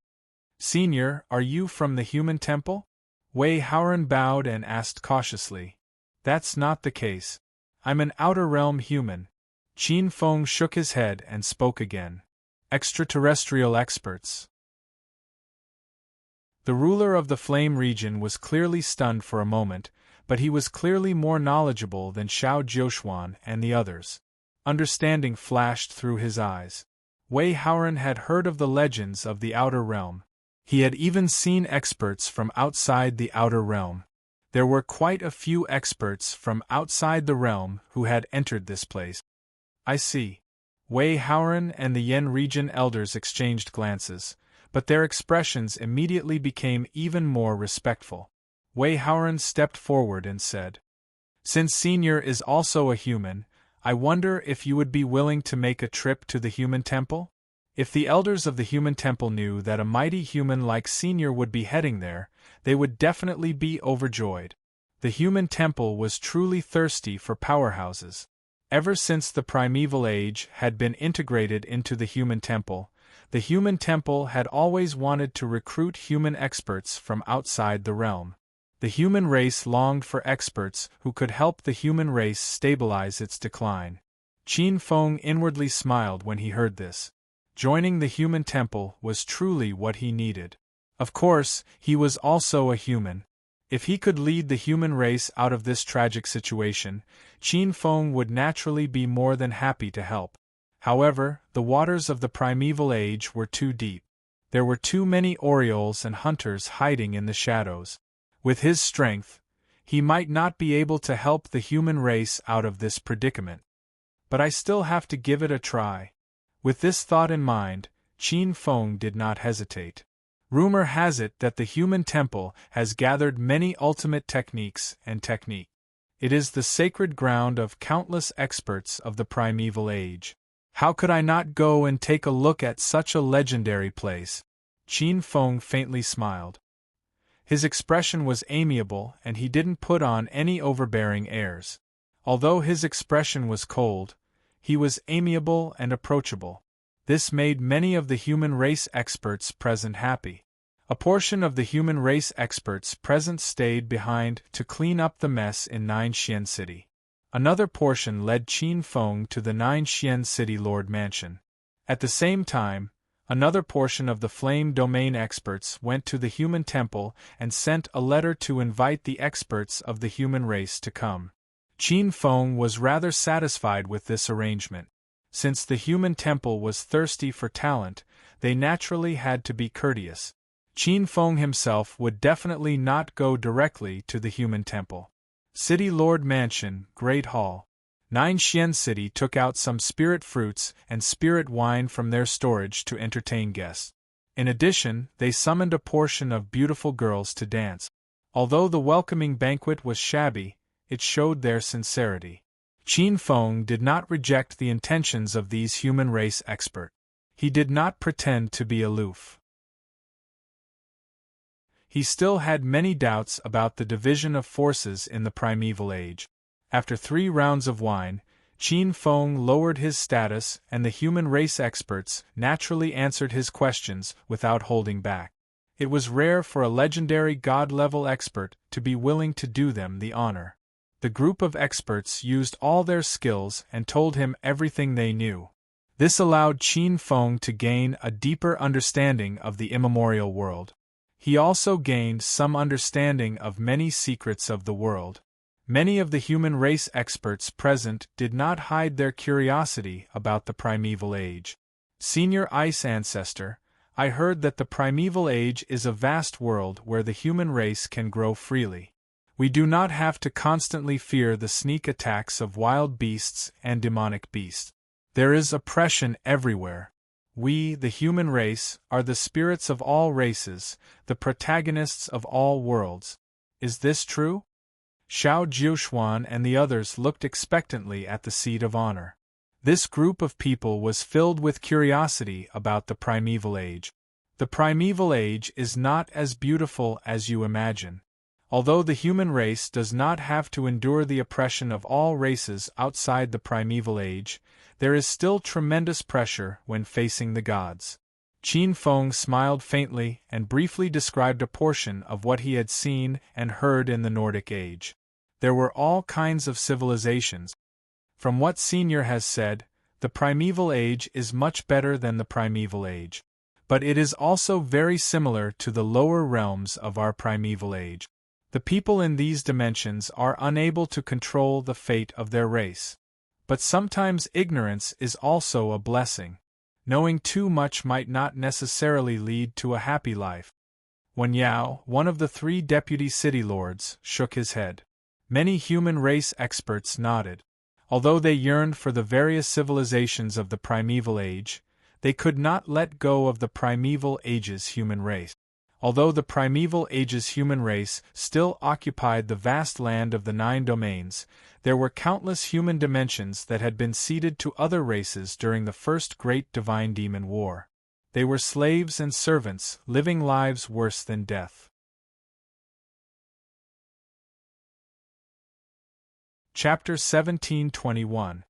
Senior, are you from the human temple? Wei Haoran bowed and asked cautiously. That's not the case. I'm an outer realm human. Qin Feng shook his head and spoke again. Extraterrestrial experts. The ruler of the Flame region was clearly stunned for a moment, but he was clearly more knowledgeable than Xiao Jiuxuan and the others. Understanding flashed through his eyes. Wei Haoran had heard of the legends of the outer realm. He had even seen experts from outside the outer realm. There were quite a few experts from outside the realm who had entered this place. I see. Wei Haoran and the Yen region elders exchanged glances, but their expressions immediately became even more respectful. Wei Haoran stepped forward and said, Since Senior is also a human, I wonder if you would be willing to make a trip to the human temple? If the elders of the human temple knew that a mighty human like Senior would be heading there, they would definitely be overjoyed. The human temple was truly thirsty for powerhouses. Ever since the primeval age had been integrated into the human temple had always wanted to recruit human experts from outside the realm. The human race longed for experts who could help the human race stabilize its decline. Qin Feng inwardly smiled when he heard this. Joining the human temple was truly what he needed. Of course, he was also a human. If he could lead the human race out of this tragic situation, Qin Feng would naturally be more than happy to help. However, the waters of the primeval age were too deep. There were too many orioles and hunters hiding in the shadows. With his strength, he might not be able to help the human race out of this predicament. But I still have to give it a try. With this thought in mind, Qin Feng did not hesitate. Rumor has it that the human temple has gathered many ultimate techniques and technique. It is the sacred ground of countless experts of the primeval age. How could I not go and take a look at such a legendary place? Qin Feng faintly smiled. His expression was amiable and he didn't put on any overbearing airs. Although his expression was cold, he was amiable and approachable. This made many of the human race experts present happy. A portion of the human race experts present stayed behind to clean up the mess in Ninexian City. Another portion led Qin Feng to the Ninexian City Lord Mansion. At the same time, another portion of the Flame Domain experts went to the human temple and sent a letter to invite the experts of the human race to come. Qin Feng was rather satisfied with this arrangement. Since the human temple was thirsty for talent, they naturally had to be courteous. Qin Feng himself would definitely not go directly to the human temple. City Lord Mansion, Great Hall. Ninexian City took out some spirit fruits and spirit wine from their storage to entertain guests. In addition, they summoned a portion of beautiful girls to dance. Although the welcoming banquet was shabby, it showed their sincerity. Qin Feng did not reject the intentions of these human race experts. He did not pretend to be aloof. He still had many doubts about the division of forces in the primeval age. After 3 rounds of wine, Qin Feng lowered his status and the human race experts naturally answered his questions without holding back. It was rare for a legendary god-level expert to be willing to do them the honor. The group of experts used all their skills and told him everything they knew. This allowed Qin Feng to gain a deeper understanding of the immemorial world. He also gained some understanding of many secrets of the world. Many of the human race experts present did not hide their curiosity about the primeval age. Senior Ice Ancestor, I heard that the primeval age is a vast world where the human race can grow freely. We do not have to constantly fear the sneak attacks of wild beasts and demonic beasts. There is oppression everywhere. We, the human race, are the spirits of all races, the protagonists of all worlds. Is this true? Xiao Jiuxuan and the others looked expectantly at the seat of honor. This group of people was filled with curiosity about the primeval age. The primeval age is not as beautiful as you imagine. Although the human race does not have to endure the oppression of all races outside the primeval age, there is still tremendous pressure when facing the gods. Qin Feng smiled faintly and briefly described a portion of what he had seen and heard in the Nordic age. There were all kinds of civilizations. From what Senior has said, the primeval age is much better than the primeval age. But it is also very similar to the lower realms of our primeval age. The people in these dimensions are unable to control the fate of their race. But sometimes ignorance is also a blessing. Knowing too much might not necessarily lead to a happy life. Wen Yao, one of the 3 deputy city lords, shook his head. Many human race experts nodded. Although they yearned for the various civilizations of the primeval age, they could not let go of the primeval age's human race. Although the primeval age's human race still occupied the vast land of the 9 domains, there were countless human dimensions that had been ceded to other races during the first Great Divine Demon War. They were slaves and servants, living lives worse than death. Chapter 1721.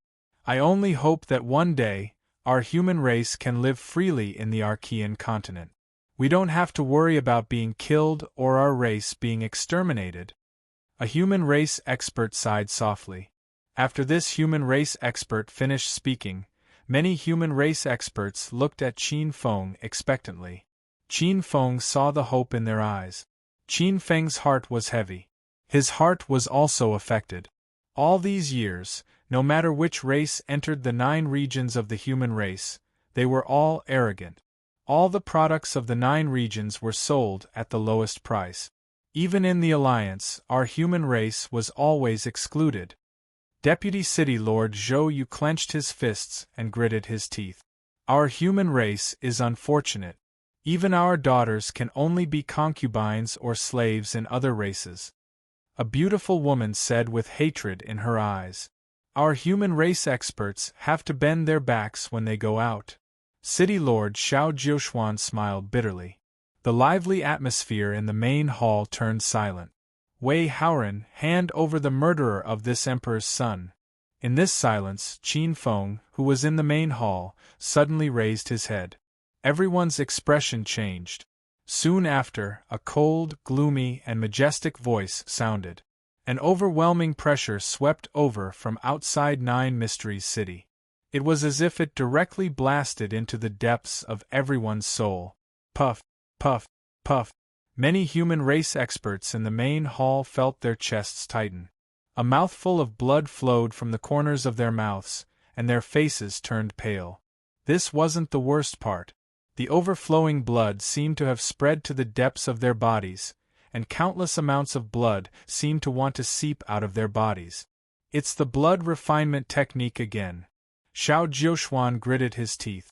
I only hope that one day, our human race can live freely in the Archean continent. We don't have to worry about being killed or our race being exterminated. A human race expert sighed softly. After this human race expert finished speaking, many human race experts looked at Qin Feng expectantly. Qin Feng saw the hope in their eyes. Qin Feng's heart was heavy. His heart was also affected. All these years, no matter which race entered the 9 regions of the human race, they were all arrogant. All the products of the 9 regions were sold at the lowest price. Even in the alliance, our human race was always excluded. Deputy City Lord Zhou Yu clenched his fists and gritted his teeth. Our human race is unfortunate. Even our daughters can only be concubines or slaves in other races. A beautiful woman said with hatred in her eyes. Our human race experts have to bend their backs when they go out. City Lord Xiao Jiuxuan smiled bitterly. The lively atmosphere in the main hall turned silent. Wei Haoran, hand over the murderer of this emperor's son. In this silence, Qin Feng, who was in the main hall, suddenly raised his head. Everyone's expression changed. Soon after, a cold, gloomy, and majestic voice sounded. An overwhelming pressure swept over from outside 9 Mysteries City. It was as if it directly blasted into the depths of everyone's soul. Puff, puff, puff. Many human race experts in the main hall felt their chests tighten. A mouthful of blood flowed from the corners of their mouths, and their faces turned pale. This wasn't the worst part. The overflowing blood seemed to have spread to the depths of their bodies, and countless amounts of blood seemed to want to seep out of their bodies. It's the blood refinement technique again. Xiao Jiuxuan gritted his teeth.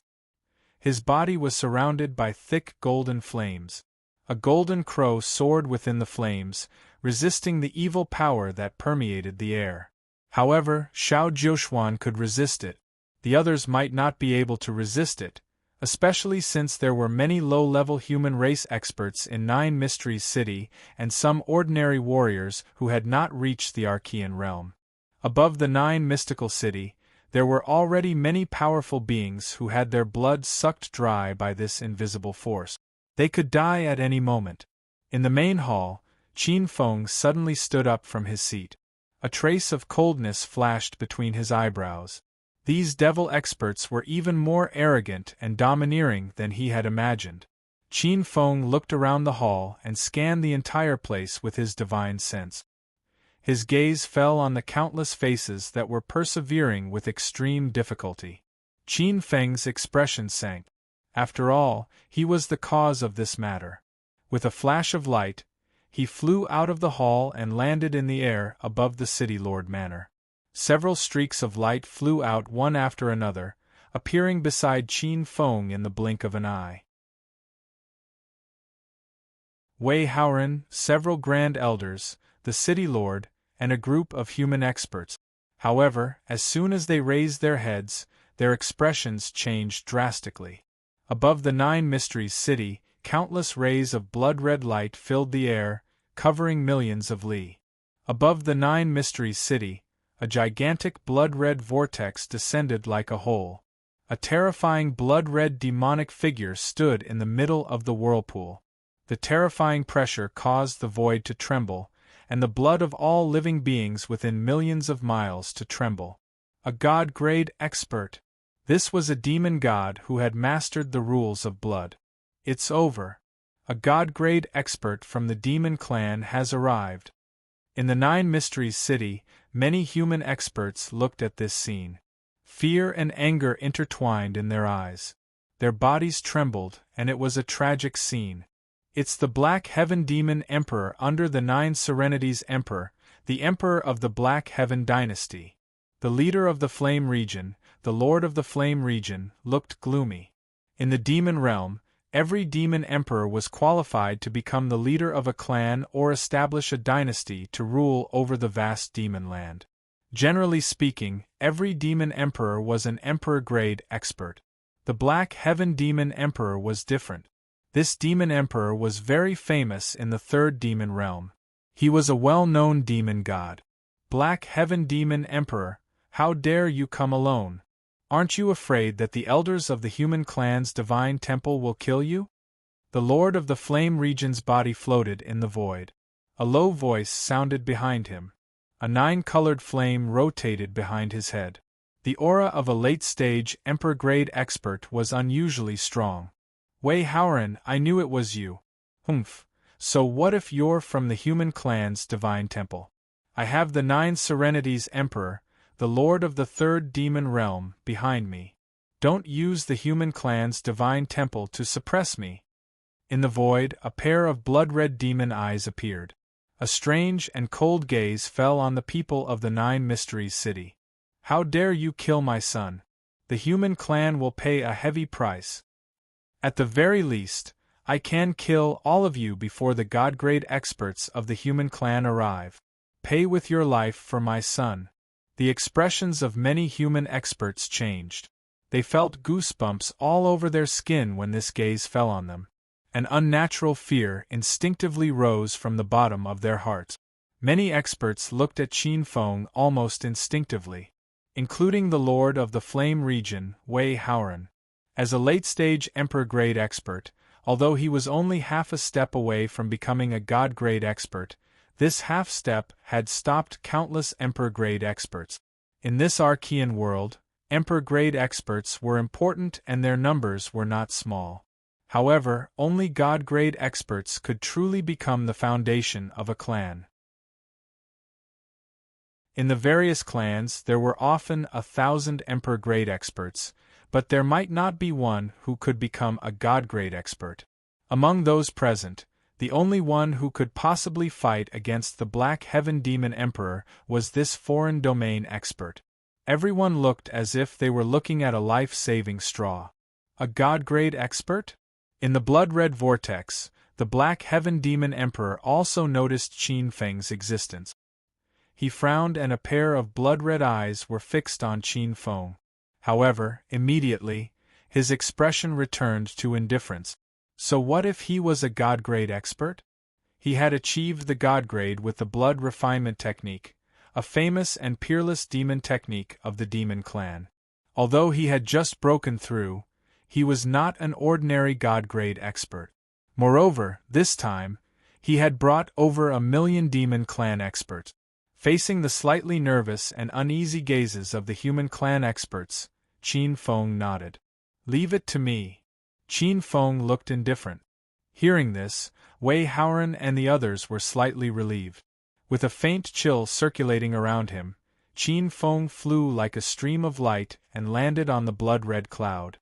His body was surrounded by thick golden flames. A golden crow soared within the flames, resisting the evil power that permeated the air. However, Xiao Jiuxuan could resist it. The others might not be able to resist it, especially since there were many low-level human race experts in 9 Mysteries City and some ordinary warriors who had not reached the Archean realm. Above the 9 Mystical City, there were already many powerful beings who had their blood sucked dry by this invisible force. They could die at any moment. In the main hall, Qin Feng suddenly stood up from his seat. A trace of coldness flashed between his eyebrows. These devil experts were even more arrogant and domineering than he had imagined. Qin Feng looked around the hall and scanned the entire place with his divine sense. His gaze fell on the countless faces that were persevering with extreme difficulty. Qin Feng's expression sank. After all, he was the cause of this matter. With a flash of light, he flew out of the hall and landed in the air above the City Lord Manor. Several streaks of light flew out one after another, appearing beside Qin Feng in the blink of an eye. Wei Haoran, several grand elders, the City Lord, and a group of human experts. However, as soon as they raised their heads, their expressions changed drastically. Above the 9 Mysteries City, countless rays of blood-red light filled the air, covering millions of li. Above the 9 Mysteries City, a gigantic blood-red vortex descended like a hole. A terrifying blood-red demonic figure stood in the middle of the whirlpool. The terrifying pressure caused the void to tremble, and the blood of all living beings within millions of miles to tremble. A god-grade expert. This was a demon god who had mastered the rules of blood. It's over. A god-grade expert from the demon clan has arrived. In the 9 Mysteries City, many human experts looked at this scene. Fear and anger intertwined in their eyes. Their bodies trembled, and it was a tragic scene. It's the Black Heaven Demon Emperor under the 9 Serenities Emperor, the Emperor of the Black Heaven Dynasty. The leader of the Flame Region, the Lord of the Flame Region, looked gloomy. In the demon realm, every demon emperor was qualified to become the leader of a clan or establish a dynasty to rule over the vast demon land. Generally speaking, every demon emperor was an emperor-grade expert. The Black Heaven Demon Emperor was different. This demon emperor was very famous in the 3rd demon realm. He was a well-known demon god. Black Heaven Demon Emperor, how dare you come alone? Aren't you afraid that the elders of the human clan's divine temple will kill you? The Lord of the Flame Region's body floated in the void. A low voice sounded behind him. A 9-colored flame rotated behind his head. The aura of a late-stage emperor-grade expert was unusually strong. Wei Haoran, I knew it was you. Humph, So what if you're from the human clan's divine temple? I have the 9 Serenities Emperor, the Lord of the 3rd Demon Realm, behind me. Don't use the human clan's divine temple to suppress me. In the void, a pair of blood-red demon eyes appeared. A strange and cold gaze fell on the people of the 9 Mysteries City. How dare you kill my son? The human clan will pay a heavy price. At the very least, I can kill all of you before the god-grade experts of the human clan arrive. Pay with your life for my son. The expressions of many human experts changed. They felt goosebumps all over their skin when this gaze fell on them. An unnatural fear instinctively rose from the bottom of their hearts. Many experts looked at Qin Feng almost instinctively, including the Lord of the Flame region, Wei Haoran. As a late-stage Emperor-grade expert, although he was only half a step away from becoming a god-grade expert, this half-step had stopped countless Emperor-grade experts. In this Archean world, Emperor-grade experts were important and their numbers were not small. However, only god-grade experts could truly become the foundation of a clan. In the various clans there were often 1,000 Emperor-grade experts, but there might not be one who could become a god-grade expert. Among those present, the only one who could possibly fight against the Black Heaven Demon Emperor was this foreign domain expert. Everyone looked as if they were looking at a life-saving straw. A god-grade expert? In the blood-red vortex, the Black Heaven Demon Emperor also noticed Qin Feng's existence. He frowned and a pair of blood-red eyes were fixed on Qin Feng. However, immediately, his expression returned to indifference. So what if he was a god-grade expert? He had achieved the god grade with the blood refinement technique, a famous and peerless demon technique of the demon clan. Although he had just broken through, he was not an ordinary god grade expert. Moreover, this time, he had brought over 1,000,000 demon clan experts. Facing the slightly nervous and uneasy gazes of the human clan experts, Qin Feng nodded. "Leave it to me." Qin Feng looked indifferent. Hearing this, Wei Haoran and the others were slightly relieved. With a faint chill circulating around him, Qin Feng flew like a stream of light and landed on the blood-red cloud.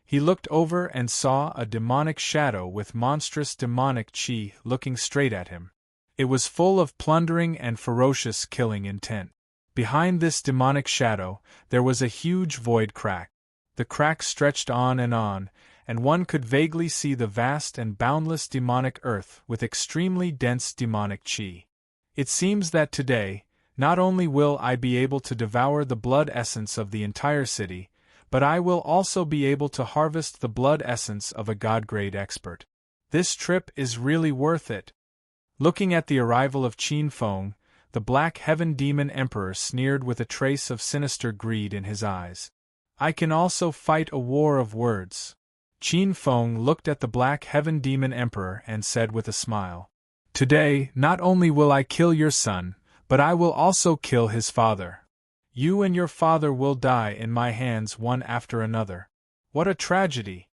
He looked over and saw a demonic shadow with monstrous demonic qi looking straight at him. It was full of plundering and ferocious killing intent. Behind this demonic shadow, there was a huge void crack. The crack stretched on, and one could vaguely see the vast and boundless demonic earth with extremely dense demonic qi. It seems that today, not only will I be able to devour the blood essence of the entire city, but I will also be able to harvest the blood essence of a god-grade expert. This trip is really worth it. Looking at the arrival of Qin Feng, the Black Heaven Demon Emperor sneered with a trace of sinister greed in his eyes. I can also fight a war of words. Qin Feng looked at the Black Heaven Demon Emperor and said with a smile, "Today, not only will I kill your son, but I will also kill his father. You and your father will die in my hands one after another. What a tragedy!"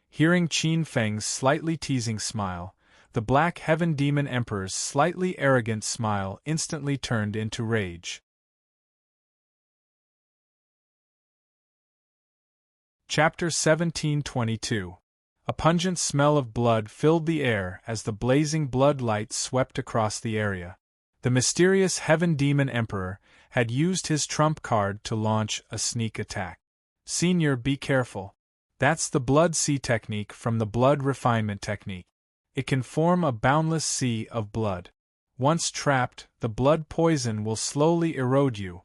Hearing Qin Feng's slightly teasing smile, the Black Heaven Demon Emperor's slightly arrogant smile instantly turned into rage. Chapter 1722. A pungent smell of blood filled the air as the blazing blood light swept across the area. The mysterious Heaven Demon Emperor had used his trump card to launch a sneak attack. "Senior, be careful. That's the blood sea technique from the blood refinement technique. It can form a boundless sea of blood. Once trapped, the blood poison will slowly erode you."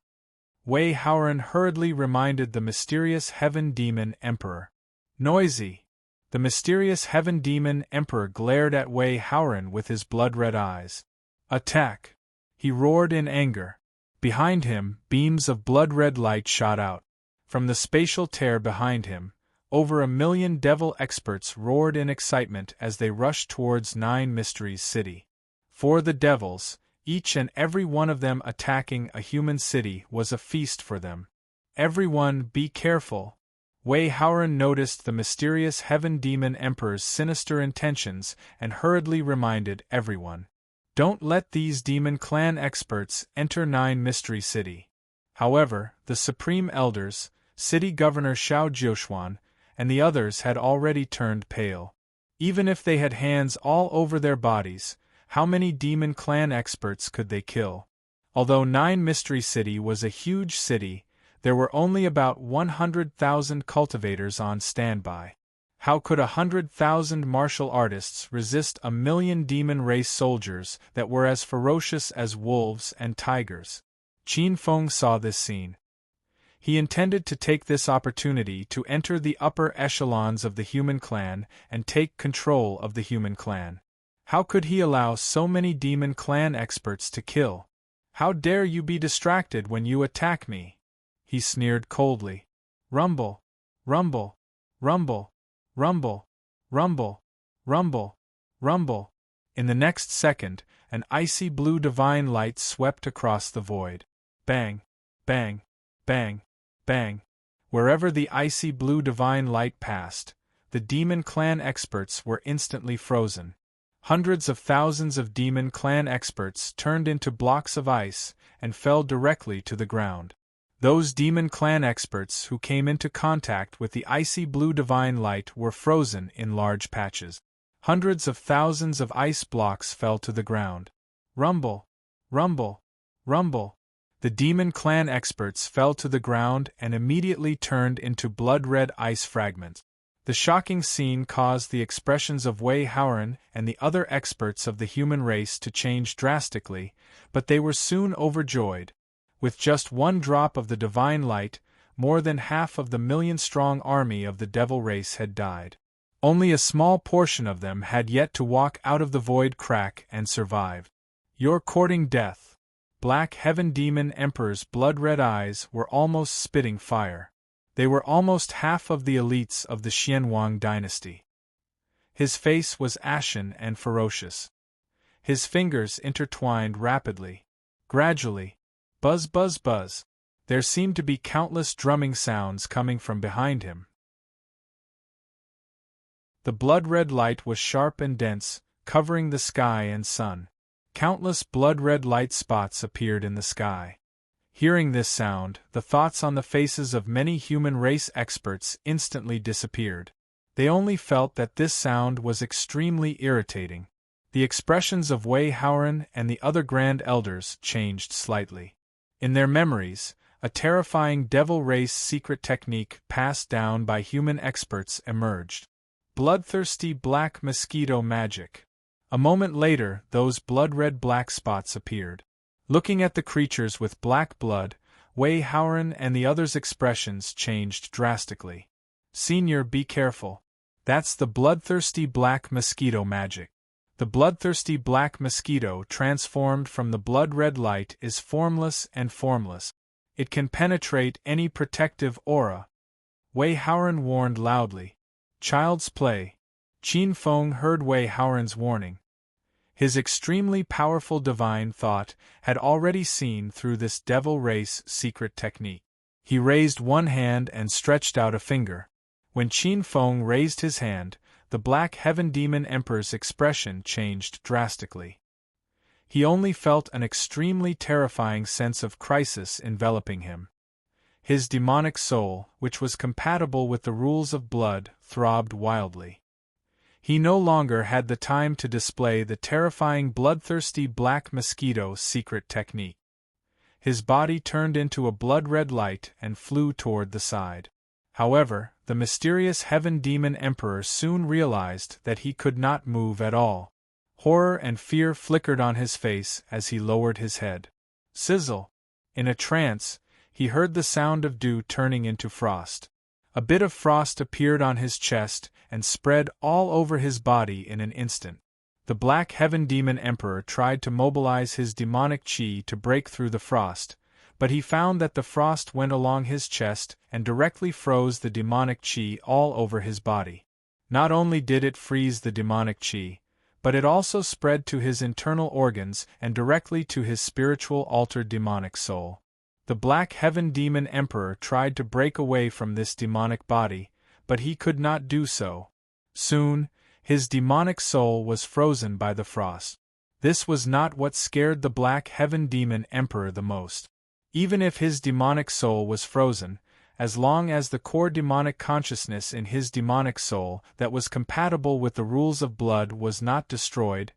Wei Haoran hurriedly reminded the mysterious Heaven Demon Emperor. "Noisy!" The mysterious Heaven Demon Emperor glared at Wei Haoran with his blood-red eyes. "Attack!" he roared in anger. Behind him, beams of blood-red light shot out. From the spatial tear behind him, over 1,000,000 devil experts roared in excitement as they rushed towards 9 Mysteries City. For the devils, each and every one of them attacking a human city was a feast for them. "Everyone, be careful!" Wei Haoren noticed the mysterious Heaven Demon Emperor's sinister intentions and hurriedly reminded everyone. Don't let these demon clan experts enter Nine Mystery City. However, the Supreme Elders, City Governor Xiao Jiuxuan, and the others had already turned pale. Even if they had hands all over their bodies, how many demon clan experts could they kill? Although Nine Mystery City was a huge city, there were only about 100,000 cultivators on standby. How could 100,000 martial artists resist 1,000,000 demon race soldiers that were as ferocious as wolves and tigers? Qin Feng saw this scene. He intended to take this opportunity to enter the upper echelons of the human clan and take control of the human clan. How could he allow so many demon clan experts to kill? How dare you be distracted when you attack me? He sneered coldly. Rumble, rumble, rumble, rumble, rumble, rumble, rumble. In the next second, an icy blue divine light swept across the void. Bang, bang, bang, bang. Wherever the icy blue divine light passed, the demon clan experts were instantly frozen. Hundreds of thousands of demon clan experts turned into blocks of ice and fell directly to the ground. Those demon clan experts who came into contact with the icy blue divine light were frozen in large patches. Hundreds of thousands of ice blocks fell to the ground. Rumble, rumble, rumble. The demon clan experts fell to the ground and immediately turned into blood-red ice fragments. The shocking scene caused the expressions of Wei Haoren and the other experts of the human race to change drastically, but they were soon overjoyed. With just one drop of the divine light, more than half of the million-strong army of the devil race had died. Only a small portion of them had yet to walk out of the void crack and survive. You're courting death. Black Heaven Demon Emperor's blood-red eyes were almost spitting fire. They were almost half of the elites of the Xianwang dynasty. His face was ashen and ferocious. His fingers intertwined rapidly. Gradually, buzz buzz buzz, there seemed to be countless drumming sounds coming from behind him. The blood-red light was sharp and dense, covering the sky and sun. Countless blood-red light spots appeared in the sky. Hearing this sound, the thoughts on the faces of many human race experts instantly disappeared. They only felt that this sound was extremely irritating. The expressions of Wei Haoren and the other Grand Elders changed slightly. In their memories, a terrifying devil race secret technique passed down by human experts emerged. Bloodthirsty black mosquito magic. A moment later, those blood-red black spots appeared. Looking at the creatures with black blood, Wei Haoren and the others' expressions changed drastically. Senior, be careful. That's the bloodthirsty black mosquito magic. The bloodthirsty black mosquito transformed from the blood-red light is formless and formless. It can penetrate any protective aura. Wei Haoren warned loudly. Child's play. Qin Feng heard Wei Haoren's warning. His extremely powerful divine thought had already seen through this devil race secret technique. He raised one hand and stretched out a finger. When Qin Feng raised his hand, the Black Heaven Demon Emperor's expression changed drastically. He only felt an extremely terrifying sense of crisis enveloping him. His demonic soul, which was compatible with the rules of blood, throbbed wildly. He no longer had the time to display the terrifying bloodthirsty black mosquito secret technique. His body turned into a blood-red light and flew toward the side. However, the mysterious Heaven Demon Emperor soon realized that he could not move at all. Horror and fear flickered on his face as he lowered his head. Sizzle! In a trance, he heard the sound of dew turning into frost. A bit of frost appeared on his chest and spread all over his body in an instant. The Black Heaven Demon Emperor tried to mobilize his demonic chi to break through the frost, but he found that the frost went along his chest and directly froze the demonic chi all over his body. Not only did it freeze the demonic chi, but it also spread to his internal organs and directly to his spiritual altered demonic soul. The Black Heaven Demon Emperor tried to break away from this demonic body, but he could not do so. Soon, his demonic soul was frozen by the frost. This was not what scared the Black Heaven Demon Emperor the most. Even if his demonic soul was frozen, as long as the core demonic consciousness in his demonic soul that was compatible with the rules of blood was not destroyed,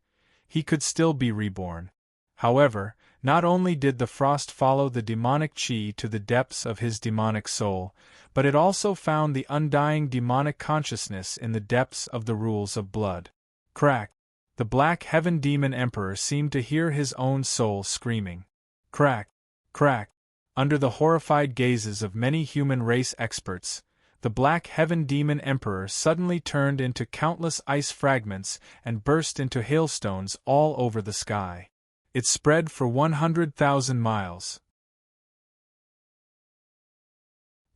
he could still be reborn. However, not only did the frost follow the demonic chi to the depths of his demonic soul, but it also found the undying demonic consciousness in the depths of the rules of blood. Crack! The Black Heaven Demon Emperor seemed to hear his own soul screaming. Crack! Crack! Under the horrified gazes of many human race experts, the Black Heaven Demon Emperor suddenly turned into countless ice fragments and burst into hailstones all over the sky. It spread for 100,000 miles.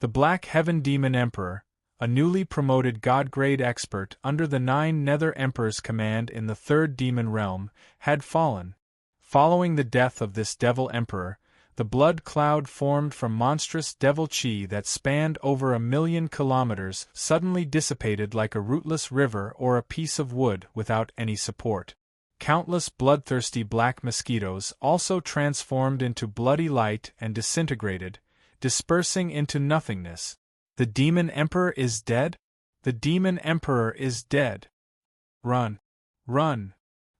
The Black Heaven Demon Emperor, a newly promoted God-grade expert under the 9 Nether Emperor's command in the 3rd Demon Realm, had fallen. Following the death of this Devil Emperor, the blood cloud formed from monstrous devil chi that spanned over 1,000,000 kilometers suddenly dissipated like a rootless river or a piece of wood without any support. Countless bloodthirsty black mosquitoes also transformed into bloody light and disintegrated, dispersing into nothingness. The Demon Emperor is dead? The Demon Emperor is dead. Run! Run!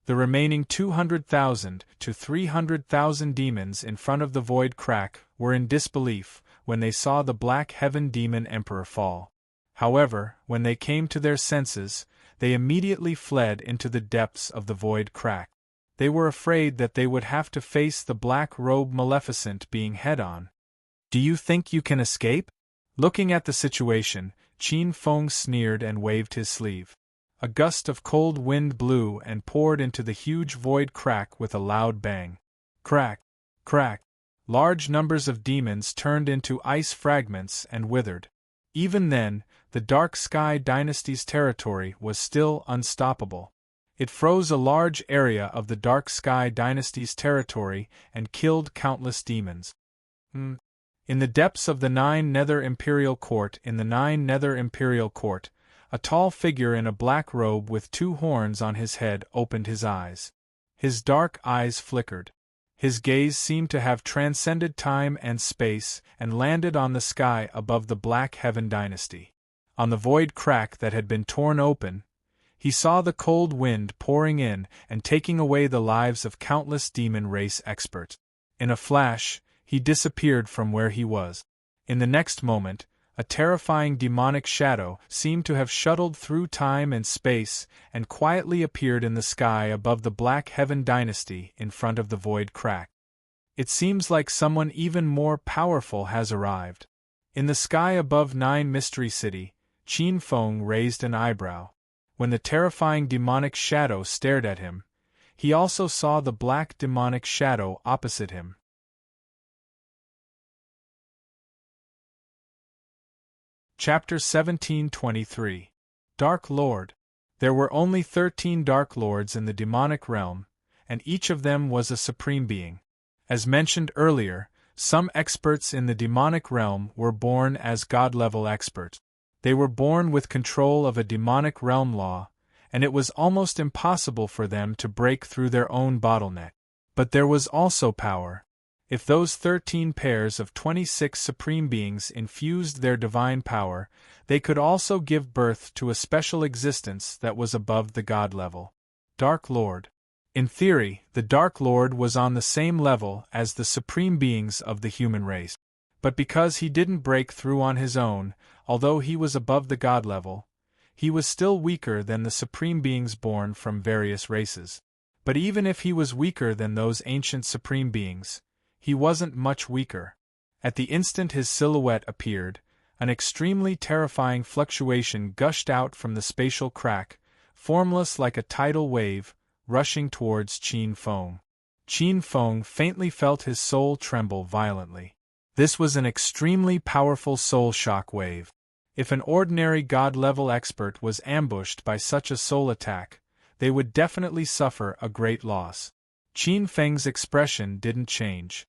The remaining 200,000 to 300,000 demons in front of the void crack were in disbelief when they saw the Black Heaven Demon Emperor fall. However, when they came to their senses, they immediately fled into the depths of the void crack. They were afraid that they would have to face the Black Robe Maleficent being head-on. Do you think you can escape? Looking at the situation, Qin Feng sneered and waved his sleeve. A gust of cold wind blew and poured into the huge void crack with a loud bang. Crack! Crack! Large numbers of demons turned into ice fragments and withered. Even then, the Dark Sky Dynasty's territory was still unstoppable. It froze a large area of the Dark Sky Dynasty's territory and killed countless demons. In the depths of the 9 Nether Imperial Court, a tall figure in a black robe with 2 horns on his head opened his eyes. His dark eyes flickered. His gaze seemed to have transcended time and space and landed on the sky above the Black Heaven Dynasty. On the void crack that had been torn open, he saw the cold wind pouring in and taking away the lives of countless demon race experts. In a flash, he disappeared from where he was. In the next moment, a terrifying demonic shadow seemed to have shuttled through time and space and quietly appeared in the sky above the Black Heaven Dynasty in front of the void crack. It seems like someone even more powerful has arrived. In the sky above 9 Mystery City, Qin Feng raised an eyebrow. When the terrifying demonic shadow stared at him, he also saw the black demonic shadow opposite him. Chapter 1723. Dark Lord. There were only 13 Dark Lords in the demonic realm, and each of them was a supreme being. As mentioned earlier, some experts in the demonic realm were born as God-level experts. They were born with control of a demonic realm law, and it was almost impossible for them to break through their own bottleneck. But there was also power. If those 13 pairs of 26 supreme beings infused their divine power, they could also give birth to a special existence that was above the God level. Dark Lord. In theory, the Dark Lord was on the same level as the supreme beings of the human race. But because he didn't break through on his own, although he was above the God level, he was still weaker than the supreme beings born from various races. But even if he was weaker than those ancient supreme beings, he wasn't much weaker. At the instant his silhouette appeared, an extremely terrifying fluctuation gushed out from the spatial crack, formless like a tidal wave, rushing towards Qin Feng. Qin Feng faintly felt his soul tremble violently. This was an extremely powerful soul shock wave. If an ordinary God-level expert was ambushed by such a soul attack, they would definitely suffer a great loss. Qin Feng's expression didn't change.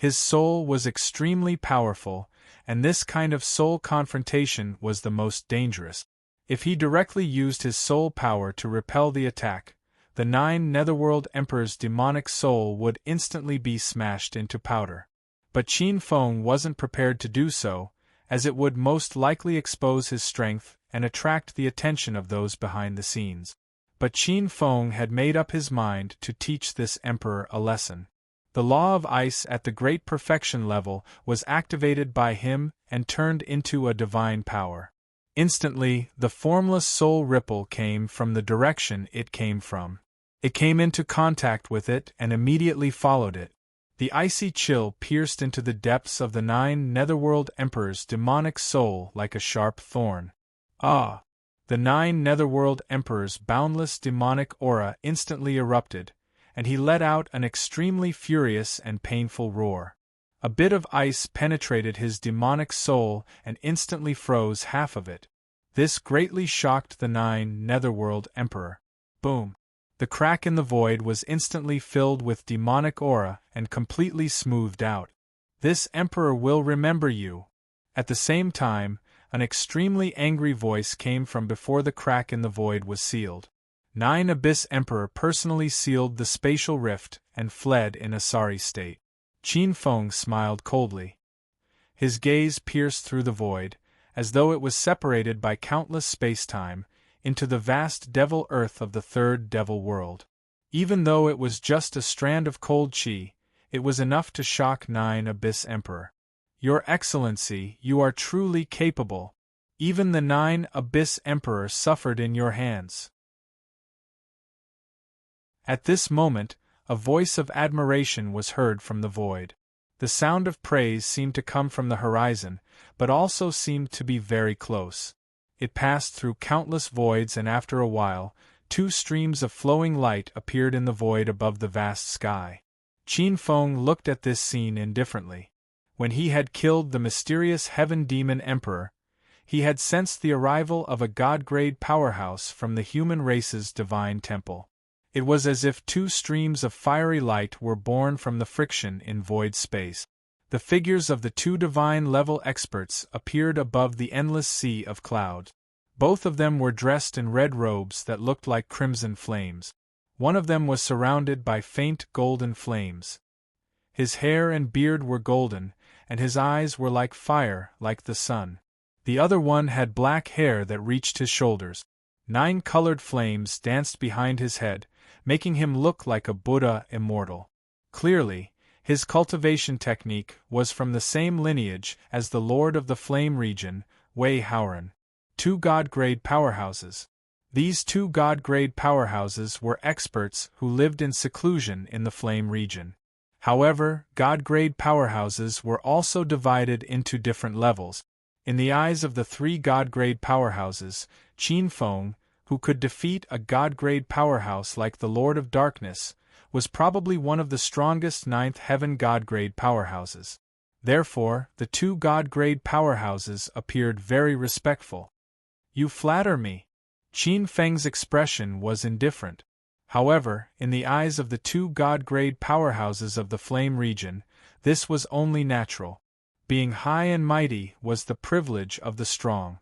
His soul was extremely powerful, and this kind of soul confrontation was the most dangerous. If he directly used his soul power to repel the attack, the 9 Netherworld Emperor's demonic soul would instantly be smashed into powder. But Qin Feng wasn't prepared to do so, as it would most likely expose his strength and attract the attention of those behind the scenes. But Qin Feng had made up his mind to teach this emperor a lesson. The law of ice at the great perfection level was activated by him and turned into a divine power. Instantly, the formless soul ripple came from the direction it came from. It came into contact with it and immediately followed it. The icy chill pierced into the depths of the 9 Netherworld Emperor's demonic soul like a sharp thorn. Ah! The 9 Netherworld Emperor's boundless demonic aura instantly erupted, and he let out an extremely furious and painful roar. A bit of ice penetrated his demonic soul and instantly froze half of it. This greatly shocked the 9 Netherworld Emperor. Boom! The crack in the void was instantly filled with demonic aura and completely smoothed out. This emperor will remember you. At the same time, an extremely angry voice came from before the crack in the void was sealed. 9 Abyss Emperor personally sealed the spatial rift and fled in a sorry state. Qin Feng smiled coldly. His gaze pierced through the void, as though it was separated by countless space-time, into the vast devil earth of the third devil world. Even though it was just a strand of cold chi, it was enough to shock 9 Abyss Emperor. Your Excellency, you are truly capable. Even the 9 Abyss Emperor suffered in your hands. At this moment, a voice of admiration was heard from the void. The sound of praise seemed to come from the horizon, but also seemed to be very close. It passed through countless voids, and after a while, 2 streams of flowing light appeared in the void above the vast sky. Qin Feng looked at this scene indifferently. When he had killed the mysterious Heaven Demon Emperor, he had sensed the arrival of a god-grade powerhouse from the human race's divine temple. It was as if 2 streams of fiery light were born from the friction in void space. The figures of the 2 divine-level experts appeared above the endless sea of clouds. Both of them were dressed in red robes that looked like crimson flames. One of them was surrounded by faint golden flames. His hair and beard were golden, and his eyes were like fire, like the sun. The other one had black hair that reached his shoulders. 9 colored flames danced behind his head, making him look like a Buddha immortal. Clearly, his cultivation technique was from the same lineage as the Lord of the Flame region, Wei Haoran. 2 god-grade powerhouses. These 2 god-grade powerhouses were experts who lived in seclusion in the Flame region. However, god-grade powerhouses were also divided into different levels. In the eyes of the 3 god-grade powerhouses, Qin Feng, who could defeat a god-grade powerhouse like the Lord of Darkness, was probably one of the strongest 9th Heaven god-grade powerhouses. Therefore, the 2 god-grade powerhouses appeared very respectful. You flatter me. Qin Feng's expression was indifferent. However, in the eyes of the 2 god-grade powerhouses of the Flame region, this was only natural. Being high and mighty was the privilege of the strong.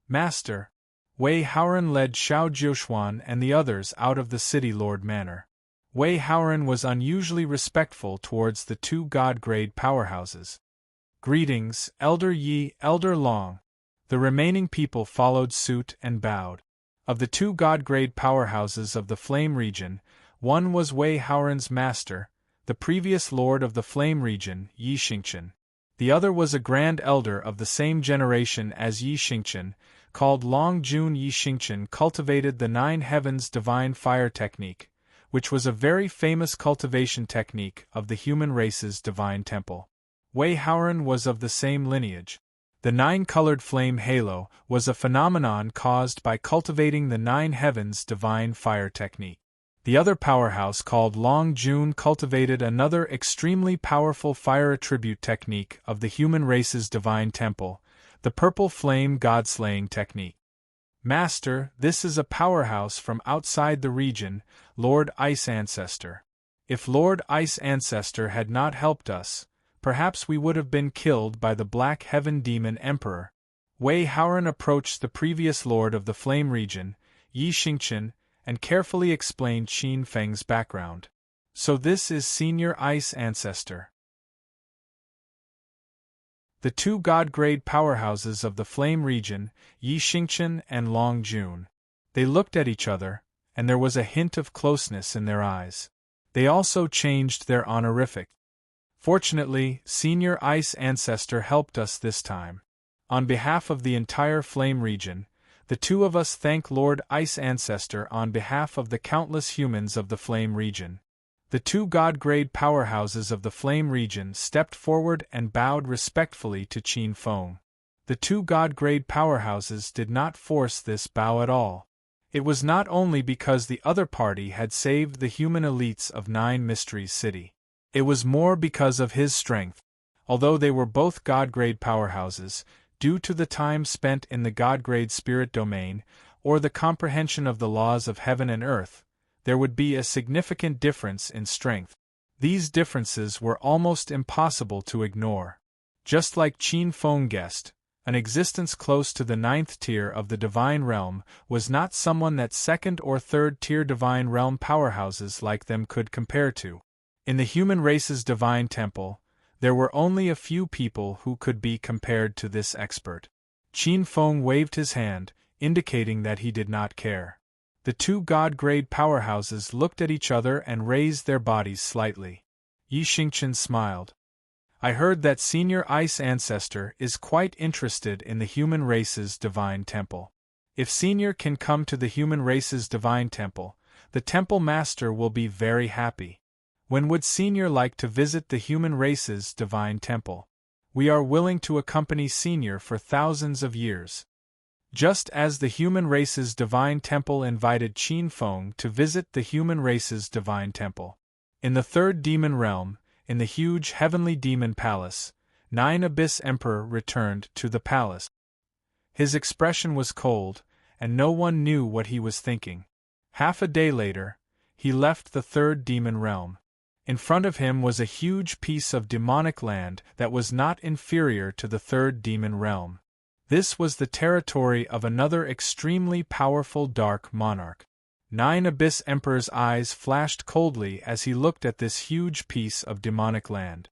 Master, Wei Haoran led Xiao Jiuxuan and the others out of the City Lord Manor. Wei Haoran was unusually respectful towards the 2 god-grade powerhouses. Greetings, Elder Yi, Elder Long. The remaining people followed suit and bowed. Of the 2 god-grade powerhouses of the Flame region, one was Wei Haoran's master, the previous lord of the Flame region, Yi Xingqian. The other was a grand elder of the same generation as Yi Xingqian, called Long Jun. Yi Xingqian cultivated the 9 heavens divine fire technique, which was a very famous cultivation technique of the human race's divine temple. Wei Haoran was of the same lineage. The 9-colored flame halo was a phenomenon caused by cultivating the 9 heavens divine fire technique. The other powerhouse called Long Jun cultivated another extremely powerful fire attribute technique of the human race's divine temple, the purple flame god-slaying technique. Master, this is a powerhouse from outside the region, Lord Ice Ancestor. If Lord Ice Ancestor had not helped us, perhaps we would have been killed by the Black Heaven Demon Emperor. Wei Haoran approached the previous lord of the Flame region, Yi Xingqian, and carefully explained Qin Feng's background. So this is Senior Ice Ancestor. The two god-grade powerhouses of the Flame region, Yi Xingqian and Long Jun. They looked at each other, and there was a hint of closeness in their eyes. They also changed their honorific. Fortunately, Senior Ice Ancestor helped us this time. On behalf of the entire Flame region, the two of us thank Lord Ice Ancestor on behalf of the countless humans of the Flame region. The two god-grade powerhouses of the Flame region stepped forward and bowed respectfully to Qin Feng. The two god-grade powerhouses did not force this bow at all. It was not only because the other party had saved the human elites of Nine Mysteries City. It was more because of his strength. Although they were both god-grade powerhouses, due to the time spent in the god-grade spirit domain, or the comprehension of the laws of heaven and earth, there would be a significant difference in strength. These differences were almost impossible to ignore. Just like Qin Feng guessed, an existence close to the ninth tier of the divine realm was not someone that second or third tier divine realm powerhouses like them could compare to. In the human race's divine temple, there were only a few people who could be compared to this expert. Qin Feng waved his hand, indicating that he did not care. The two god-grade powerhouses looked at each other and raised their bodies slightly. Yi Xingqian smiled. I heard that Senior Ice Ancestor is quite interested in the human race's divine temple. If Senior can come to the human race's divine temple, the temple master will be very happy. When would Senior like to visit the human race's divine temple? We are willing to accompany Senior for thousands of years. Just as the human race's divine temple invited Qin Feng to visit the human race's divine temple. In the third demon realm, in the huge heavenly demon palace, Nine Abyss Emperor returned to the palace. His expression was cold, and no one knew what he was thinking. Half a day later, he left the third demon realm. In front of him was a huge piece of demonic land that was not inferior to the third demon realm. This was the territory of another extremely powerful dark monarch. Nine Abyss Emperor's eyes flashed coldly as he looked at this huge piece of demonic land.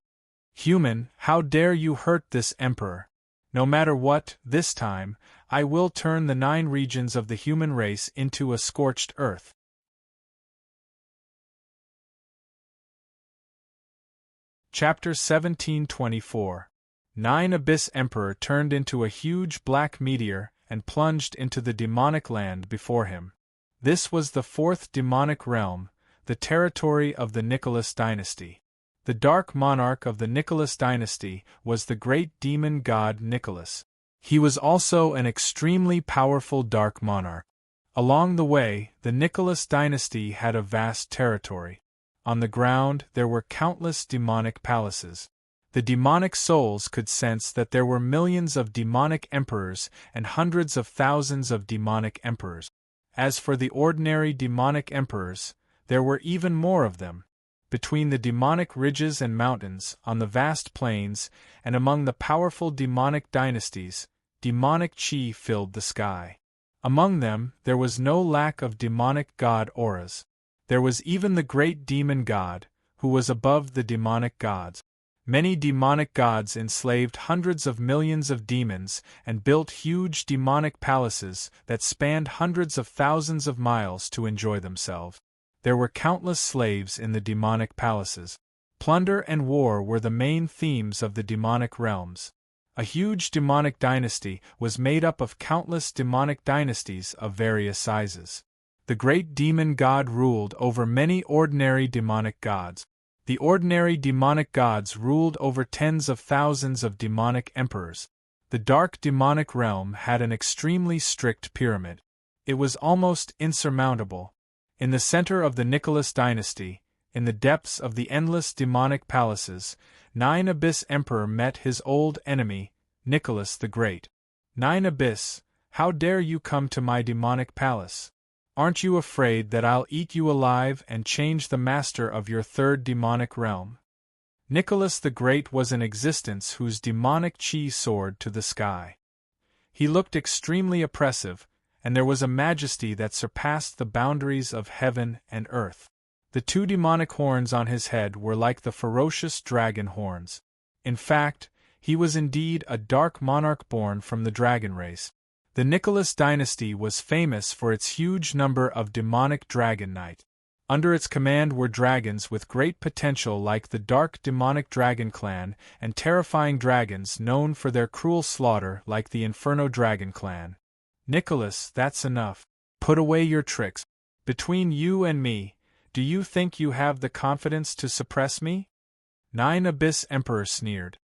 Human, how dare you hurt this emperor? No matter what, this time, I will turn the 9 regions of the human race into a scorched earth. Chapter 1724. Nine Abyss Emperor turned into a huge black meteor and plunged into the demonic land before him. This was the 4th demonic realm, the territory of the Nicholas dynasty. The dark monarch of the Nicholas dynasty was the great demon god Nicholas. He was also an extremely powerful dark monarch. Along the way, the Nicholas dynasty had a vast territory. On the ground there were countless demonic palaces. The demonic souls could sense that there were millions of demonic emperors and hundreds of thousands of demonic emperors. As for the ordinary demonic emperors, there were even more of them. Between the demonic ridges and mountains, on the vast plains, and among the powerful demonic dynasties, demonic chi filled the sky. Among them, there was no lack of demonic god auras. There was even the great demon god, who was above the demonic gods. Many demonic gods enslaved hundreds of millions of demons and built huge demonic palaces that spanned hundreds of thousands of miles to enjoy themselves. There were countless slaves in the demonic palaces. Plunder and war were the main themes of the demonic realms. A huge demonic dynasty was made up of countless demonic dynasties of various sizes. The great demon god ruled over many ordinary demonic gods. The ordinary demonic gods ruled over tens of thousands of demonic emperors. The dark demonic realm had an extremely strict pyramid. It was almost insurmountable. In the center of the Nicholas dynasty, in the depths of the endless demonic palaces, Nine Abyss Emperor met his old enemy, Nicholas the Great. Nine Abyss, how dare you come to my demonic palace? Aren't you afraid that I'll eat you alive and change the master of your third demonic realm? Nicholas the Great was an existence whose demonic chi soared to the sky. He looked extremely oppressive, and there was a majesty that surpassed the boundaries of heaven and earth. The two demonic horns on his head were like the ferocious dragon horns. In fact, he was indeed a dark monarch born from the dragon race. The Nicholas dynasty was famous for its huge number of demonic dragon knights. Under its command were dragons with great potential like the dark demonic dragon clan, and terrifying dragons known for their cruel slaughter like the Inferno dragon clan. Nicholas, that's enough. Put away your tricks. Between you and me, do you think you have the confidence to suppress me? Nine Abyss Emperor sneered.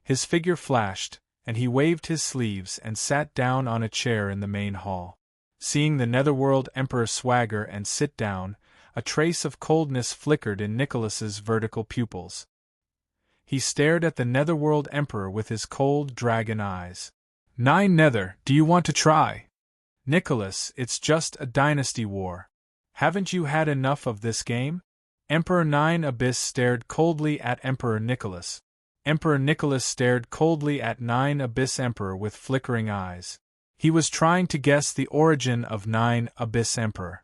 His figure flashed, and he waved his sleeves and sat down on a chair in the main hall. Seeing the Netherworld Emperor swagger and sit down, a trace of coldness flickered in Nicholas's vertical pupils. He stared at the Netherworld Emperor with his cold dragon eyes. Nine Nether, do you want to try? Nicholas, it's just a dynasty war. Haven't you had enough of this game? Emperor Nine Abyss stared coldly at Emperor Nicholas. Emperor Nicholas stared coldly at Nine Abyss Emperor with flickering eyes. He was trying to guess the origin of Nine Abyss Emperor.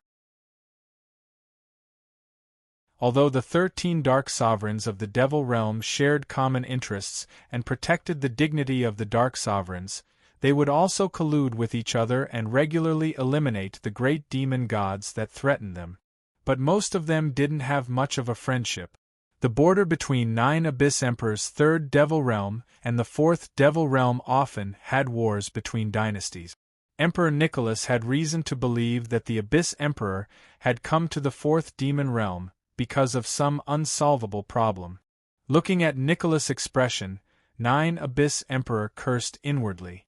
Although the 13 Dark Sovereigns of the Devil Realm shared common interests and protected the dignity of the Dark Sovereigns, they would also collude with each other and regularly eliminate the great demon gods that threatened them. But most of them didn't have much of a friendship. The border between Nine Abyss Emperor's third Devil Realm and the fourth Devil Realm often had wars between dynasties. Emperor Nicholas had reason to believe that the Abyss Emperor had come to the fourth Demon Realm because of some unsolvable problem. Looking at Nicholas' expression, Nine Abyss Emperor cursed inwardly.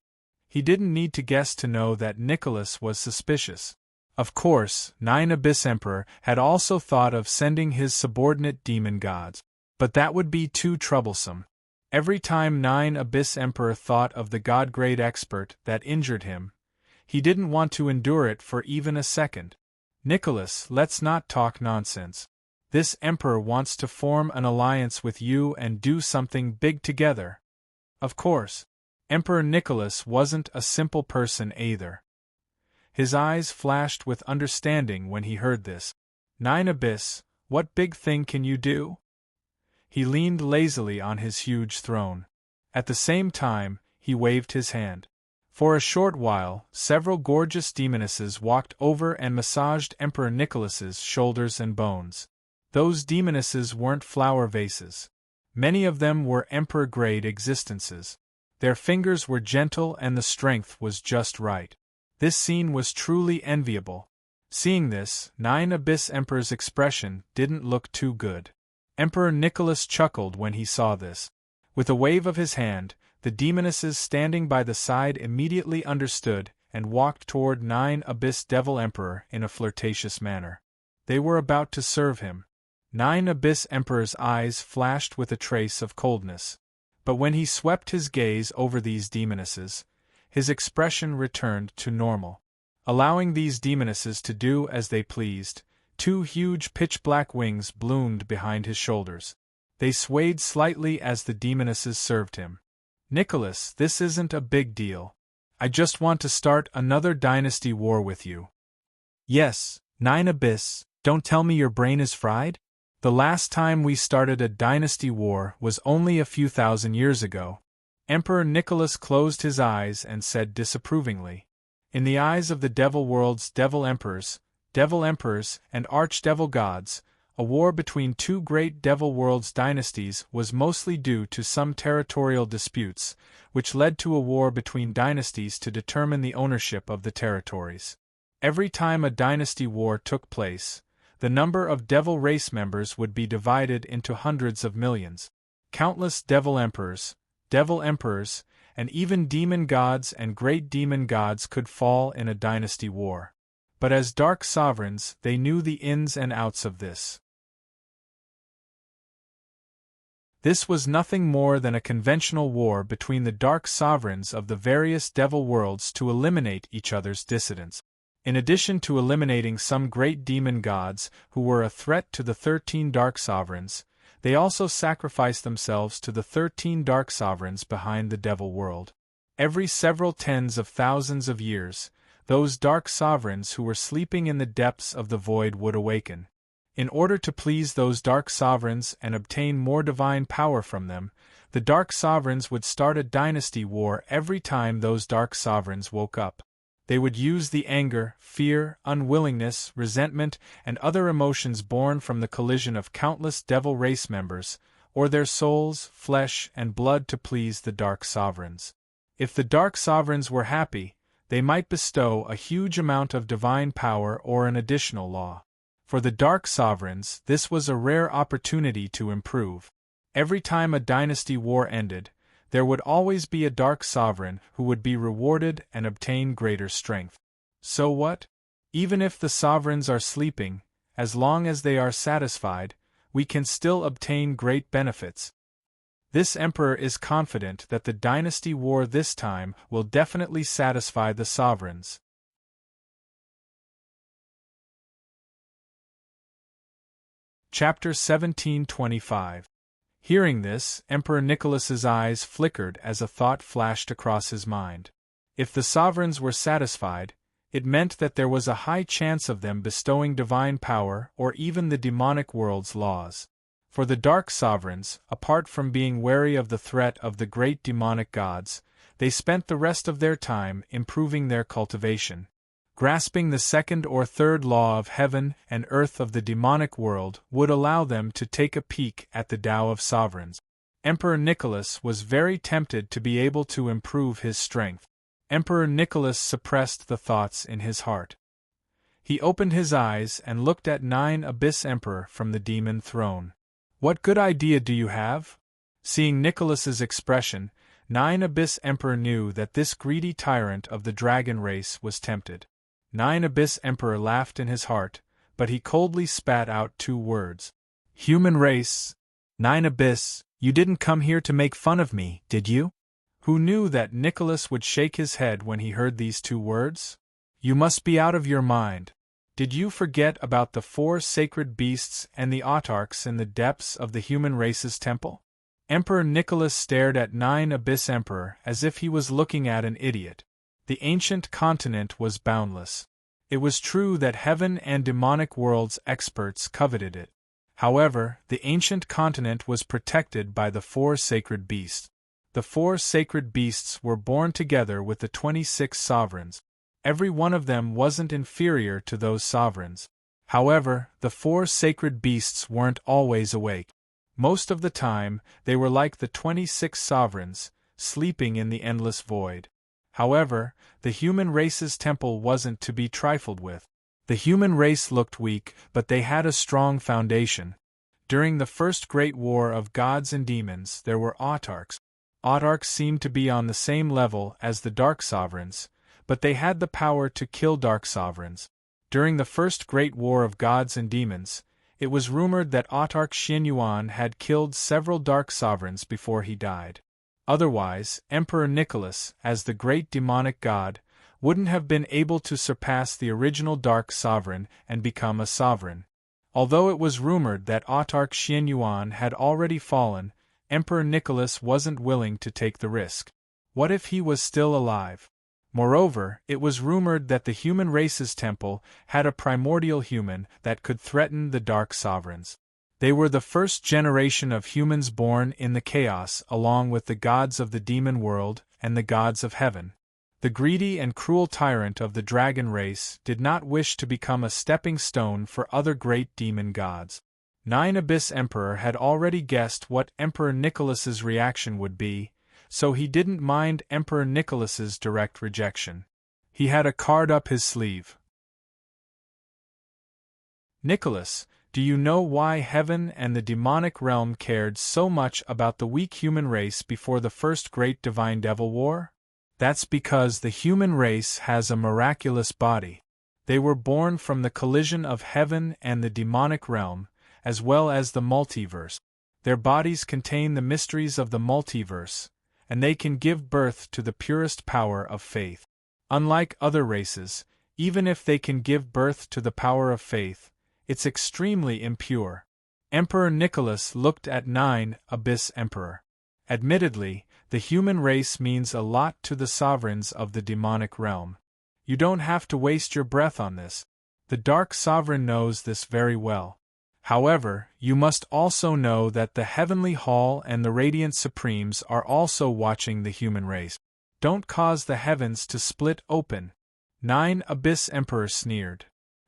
He didn't need to guess to know that Nicholas was suspicious. Of course, Nine Abyss Emperor had also thought of sending his subordinate demon gods, but that would be too troublesome. Every time Nine Abyss Emperor thought of the god-grade expert that injured him, he didn't want to endure it for even a second. Nicholas, let's not talk nonsense. This emperor wants to form an alliance with you and do something big together. Of course, Emperor Nicholas wasn't a simple person either. His eyes flashed with understanding when he heard this. Nine Abyss, what big thing can you do? He leaned lazily on his huge throne. At the same time, he waved his hand. For a short while, several gorgeous demonesses walked over and massaged Emperor Nicholas's shoulders and bones. Those demonesses weren't flower vases. Many of them were emperor-grade existences. Their fingers were gentle and the strength was just right. This scene was truly enviable. Seeing this, Nine Abyss Emperor's expression didn't look too good. Emperor Nicholas chuckled when he saw this. With a wave of his hand, the demonesses standing by the side immediately understood and walked toward Nine Abyss Devil Emperor in a flirtatious manner. They were about to serve him. Nine Abyss Emperor's eyes flashed with a trace of coldness. But when he swept his gaze over these demonesses, his expression returned to normal. Allowing these demonesses to do as they pleased, two huge pitch-black wings bloomed behind his shoulders. They swayed slightly as the demonesses served him. Nicholas, this isn't a big deal. I just want to start another dynasty war with you. Yes, Nine Abyss, don't tell me your brain is fried? The last time we started a dynasty war was only a few thousand years ago. Emperor Nicholas closed his eyes and said disapprovingly. In the eyes of the Devil World's Devil Emperors, and Archdevil gods, a war between two great Devil World's dynasties was mostly due to some territorial disputes, which led to a war between dynasties to determine the ownership of the territories. Every time a dynasty war took place, the number of Devil race members would be divided into hundreds of millions. Countless Devil Emperors, and even demon gods and great demon gods could fall in a dynasty war. But as Dark Sovereigns, they knew the ins and outs of this. This was nothing more than a conventional war between the Dark Sovereigns of the various Devil worlds to eliminate each other's dissidents. In addition to eliminating some great demon gods who were a threat to the 13 Dark Sovereigns, They also sacrificed themselves to the 13 dark sovereigns behind the devil world. Every several tens of thousands of years, those dark sovereigns who were sleeping in the depths of the void would awaken. In order to please those dark sovereigns and obtain more divine power from them, the dark sovereigns would start a dynasty war every time those dark sovereigns woke up. They would use the anger, fear, unwillingness, resentment, and other emotions born from the collision of countless devil race members, or their souls, flesh, and blood to please the dark sovereigns. If the dark sovereigns were happy, they might bestow a huge amount of divine power or an additional law. For the dark sovereigns, this was a rare opportunity to improve. Every time a dynasty war ended, there would always be a dark sovereign who would be rewarded and obtain greater strength. So what? Even if the sovereigns are sleeping, as long as they are satisfied, we can still obtain great benefits. This emperor is confident that the dynasty war this time will definitely satisfy the sovereigns. Chapter 1725. Hearing this, Emperor Nicholas's eyes flickered as a thought flashed across his mind. If the sovereigns were satisfied, it meant that there was a high chance of them bestowing divine power or even the demonic world's laws. For the dark sovereigns, apart from being wary of the threat of the great demonic gods, they spent the rest of their time improving their cultivation. Grasping the second or third law of heaven and earth of the demonic world would allow them to take a peek at the Tao of sovereigns. Emperor Nicholas was very tempted to be able to improve his strength. Emperor Nicholas suppressed the thoughts in his heart. He opened his eyes and looked at Nine Abyss Emperor from the demon throne. "What good idea do you have?" Seeing Nicholas's expression, Nine Abyss Emperor knew that this greedy tyrant of the dragon race was tempted. Nine Abyss Emperor laughed in his heart, but he coldly spat out 2 words. "Human race! Nine Abyss, you didn't come here to make fun of me, did you?" Who knew that Nicholas would shake his head when he heard these 2 words? "You must be out of your mind. Did you forget about the 4 sacred beasts and the autarchs in the depths of the human race's temple?" Emperor Nicholas stared at Nine Abyss Emperor as if he was looking at an idiot. The ancient continent was boundless. It was true that heaven and demonic worlds experts coveted it. However, the ancient continent was protected by the 4 sacred beasts. The 4 sacred beasts were born together with the 26 sovereigns. Every one of them wasn't inferior to those sovereigns. However, the 4 sacred beasts weren't always awake. Most of the time, they were like the 26 sovereigns, sleeping in the endless void. However, the human race's temple wasn't to be trifled with. The human race looked weak, but they had a strong foundation. During the first great war of gods and demons, there were autarchs. Autarchs seemed to be on the same level as the dark sovereigns, but they had the power to kill dark sovereigns. During the first great war of gods and demons, it was rumored that Autarch Xianyuan had killed several dark sovereigns before he died. Otherwise, Emperor Nicholas, as the great demonic god, wouldn't have been able to surpass the original dark sovereign and become a sovereign. Although it was rumored that Autarch Xianyuan had already fallen, Emperor Nicholas wasn't willing to take the risk. What if he was still alive? Moreover, it was rumored that the human race's temple had a primordial human that could threaten the dark sovereigns. They were the first generation of humans born in the chaos along with the gods of the demon world and the gods of heaven. The greedy and cruel tyrant of the dragon race did not wish to become a stepping stone for other great demon gods. Nine Abyss Emperor had already guessed what Emperor Nicholas's reaction would be, so he didn't mind Emperor Nicholas's direct rejection. He had a card up his sleeve. "Nicholas, do you know why heaven and the demonic realm cared so much about the weak human race before the first great divine devil war? That's because the human race has a miraculous body. They were born from the collision of heaven and the demonic realm, as well as the multiverse. Their bodies contain the mysteries of the multiverse, and they can give birth to the purest power of faith. Unlike other races, even if they can give birth to the power of faith, it's extremely impure. Emperor Nicholas looked at 9 Abyss Emperor. Admittedly, the human race means a lot to the sovereigns of the demonic realm. You don't have to waste your breath on this. The Dark Sovereign knows this very well. However, you must also know that the Heavenly Hall and the Radiant Supremes are also watching the human race. Don't cause the heavens to split open. 9 Abyss Emperor sneered.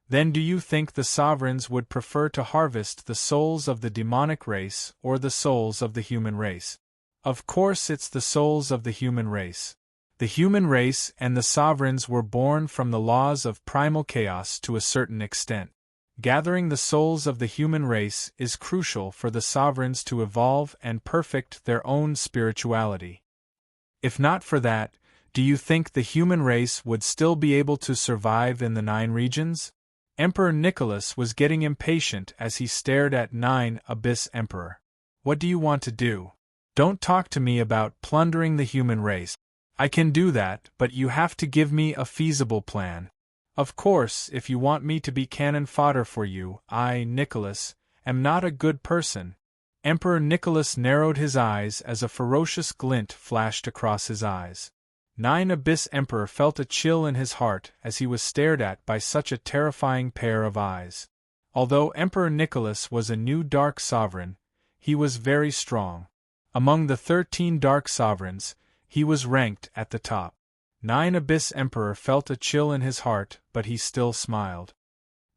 Then do you think the sovereigns would prefer to harvest the souls of the demonic race or the souls of the human race? Of course it's the souls of the human race. The human race and the sovereigns were born from the laws of primal chaos to a certain extent. Gathering the souls of the human race is crucial for the sovereigns to evolve and perfect their own spirituality. If not for that, do you think the human race would still be able to survive in the 9 regions? Emperor Nicholas was getting impatient as he stared at 9 Abyss Emperor. What do you want to do? Don't talk to me about plundering the human race. I can do that, but you have to give me a feasible plan. Of course, if you want me to be cannon fodder for you, I, Nicholas, am not a good person. Emperor Nicholas narrowed his eyes as a ferocious glint flashed across his eyes. 9 Abyss Emperor felt a chill in his heart as he was stared at by such a terrifying pair of eyes. Although Emperor Nicholas was a new Dark Sovereign, he was very strong. Among the 13 Dark Sovereigns, he was ranked at the top. 9 Abyss Emperor felt a chill in his heart, but he still smiled.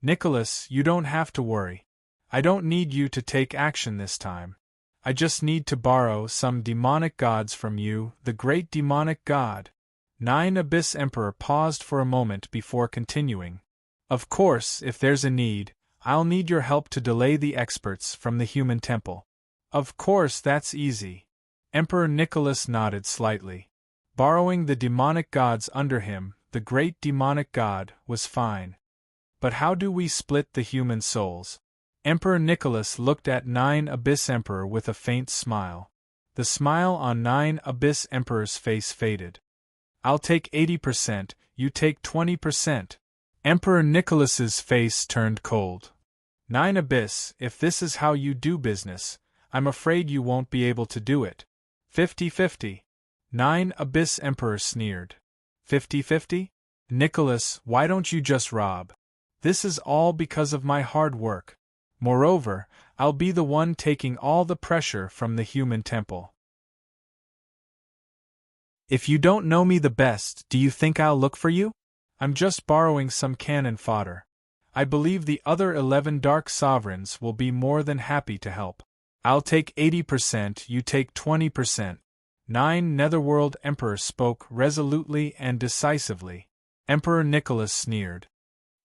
Nicholas, you don't have to worry. I don't need you to take action this time. I just need to borrow some demonic gods from you, the great demonic god. 9 Abyss Emperor paused for a moment before continuing. Of course, if there's a need, I'll need your help to delay the experts from the human temple. Of course, that's easy. Emperor Nicholas nodded slightly. Borrowing the demonic gods under him, the great demonic god, was fine. But how do we split the human souls? Emperor Nicholas looked at 9 Abyss Emperor with a faint smile. The smile on 9 Abyss Emperor's face faded. I'll take 80%, you take 20%. Emperor Nicholas's face turned cold. 9 Abyss, if this is how you do business, I'm afraid you won't be able to do it. 50-50. 9 Abyss Emperor sneered. 50-50? Nicholas, why don't you just rob? This is all because of my hard work. Moreover, I'll be the one taking all the pressure from the human temple. If you don't know me the best, do you think I'll look for you? I'm just borrowing some cannon fodder. I believe the other 11 Dark Sovereigns will be more than happy to help. I'll take 80%, you take 20%. 9 Netherworld Emperor spoke resolutely and decisively. Emperor Nicholas sneered.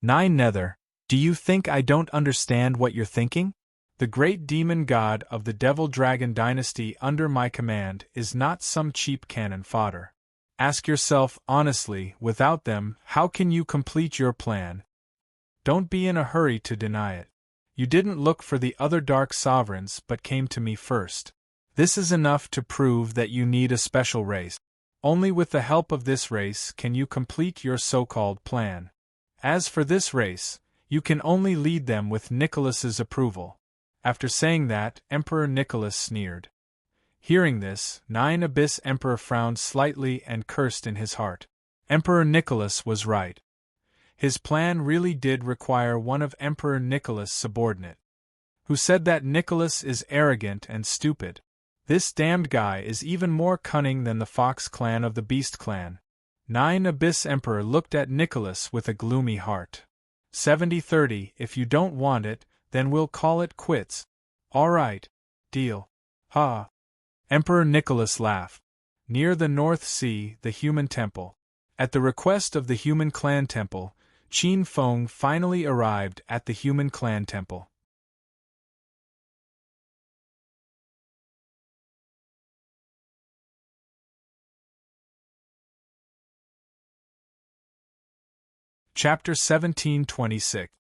9 Nether, do you think I don't understand what you're thinking? The great demon god of the Devil Dragon dynasty under my command is not some cheap cannon fodder. Ask yourself honestly, without them, how can you complete your plan? Don't be in a hurry to deny it. You didn't look for the other Dark Sovereigns but came to me first. This is enough to prove that you need a special race. Only with the help of this race can you complete your so-called plan. As for this race, you can only lead them with Nicholas's approval. After saying that, Emperor Nicholas sneered. Hearing this, 9 Abyss Emperor frowned slightly and cursed in his heart. Emperor Nicholas was right. His plan really did require one of Emperor Nicholas' subordinate. Who said that Nicholas is arrogant and stupid? This damned guy is even more cunning than the Fox clan of the Beast clan. 9 Abyss Emperor looked at Nicholas with a gloomy heart. 70-30, if you don't want it, then we'll call it quits. All right. Deal. Ha. Emperor Nicholas laughed. Near the North Sea, the human temple. At the request of the human clan temple, Qin Feng finally arrived at the human clan temple. Chapter 1726.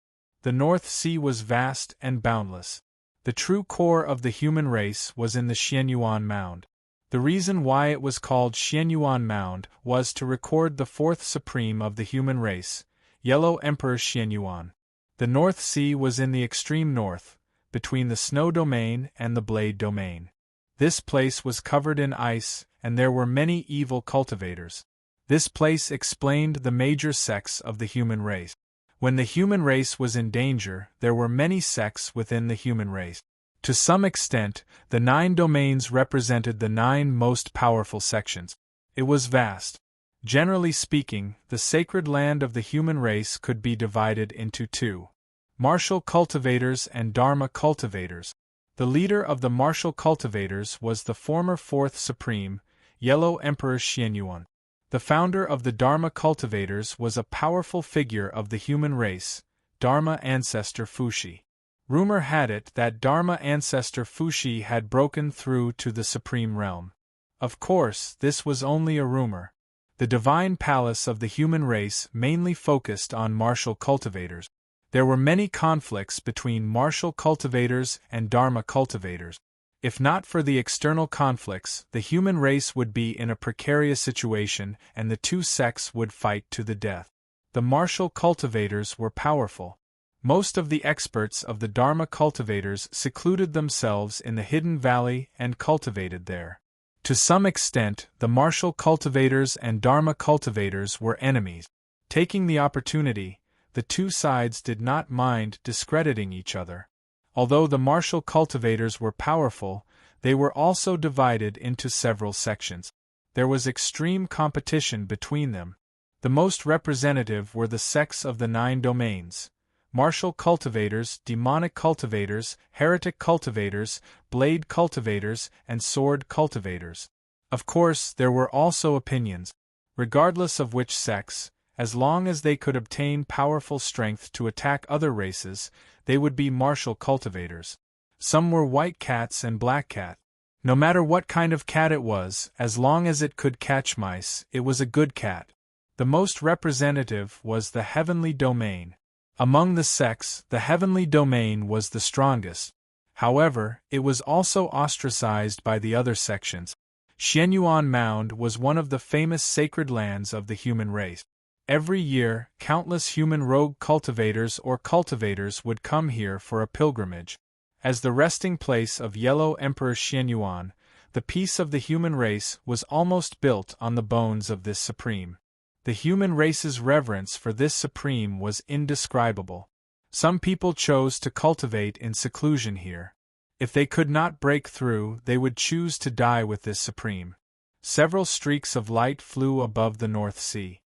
The North Sea was vast and boundless. The true core of the human race was in the Xianyuan Mound. The reason why it was called Xianyuan Mound was to record the fourth supreme of the human race, Yellow Emperor Xianyuan. The North Sea was in the extreme north, between the snow domain and the blade domain. This place was covered in ice, and there were many evil cultivators. This place explained the major sects of the human race. When the human race was in danger, there were many sects within the human race. To some extent, the 9 domains represented the 9 most powerful sections. It was vast. Generally speaking, the sacred land of the human race could be divided into 2. Martial cultivators and Dharma cultivators. The leader of the martial cultivators was the former 4th Supreme, Yellow Emperor Xianyuan. The founder of the Dharma cultivators was a powerful figure of the human race, Dharma ancestor Fuxi. Rumor had it that Dharma ancestor Fuxi had broken through to the supreme realm. Of course, this was only a rumor. The divine palace of the human race mainly focused on martial cultivators. There were many conflicts between martial cultivators and Dharma cultivators. If not for the external conflicts, the human race would be in a precarious situation and the 2 sects would fight to the death. The martial cultivators were powerful. Most of the experts of the Dharma cultivators secluded themselves in the hidden valley and cultivated there. To some extent, the martial cultivators and Dharma cultivators were enemies. Taking the opportunity, the 2 sides did not mind discrediting each other. Although the martial cultivators were powerful, they were also divided into several sections. There was extreme competition between them. The most representative were the sects of the 9 domains: martial cultivators, demonic cultivators, heretic cultivators, blade cultivators, and sword cultivators. Of course, there were also opinions. Regardless of which sects, as long as they could obtain powerful strength to attack other races, they would be martial cultivators. Some were white cats and black cat. No matter what kind of cat it was, as long as it could catch mice, it was a good cat. The most representative was the heavenly domain. Among the sects, the heavenly domain was the strongest. However, it was also ostracized by the other sections. Xianyuan Mound was one of the famous sacred lands of the human race. Every year, countless human rogue cultivators or cultivators would come here for a pilgrimage. As the resting place of Yellow Emperor Xianyuan, the peace of the human race was almost built on the bones of this supreme. The human race's reverence for this supreme was indescribable. Some people chose to cultivate in seclusion here. If they could not break through, they would choose to die with this supreme. Several streaks of light flew above the North Sea.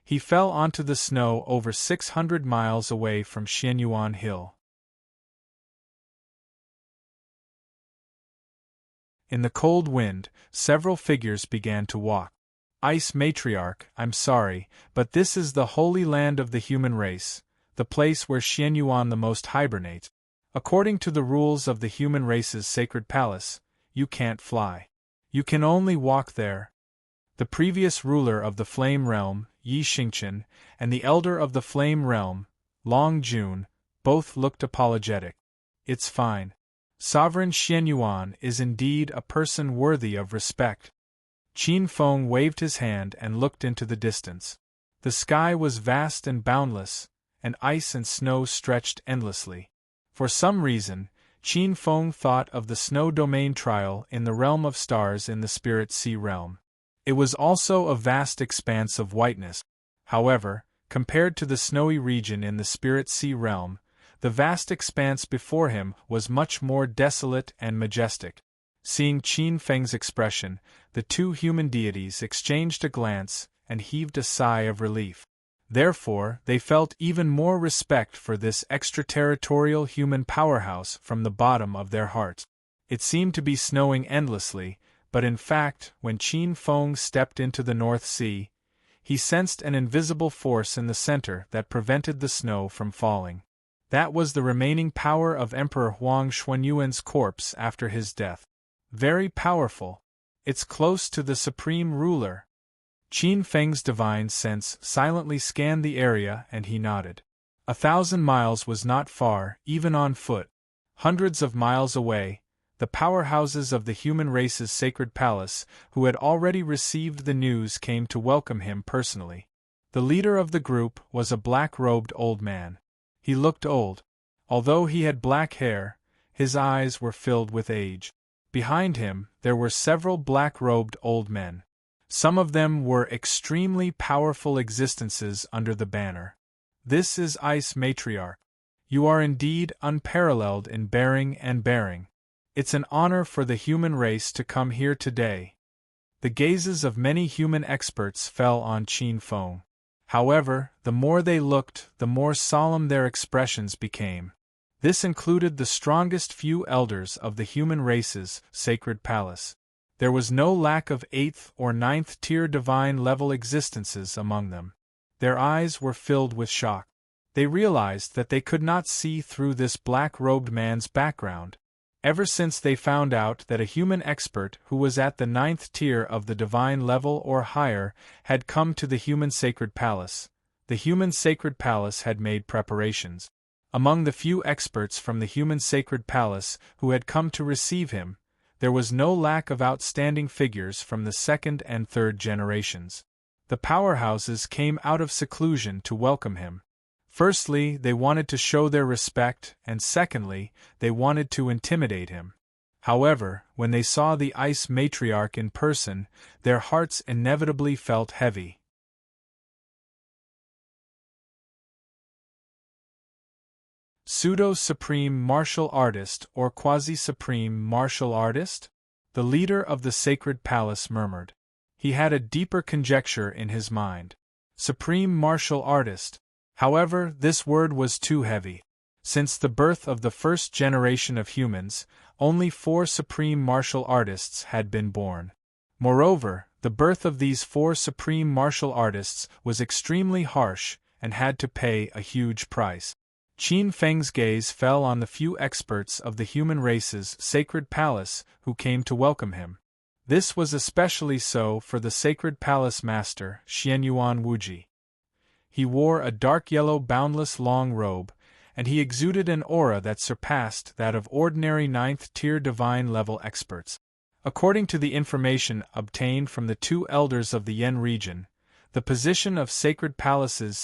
He fell onto the snow over 600 miles away from Xianyuan Hill. In the cold wind, several figures began to walk. Ice Matriarch, I'm sorry, but this is the holy land of the human race, the place where Xianyuan the most hibernates. According to the rules of the human race's sacred palace, you can't fly. You can only walk there. The previous ruler of the Flame Realm, Yi Xingqian, and the elder of the Flame Realm, Long Jun, both looked apologetic. It's fine. Sovereign Xianyuan is indeed a person worthy of respect. Qin Feng waved his hand and looked into the distance. The sky was vast and boundless, and ice and snow stretched endlessly. For some reason, Qin Feng thought of the snow domain trial in the realm of stars in the Spirit Sea realm. It was also a vast expanse of whiteness. However, compared to the snowy region in the Spirit Sea realm, the vast expanse before him was much more desolate and majestic. Seeing Qin Feng's expression, the 2 human deities exchanged a glance and heaved a sigh of relief. Therefore, they felt even more respect for this extraterritorial human powerhouse from the bottom of their hearts. It seemed to be snowing endlessly, but in fact, when Qin Feng stepped into the North Sea, he sensed an invisible force in the center that prevented the snow from falling. That was the remaining power of Emperor Huang Xuanyuan's corpse after his death. Very powerful. It's close to the supreme ruler. Qin Feng's divine sense silently scanned the area and he nodded. 1,000 miles was not far, even on foot. Hundreds of miles away, the powerhouses of the human race's sacred palace, who had already received the news, came to welcome him personally. The leader of the group was a black-robed old man. He looked old. Although he had black hair, his eyes were filled with age. Behind him, there were several black-robed old men. Some of them were extremely powerful existences under the banner. This is Ice Matriarch. You are indeed unparalleled in bearing and bearing. It's an honor for the human race to come here today. The gazes of many human experts fell on Qin Feng. However, the more they looked, the more solemn their expressions became. This included the strongest few elders of the human race's sacred palace. There was no lack of 8th or 9th tier divine level existences among them. Their eyes were filled with shock. They realized that they could not see through this black-robed man's background. Ever since they found out that a human expert who was at the 9th tier of the divine level or higher had come to the human sacred palace, the human sacred palace had made preparations. Among the few experts from the human sacred palace who had come to receive him, there was no lack of outstanding figures from the 2nd and 3rd generations. The powerhouses came out of seclusion to welcome him. Firstly, they wanted to show their respect, and secondly, they wanted to intimidate him. However, when they saw the Ice Matriarch in person, their hearts inevitably felt heavy. Pseudo-supreme martial artist or quasi-supreme martial artist? The leader of the sacred palace murmured. He had a deeper conjecture in his mind. Supreme martial artist. However, this word was too heavy. Since the birth of the first generation of humans, only 4 supreme martial artists had been born. Moreover, the birth of these 4 supreme martial artists was extremely harsh and had to pay a huge price. Qin Feng's gaze fell on the few experts of the human race's sacred palace who came to welcome him. This was especially so for the sacred palace master, Xianyuan Wuji. He wore a dark yellow boundless long robe, and he exuded an aura that surpassed that of ordinary 9th-tier divine-level experts. According to the information obtained from the 2 elders of the Yen region, the position of sacred palaces'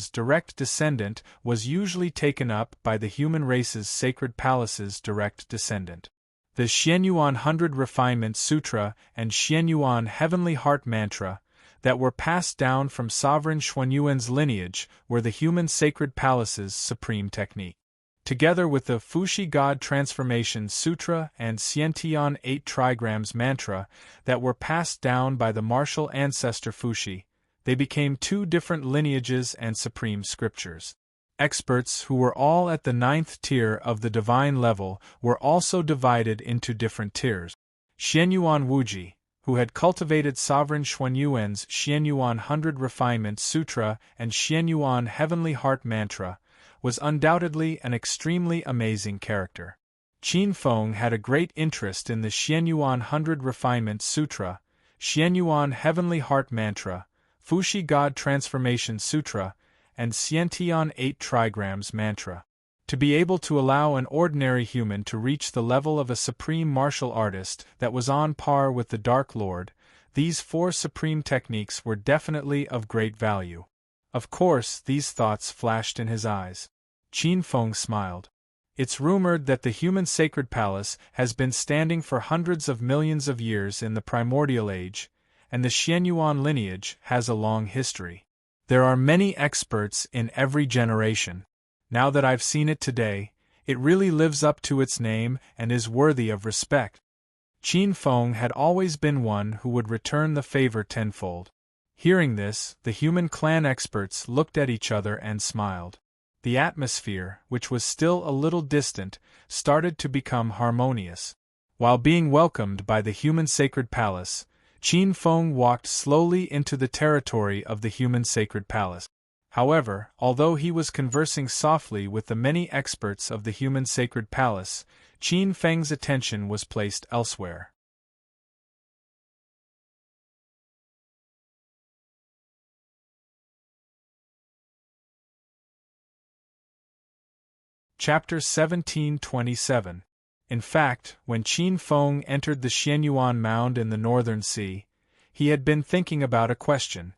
direct descendant was usually taken up by the human race's sacred palace's direct descendant. The Xianyuan 100 Refinement Sutra and Xianyuan Heavenly Heart Mantra, that were passed down from Sovereign Xuanyuan's lineage, were the human sacred palace's supreme technique. Together with the Fuxi God Transformation Sutra and Xiantian 8 Trigrams Mantra that were passed down by the martial ancestor Fuxi, they became 2 different lineages and supreme scriptures. Experts who were all at the 9th tier of the divine level were also divided into different tiers. Xianyuan Wuji, who had cultivated Sovereign Xuanyuan's Xianyuan 100 Refinement Sutra and Xianyuan Heavenly Heart Mantra, was undoubtedly an extremely amazing character. Qin Feng had a great interest in the Xianyuan 100 Refinement Sutra, Xianyuan Heavenly Heart Mantra, Fuxi God Transformation Sutra, and Xiantian 8 Trigrams Mantra. To be able to allow an ordinary human to reach the level of a supreme martial artist that was on par with the Dark Lord, these 4 supreme techniques were definitely of great value. Of course, these thoughts flashed in his eyes. Qin Feng smiled. It's rumored that the human sacred palace has been standing for hundreds of millions of years in the primordial age, and the Xianyuan lineage has a long history. There are many experts in every generation. Now that I've seen it today, it really lives up to its name and is worthy of respect. Qin Feng had always been one who would return the favor tenfold. Hearing this, the human clan experts looked at each other and smiled. The atmosphere, which was still a little distant, started to become harmonious. While being welcomed by the human sacred palace, Qin Feng walked slowly into the territory of the human sacred palace. However, although he was conversing softly with the many experts of the human sacred palace, Qin Feng's attention was placed elsewhere. Chapter 1727. In fact, when Qin Feng entered the Xianyuan Mound in the Northern Sea, he had been thinking about a question.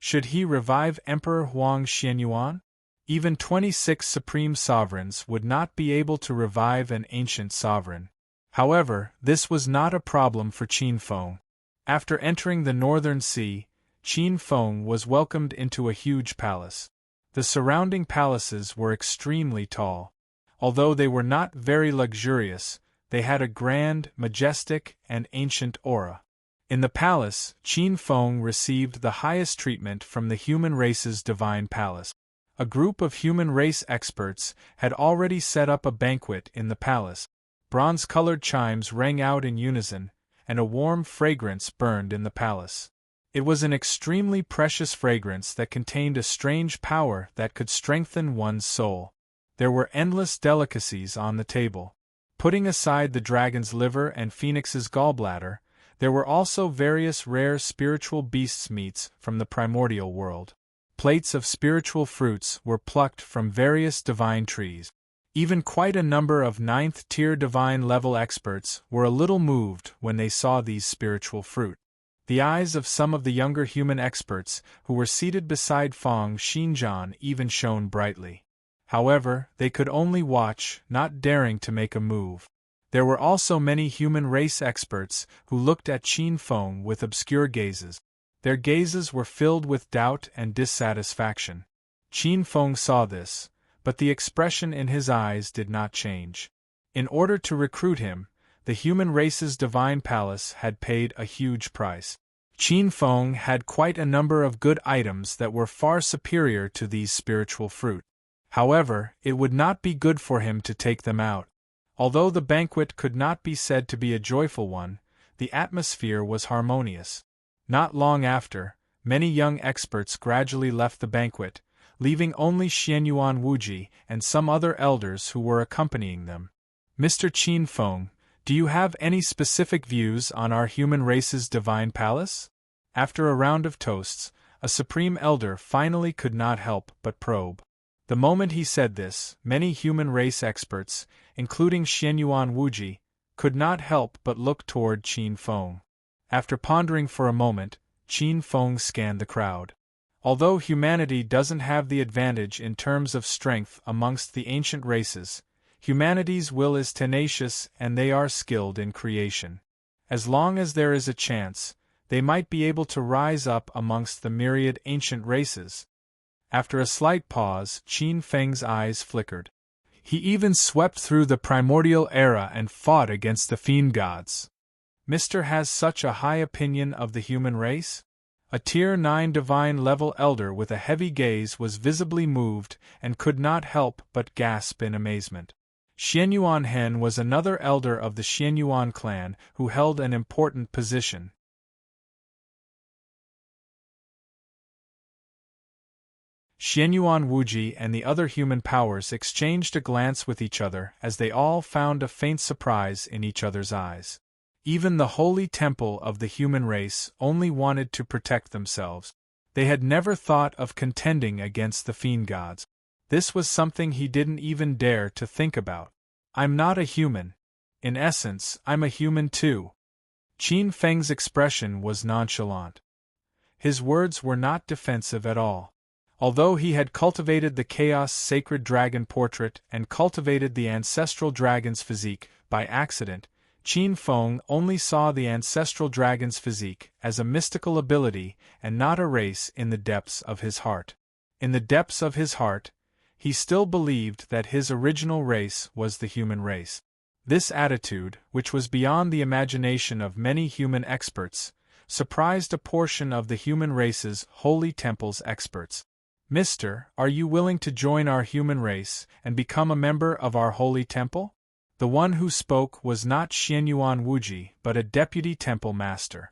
Should he revive Emperor Huang Xianyuan? Even 26 supreme sovereigns would not be able to revive an ancient sovereign. However, this was not a problem for Qin Feng. After entering the Northern Sea, Qin Feng was welcomed into a huge palace. The surrounding palaces were extremely tall. Although they were not very luxurious, they had a grand, majestic, and ancient aura. In the palace, Qin Feng received the highest treatment from the human race's divine palace. A group of human race experts had already set up a banquet in the palace. Bronze-colored chimes rang out in unison, and a warm fragrance burned in the palace. It was an extremely precious fragrance that contained a strange power that could strengthen one's soul. There were endless delicacies on the table. Putting aside the dragon's liver and phoenix's gallbladder, there were also various rare spiritual beasts' meats from the primordial world. Plates of spiritual fruits were plucked from various divine trees. Even quite a number of 9th-tier divine-level experts were a little moved when they saw these spiritual fruit. The eyes of some of the younger human experts who were seated beside Feng Xinjian even shone brightly. However, they could only watch, not daring to make a move. There were also many human race experts who looked at Qin Feng with obscure gazes. Their gazes were filled with doubt and dissatisfaction. Qin Feng saw this, but the expression in his eyes did not change. In order to recruit him, the human race's divine palace had paid a huge price. Qin Feng had quite a number of good items that were far superior to these spiritual fruit. However, it would not be good for him to take them out. Although the banquet could not be said to be a joyful one, the atmosphere was harmonious. Not long after, many young experts gradually left the banquet, leaving only Xianyuan Wuji and some other elders who were accompanying them. Mr. Qin Feng, do you have any specific views on our human race's divine palace? After a round of toasts, a supreme elder finally could not help but probe. The moment he said this, many human race experts, including Xianyuan Wuji, could not help but look toward Qin Feng. After pondering for a moment, Qin Feng scanned the crowd. Although humanity doesn't have the advantage in terms of strength amongst the ancient races, humanity's will is tenacious and they are skilled in creation. As long as there is a chance, they might be able to rise up amongst the myriad ancient races. After a slight pause, Qin Feng's eyes flickered. He even swept through the primordial era and fought against the fiend gods. Mr. has such a high opinion of the human race? A Tier 9 divine-level elder with a heavy gaze was visibly moved and could not help but gasp in amazement. Xianyuan Hen was another elder of the Xianyuan clan who held an important position. Xianyuan Wuji and the other human powers exchanged a glance with each other as they all found a faint surprise in each other's eyes. Even the holy temple of the human race only wanted to protect themselves. They had never thought of contending against the fiend gods. This was something he didn't even dare to think about. I'm not a human. In essence, I'm a human too. Qin Feng's expression was nonchalant. His words were not defensive at all. Although he had cultivated the Chaos Sacred Dragon portrait and cultivated the ancestral dragon's physique by accident, Qin Feng only saw the ancestral dragon's physique as a mystical ability and not a race in the depths of his heart. In the depths of his heart, he still believed that his original race was the human race. This attitude, which was beyond the imagination of many human experts, surprised a portion of the human race's holy temple's experts. Mister, are you willing to join our human race and become a member of our holy temple? The one who spoke was not Xianyuan Wuji but a deputy temple master.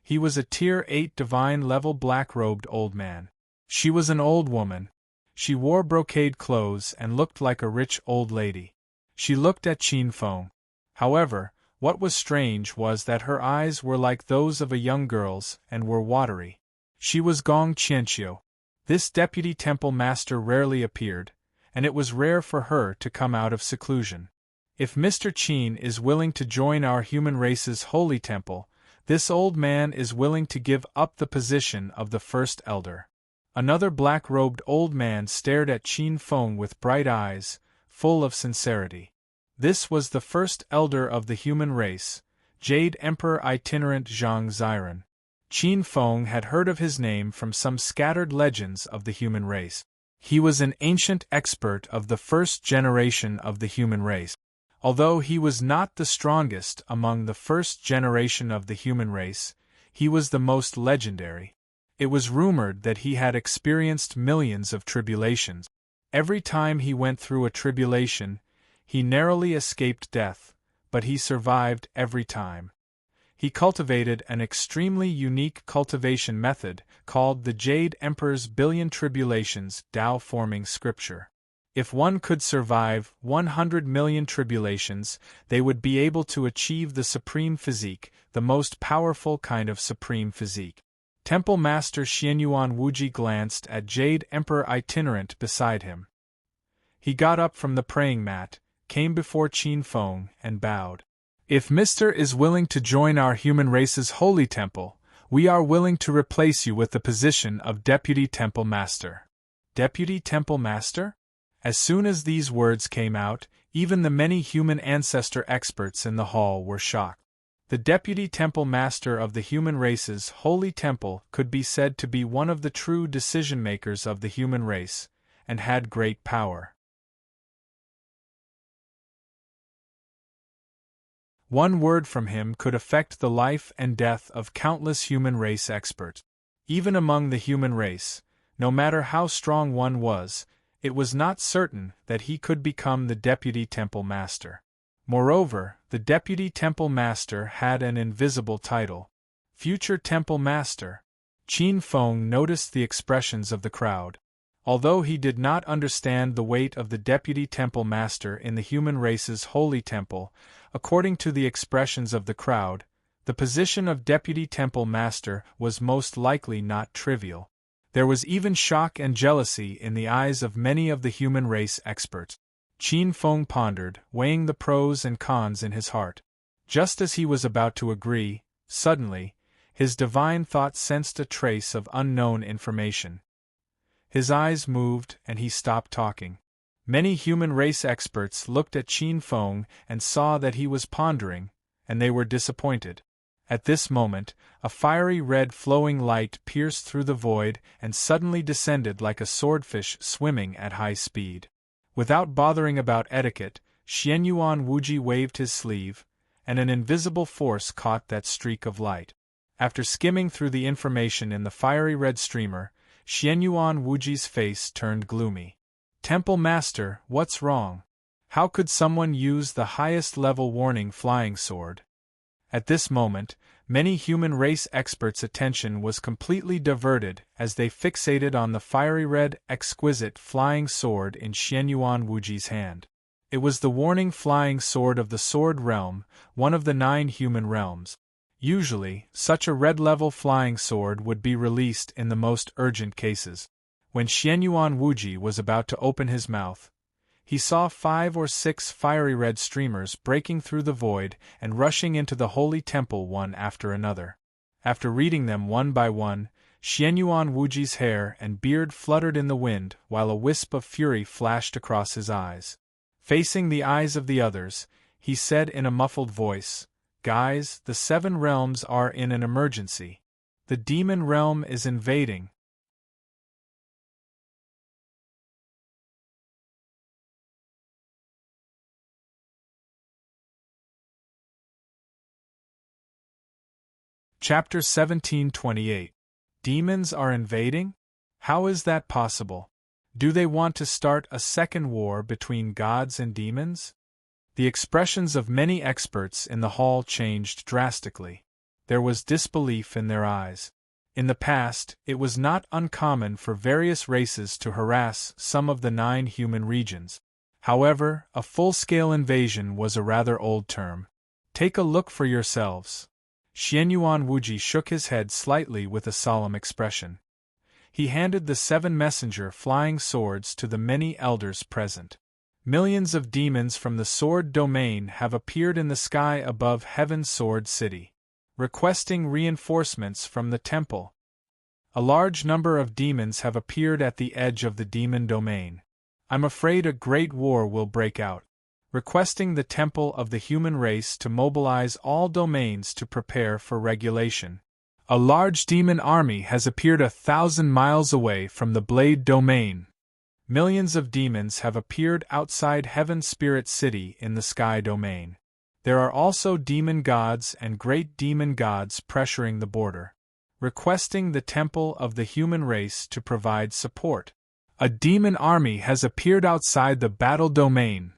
He was a Tier 8 divine-level black-robed old man. She was an old woman. She wore brocade clothes and looked like a rich old lady. She looked at Qin Feng. However, what was strange was that her eyes were like those of a young girl's and were watery. She was Gong Qianqiu. This deputy temple master rarely appeared, and it was rare for her to come out of seclusion. If Mr. Qin is willing to join our human race's holy temple, this old man is willing to give up the position of the first elder. Another black-robed old man stared at Qin Feng with bright eyes, full of sincerity. This was the first elder of the human race, Jade Emperor Itinerant Zhang Ziren. Qin Feng had heard of his name from some scattered legends of the human race. He was an ancient expert of the first generation of the human race. Although he was not the strongest among the first generation of the human race, he was the most legendary. It was rumored that he had experienced millions of tribulations. Every time he went through a tribulation, he narrowly escaped death, but he survived every time. He cultivated an extremely unique cultivation method called the Jade Emperor's Billion Tribulations Tao-forming scripture. If one could survive 100 million tribulations, they would be able to achieve the supreme physique, the most powerful kind of supreme physique. Temple Master Xianyuan Wuji glanced at Jade Emperor Itinerant beside him. He got up from the praying mat, came before Qin Feng, and bowed. If Mr. is willing to join our human race's holy temple, we are willing to replace you with the position of Deputy Temple Master. Deputy Temple Master? As soon as these words came out, even the many human ancestor experts in the hall were shocked. The Deputy Temple Master of the human race's holy temple could be said to be one of the true decision-makers of the human race, and had great power. One word from him could affect the life and death of countless human race experts. Even among the human race, no matter how strong one was, it was not certain that he could become the Deputy Temple Master. Moreover, the Deputy Temple Master had an invisible title, Future Temple Master. Qin Feng noticed the expressions of the crowd. Although he did not understand the weight of the Deputy Temple Master in the human race's holy temple, according to the expressions of the crowd, the position of Deputy Temple Master was most likely not trivial. There was even shock and jealousy in the eyes of many of the human race experts. Qin Feng pondered, weighing the pros and cons in his heart. Just as he was about to agree, suddenly, his divine thought sensed a trace of unknown information. His eyes moved and he stopped talking. Many human race experts looked at Qin Feng and saw that he was pondering, and they were disappointed. At this moment, a fiery red flowing light pierced through the void and suddenly descended like a swordfish swimming at high speed. Without bothering about etiquette, Xianyuan Wuji waved his sleeve, and an invisible force caught that streak of light. After skimming through the information in the fiery red streamer, Xianyuan Wuji's face turned gloomy. Temple Master, what's wrong? How could someone use the highest level warning flying sword? At this moment, many human race experts' attention was completely diverted as they fixated on the fiery red, exquisite flying sword in Xianyuan Wuji's hand. It was the warning flying sword of the Sword Realm, one of the 9 human realms. Usually, such a red-level flying sword would be released in the most urgent cases. When Xianyuan Wuji was about to open his mouth, he saw 5 or 6 fiery red streamers breaking through the void and rushing into the holy temple one after another. After reading them one by one, Xianyuan Wuji's hair and beard fluttered in the wind while a wisp of fury flashed across his eyes. Facing the eyes of the others, he said in a muffled voice, "Guys, the 7 realms are in an emergency. The demon realm is invading." Chapter 1728. Demons are invading? How is that possible? Do they want to start a second war between gods and demons? The expressions of many experts in the hall changed drastically. There was disbelief in their eyes. In the past, it was not uncommon for various races to harass some of the 9 human regions. However, a full-scale invasion was a rather old term. Take a look for yourselves. Xianyuan Wuji shook his head slightly with a solemn expression. He handed the 7 messenger flying swords to the many elders present. Millions of demons from the sword domain have appeared in the sky above Heaven's Sword City, requesting reinforcements from the temple. A large number of demons have appeared at the edge of the demon domain. I'm afraid a great war will break out. Requesting the temple of the human race to mobilize all domains to prepare for regulation. A large demon army has appeared 1,000 miles away from the Blade domain. Millions of demons have appeared outside Heaven Spirit City in the Sky domain. There are also demon gods and great demon gods pressuring the border. Requesting the temple of the human race to provide support. A demon army has appeared outside the battle domain.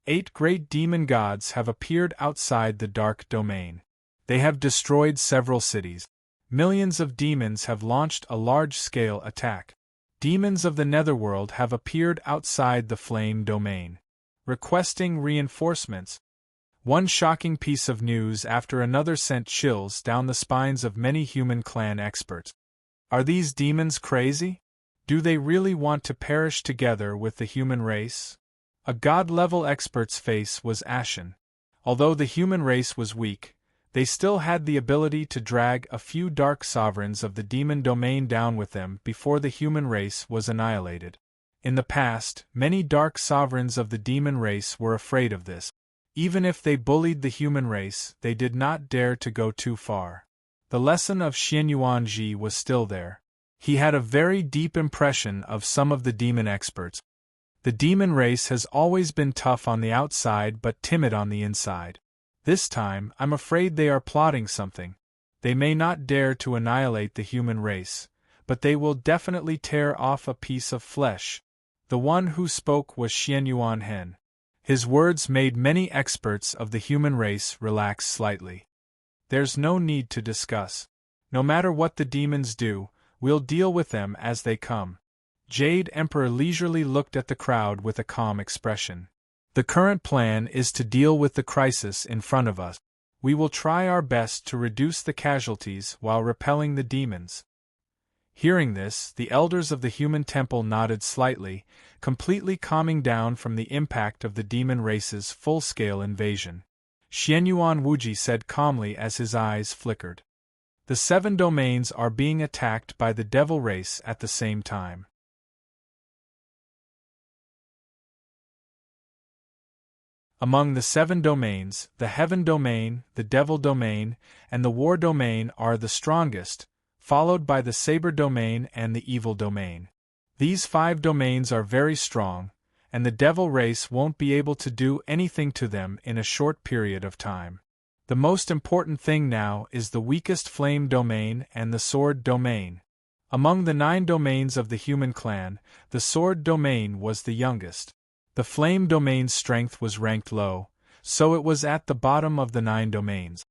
8 great demon gods have appeared outside the dark domain. They have destroyed several cities. Millions of demons have launched a large-scale attack. Demons of the netherworld have appeared outside the flame domain. Requesting reinforcements. One shocking piece of news after another sent chills down the spines of many human clan experts. Are these demons crazy? Do they really want to perish together with the human race? A god-level expert's face was ashen. Although the human race was weak, they still had the ability to drag a few dark sovereigns of the demon domain down with them before the human race was annihilated. In the past, many dark sovereigns of the demon race were afraid of this. Even if they bullied the human race, they did not dare to go too far. The lesson of Xianyuan Ji was still there. He had a very deep impression of some of the demon experts. The demon race has always been tough on the outside but timid on the inside. This time, I'm afraid they are plotting something. They may not dare to annihilate the human race, but they will definitely tear off a piece of flesh. The one who spoke was Xianyuan Hen. His words made many experts of the human race relax slightly. There's no need to discuss. No matter what the demons do, we'll deal with them as they come. Jade Emperor leisurely looked at the crowd with a calm expression. The current plan is to deal with the crisis in front of us. We will try our best to reduce the casualties while repelling the demons. Hearing this, the elders of the human temple nodded slightly, completely calming down from the impact of the demon race's full-scale invasion. Xianyuan Wuji said calmly as his eyes flickered. The 7 domains are being attacked by the devil race at the same time. Among the 7 domains, the Heaven domain, the Devil domain, and the War domain are the strongest, followed by the Saber domain and the Evil domain. These 5 domains are very strong, and the Devil race won't be able to do anything to them in a short period of time. The most important thing now is the weakest Flame domain and the Sword domain. Among the 9 domains of the human clan, the Sword domain was the youngest. The Flame domain's strength was ranked low, so it was at the bottom of the 9 domains.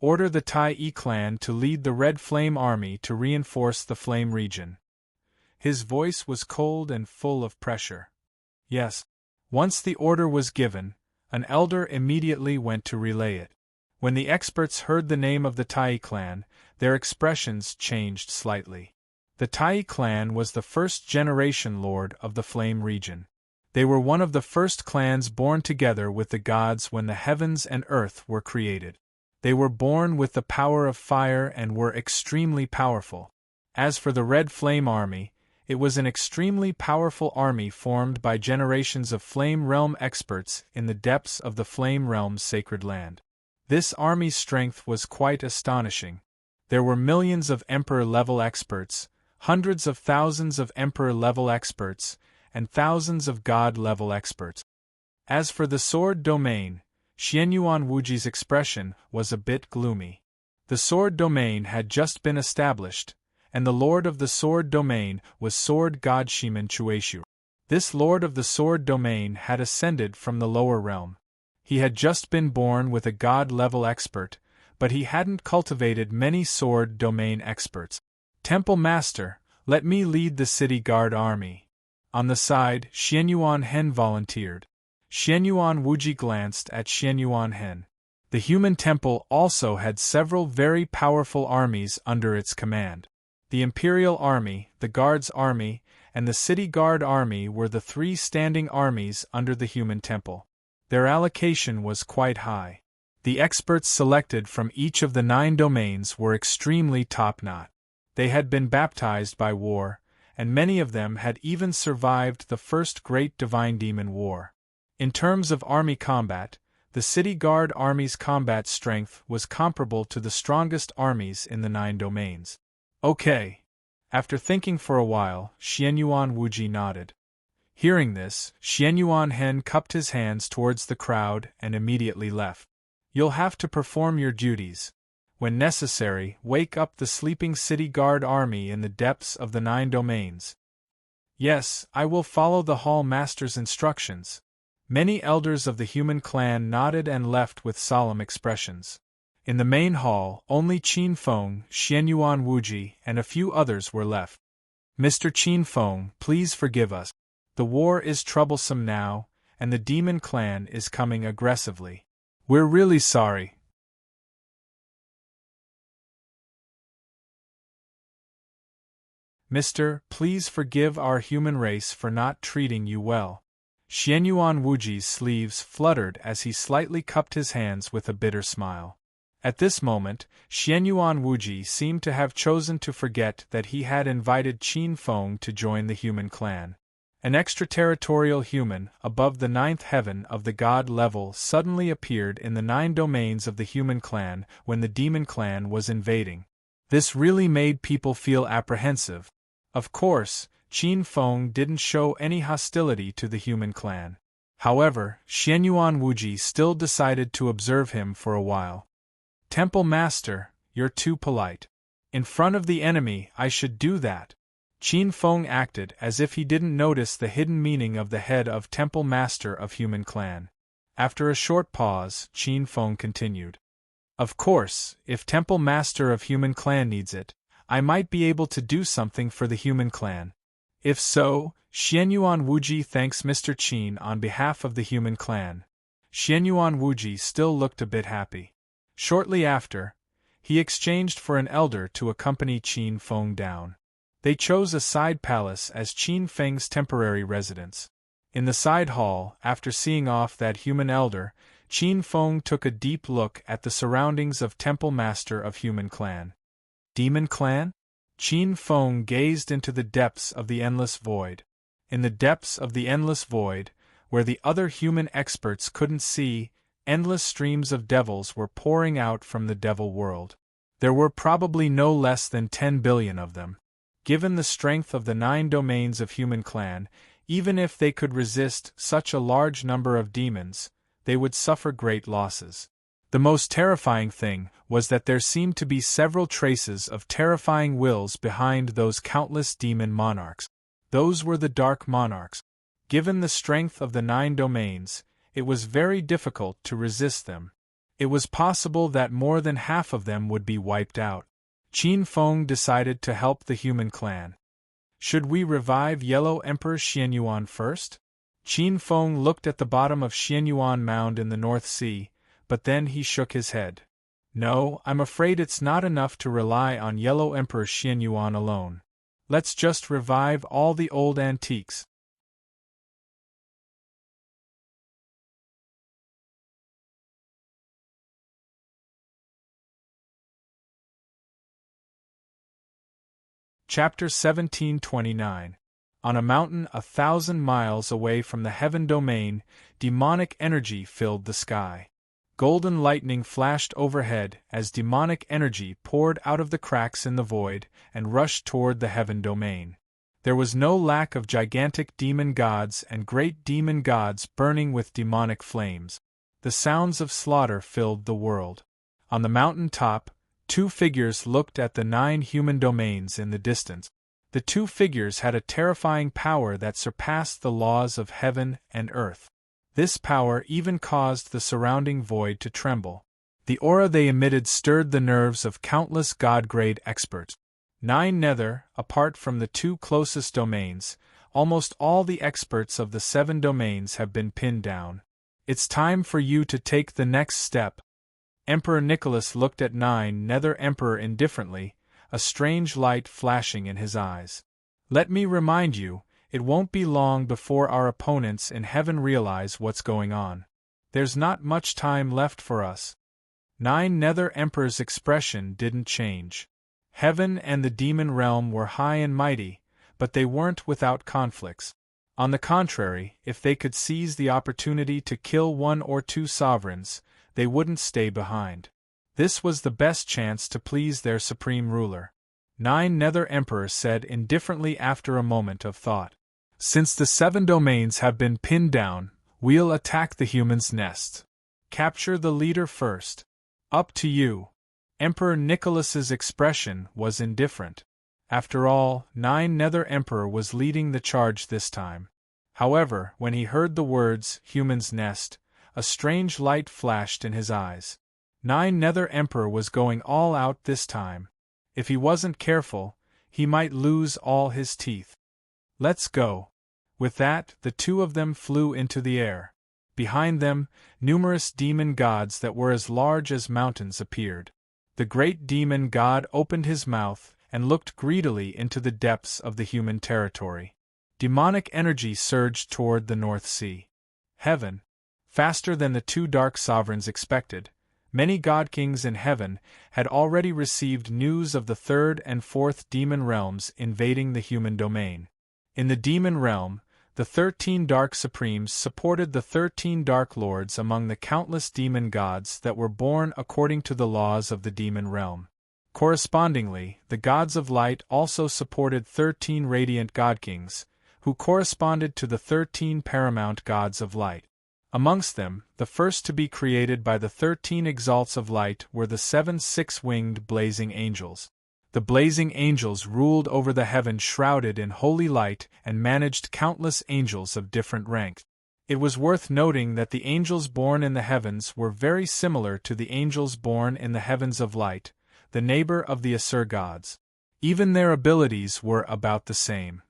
Order the Tai Yi clan to lead the Red Flame army to reinforce the Flame region. His voice was cold and full of pressure. Yes. Once the order was given, an elder immediately went to relay it. When the experts heard the name of the Tai Yi clan, their expressions changed slightly. The Tai Yi clan was the first-generation lord of the Flame region. They were one of the first clans born together with the gods when the heavens and earth were created. They were born with the power of fire and were extremely powerful. As for the Red Flame army, it was an extremely powerful army formed by generations of Flame Realm experts in the depths of the Flame Realm's sacred land. This army's strength was quite astonishing. There were millions of Emperor-level experts, hundreds of thousands of Emperor-level experts, and thousands of God-level experts. As for the Sword domain, Xianyuan Wuji's expression was a bit gloomy. The Sword domain had just been established, and the Lord of the Sword domain was Sword God Shimen Chueshu. This Lord of the Sword domain had ascended from the lower realm. He had just been born with a God-level expert, but he hadn't cultivated many Sword domain experts. Temple Master, let me lead the city guard army. On the side, Xianyuan Hen volunteered. Xianyuan Wuji glanced at Xianyuan Hen. The human temple also had several very powerful armies under its command. The Imperial Army, the Guards Army, and the City Guard Army were the 3 standing armies under the human temple. Their allocation was quite high. The experts selected from each of the 9 domains were extremely top-notch. They had been baptized by war, and many of them had even survived the first great divine demon war. In terms of army combat, the City Guard Army's combat strength was comparable to the strongest armies in the 9 domains. Okay. After thinking for a while, Xianyuan Wuji nodded. Hearing this, Xianyuan Hen cupped his hands towards the crowd and immediately left. You'll have to perform your duties. When necessary, wake up the sleeping City Guard Army in the depths of the 9 domains. Yes, I will follow the Hall Master's instructions. Many elders of the human clan nodded and left with solemn expressions. In the main hall, only Qin Feng, Xianyuan Wuji, and a few others were left. Mr. Qin Feng, please forgive us. The war is troublesome now, and the demon clan is coming aggressively. We're really sorry. Mister, please forgive our human race for not treating you well. Xianyuan Wuji's sleeves fluttered as he slightly cupped his hands with a bitter smile. At this moment, Xianyuan Wuji seemed to have chosen to forget that he had invited Qin Feng to join the human clan. An extraterritorial human, above the 9th heaven of the god level, suddenly appeared in the 9 domains of the human clan when the demon clan was invading. This really made people feel apprehensive. Of course, Qin Feng didn't show any hostility to the human clan. However, Xianyuan Wuji still decided to observe him for a while. Temple Master, you're too polite. In front of the enemy, I should do that. Qin Feng acted as if he didn't notice the hidden meaning of the head of Temple Master of human clan. After a short pause, Qin Feng continued. Of course, if Temple Master of human clan needs it, I might be able to do something for the human clan. If so, Xianyuan Wuji thanks Mr. Qin on behalf of the human clan. Xianyuan Wuji still looked a bit happy. Shortly after, he exchanged for an elder to accompany Qin Feng down. They chose a side palace as Qin Feng's temporary residence. In the side hall, after seeing off that human elder, Qin Feng took a deep look at the surroundings of Temple Master of human clan. Demon clan? Qin Feng gazed into the depths of the endless void. In the depths of the endless void, where the other human experts couldn't see, endless streams of devils were pouring out from the devil world. There were probably no less than 10 billion of them. Given the strength of the 9 domains of human clan, even if they could resist such a large number of demons, they would suffer great losses. The most terrifying thing was that there seemed to be several traces of terrifying wills behind those countless demon monarchs. Those were the Dark Monarchs. Given the strength of the 9 domains, it was very difficult to resist them. It was possible that more than half of them would be wiped out. Qin Feng decided to help the human clan. Should we revive Yellow Emperor Xianyuan first? Qin Feng looked at the bottom of Xianyuan Mound in the North Sea, but then he shook his head. No, I'm afraid it's not enough to rely on Yellow Emperor Xianyuan alone. Let's just revive all the old antiques. Chapter 1729. On a mountain 1,000 miles away from the heaven domain, demonic energy filled the sky. Golden lightning flashed overhead as demonic energy poured out of the cracks in the void and rushed toward the heaven domain. There was no lack of gigantic demon gods and great demon gods burning with demonic flames. The sounds of slaughter filled the world. On the mountain top, 2 figures looked at the 9 human domains in the distance. The 2 figures had a terrifying power that surpassed the laws of heaven and earth. This power even caused the surrounding void to tremble. The aura they emitted stirred the nerves of countless god-grade experts. 9 nether, apart from the 2 closest domains, almost all the experts of the 7 domains have been pinned down. It's time for you to take the next step. Emperor Nicholas looked at 9 nether emperor indifferently, a strange light flashing in his eyes. Let me remind you, it won't be long before our opponents in heaven realize what's going on. There's not much time left for us. 9 nether emperor's expression didn't change. Heaven and the demon realm were high and mighty, but they weren't without conflicts. On the contrary, if they could seize the opportunity to kill one or two sovereigns, they wouldn't stay behind. This was the best chance to please their supreme ruler. 9 Nether Emperor said indifferently after a moment of thought. Since the 7 domains have been pinned down, we'll attack the humans' nest. Capture the leader first. Up to you. Emperor Nicholas's expression was indifferent. After all, 9 Nether Emperor was leading the charge this time. However, when he heard the words, human's nest, a strange light flashed in his eyes. 9 Nether Emperor was going all out this time. If he wasn't careful, he might lose all his teeth. Let's go. With that, the two of them flew into the air. Behind them, numerous demon gods that were as large as mountains appeared. The great demon god opened his mouth and looked greedily into the depths of the human territory. Demonic energy surged toward the North Sea. Heaven. Faster than the 2 dark sovereigns expected, many god-kings in heaven had already received news of the 3rd and 4th demon realms invading the human domain. In the demon realm, the 13 dark supremes supported the 13 dark lords among the countless demon gods that were born according to the laws of the demon realm. Correspondingly, the gods of light also supported 13 radiant god-kings, who corresponded to the 13 paramount gods of light. Amongst them, the first to be created by the 13 exalts of light were the 7 six-winged blazing angels. The blazing angels ruled over the heaven shrouded in holy light and managed countless angels of different ranks. It was worth noting that the angels born in the heavens were very similar to the angels born in the heavens of light, the neighbor of the Asur gods. Even their abilities were about the same.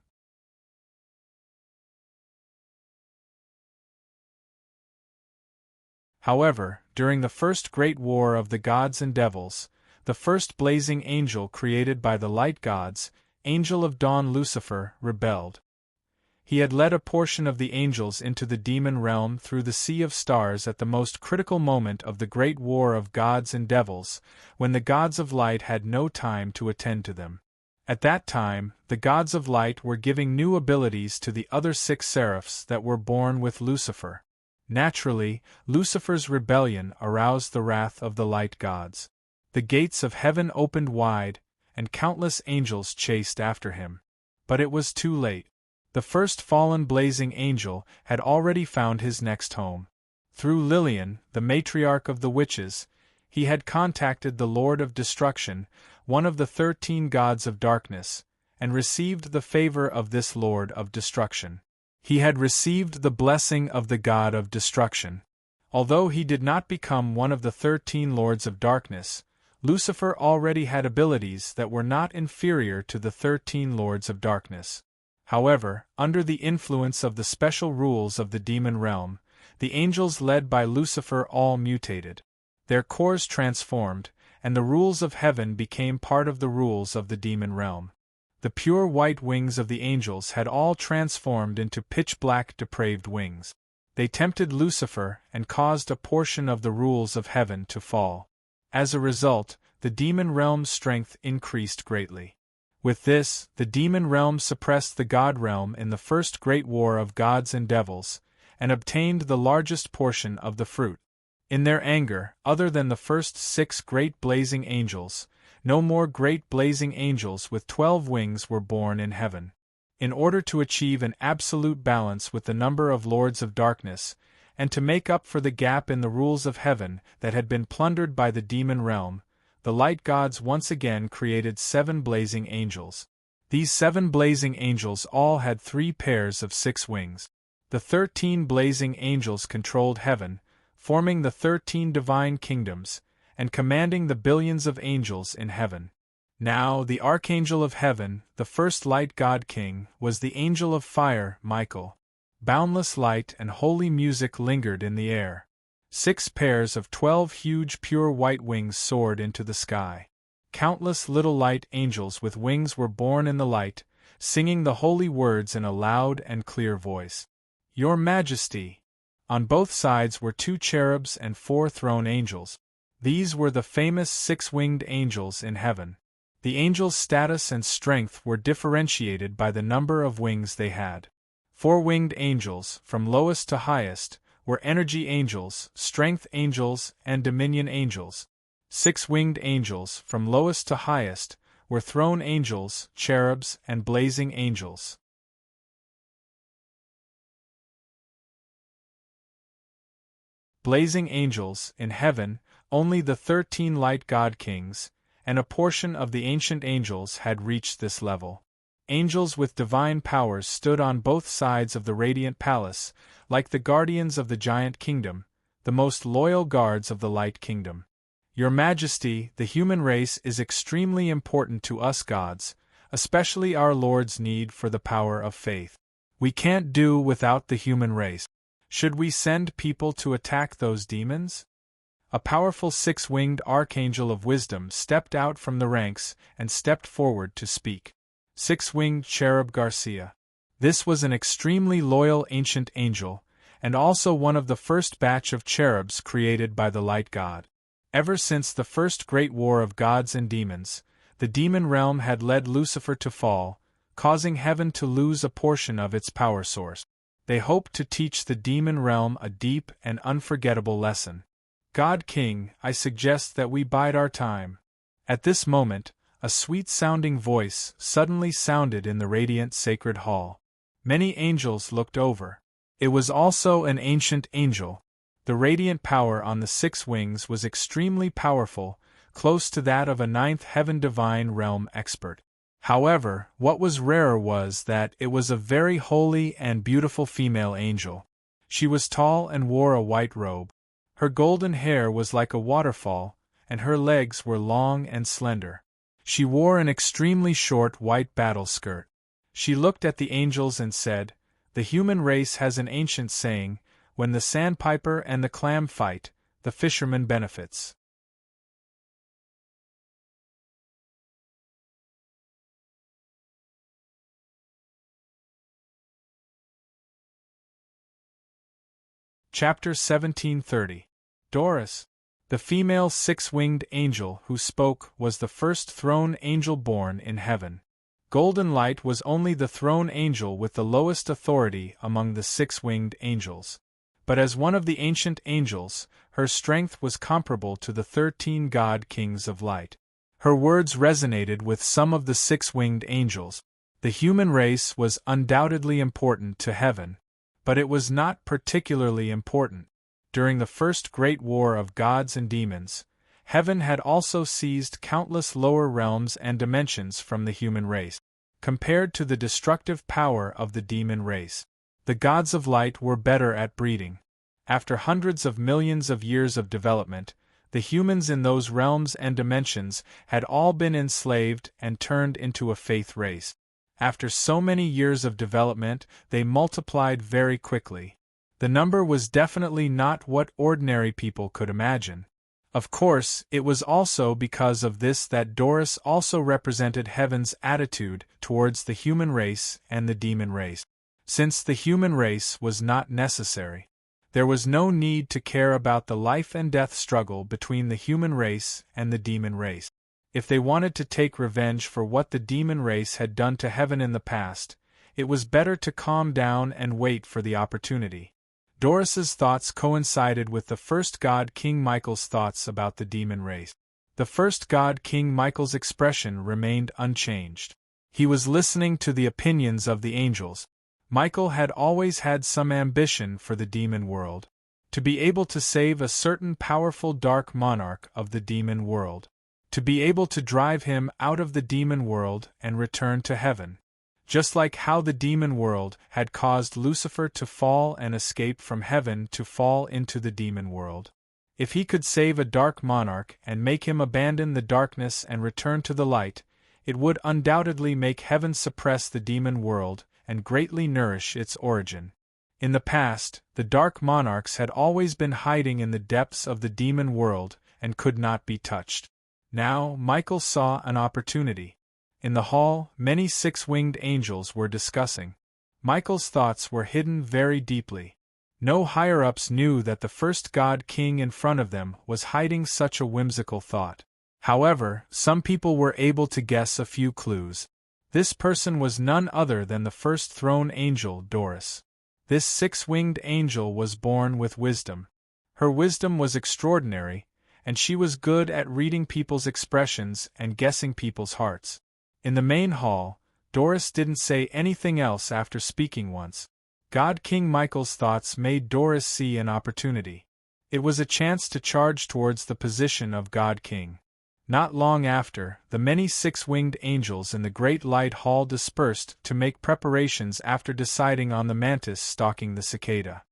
However, during the first great war of the gods and devils, the first blazing angel created by the light gods, Angel of Dawn Lucifer, rebelled. He had led a portion of the angels into the demon realm through the sea of stars at the most critical moment of the great war of gods and devils, when the gods of light had no time to attend to them. At that time, the gods of light were giving new abilities to the other 6 seraphs that were born with Lucifer. Naturally, Lucifer's rebellion aroused the wrath of the light gods. The gates of heaven opened wide, and countless angels chased after him. But it was too late. The first fallen blazing angel had already found his next home. Through Lillian, the matriarch of the witches, he had contacted the Lord of Destruction, one of the 13 gods of darkness, and received the favor of this Lord of Destruction. He had received the blessing of the God of Destruction. Although he did not become one of the 13 Lords of Darkness, Lucifer already had abilities that were not inferior to the 13 Lords of Darkness. However, under the influence of the special rules of the demon realm, the angels led by Lucifer all mutated. Their cores transformed, and the rules of heaven became part of the rules of the demon realm. The pure white wings of the angels had all transformed into pitch-black depraved wings. They tempted Lucifer and caused a portion of the rules of heaven to fall. As a result, the demon realm's strength increased greatly. With this, the demon realm suppressed the god realm in the first great war of gods and devils, and obtained the largest portion of the fruit. In their anger, other than the first 6 great blazing angels, no more great blazing angels with 12 wings were born in heaven. In order to achieve an absolute balance with the number of lords of darkness, and to make up for the gap in the rules of heaven that had been plundered by the demon realm, the light gods once again created 7 blazing angels. These 7 blazing angels all had 3 pairs of 6 wings. The 13 blazing angels controlled heaven, forming the 13 divine kingdoms, and commanding the billions of angels in heaven. Now the archangel of heaven, the first light god king, was the angel of fire, Michael. Boundless light and holy music lingered in the air. 6 pairs of 12 huge pure white wings soared into the sky. Countless little light angels with wings were born in the light, singing the holy words in a loud and clear voice. Your Majesty! On both sides were 2 cherubs and 4 throne angels. These were the famous 6-winged angels in heaven. The angels' status and strength were differentiated by the number of wings they had. 4-winged angels, from lowest to highest, were energy angels, strength angels, and dominion angels. 6-winged angels, from lowest to highest, were throne angels, cherubs, and blazing angels. Blazing angels, in heaven, only the 13 light god kings, and a portion of the ancient angels had reached this level. Angels with divine powers stood on both sides of the radiant palace, like the guardians of the giant kingdom, the most loyal guards of the light kingdom. Your Majesty, the human race is extremely important to us gods, especially our Lord's need for the power of faith. We can't do without the human race. Should we send people to attack those demons? A powerful 6-winged archangel of wisdom stepped out from the ranks and stepped forward to speak. 6-winged cherub Garcia. This was an extremely loyal ancient angel, and also one of the first batch of cherubs created by the light god. Ever since the first great war of gods and demons, the demon realm had led Lucifer to fall, causing heaven to lose a portion of its power source. They hoped to teach the demon realm a deep and unforgettable lesson. God King, I suggest that we bide our time. At this moment, a sweet-sounding voice suddenly sounded in the radiant sacred hall. Many angels looked over. It was also an ancient angel. The radiant power on the 6 wings was extremely powerful, close to that of a 9th heaven divine realm expert. However, what was rarer was that it was a very holy and beautiful female angel. She was tall and wore a white robe. Her golden hair was like a waterfall, and her legs were long and slender. She wore an extremely short white battle skirt. She looked at the angels and said, "The human race has an ancient saying, when the sandpiper and the clam fight, the fisherman benefits." Chapter 1730. Doris. The female 6-winged angel who spoke was the first throne angel born in heaven. Golden Light was only the throne angel with the lowest authority among the 6-winged angels. But as one of the ancient angels, her strength was comparable to the 13 god kings of light. Her words resonated with some of the 6-winged angels. The human race was undoubtedly important to heaven, but it was not particularly important. During the first great war of gods and demons, heaven had also seized countless lower realms and dimensions from the human race. Compared to the destructive power of the demon race, the gods of light were better at breeding. After hundreds of millions of years of development, the humans in those realms and dimensions had all been enslaved and turned into a faith race. After so many years of development, they multiplied very quickly. The number was definitely not what ordinary people could imagine. Of course, it was also because of this that Doris also represented heaven's attitude towards the human race and the demon race. Since the human race was not necessary, there was no need to care about the life and death struggle between the human race and the demon race. If they wanted to take revenge for what the demon race had done to heaven in the past, it was better to calm down and wait for the opportunity. Doris's thoughts coincided with the first god King Michael's thoughts about the demon race. The first god King Michael's expression remained unchanged. He was listening to the opinions of the angels. Michael had always had some ambition for the demon world. To be able to save a certain powerful dark monarch of the demon world. To be able to drive him out of the demon world and return to heaven. Just like how the demon world had caused Lucifer to fall and escape from heaven to fall into the demon world. If he could save a dark monarch and make him abandon the darkness and return to the light, it would undoubtedly make heaven suppress the demon world and greatly nourish its origin. In the past, the dark monarchs had always been hiding in the depths of the demon world and could not be touched. Now, Michael saw an opportunity. In the hall, many 6-winged angels were discussing. Michael's thoughts were hidden very deeply. No higher-ups knew that the first god king in front of them was hiding such a whimsical thought. However, some people were able to guess a few clues. This person was none other than the first throne angel, Doris. This six-winged angel was born with wisdom. Her wisdom was extraordinary, and she was good at reading people's expressions and guessing people's hearts. In the main hall, Doris didn't say anything else after speaking once. God King Michael's thoughts made Doris see an opportunity. It was a chance to charge towards the position of God King. Not long after, the many six-winged angels in the great light hall dispersed to make preparations after deciding on the mantis stalking the cicada.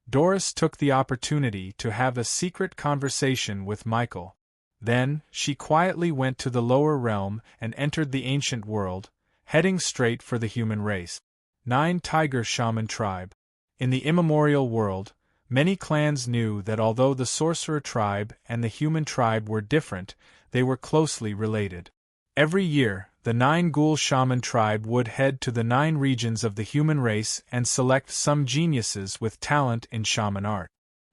Doris took the opportunity to have a secret conversation with Michael. Then, she quietly went to the lower realm and entered the ancient world, heading straight for the human race. 9 Tiger Shaman Tribe. In the immemorial world, many clans knew that although the sorcerer tribe and the human tribe were different, they were closely related. Every year, the 9 Ghoul Shaman tribe would head to the 9 regions of the human race and select some geniuses with talent in shaman art.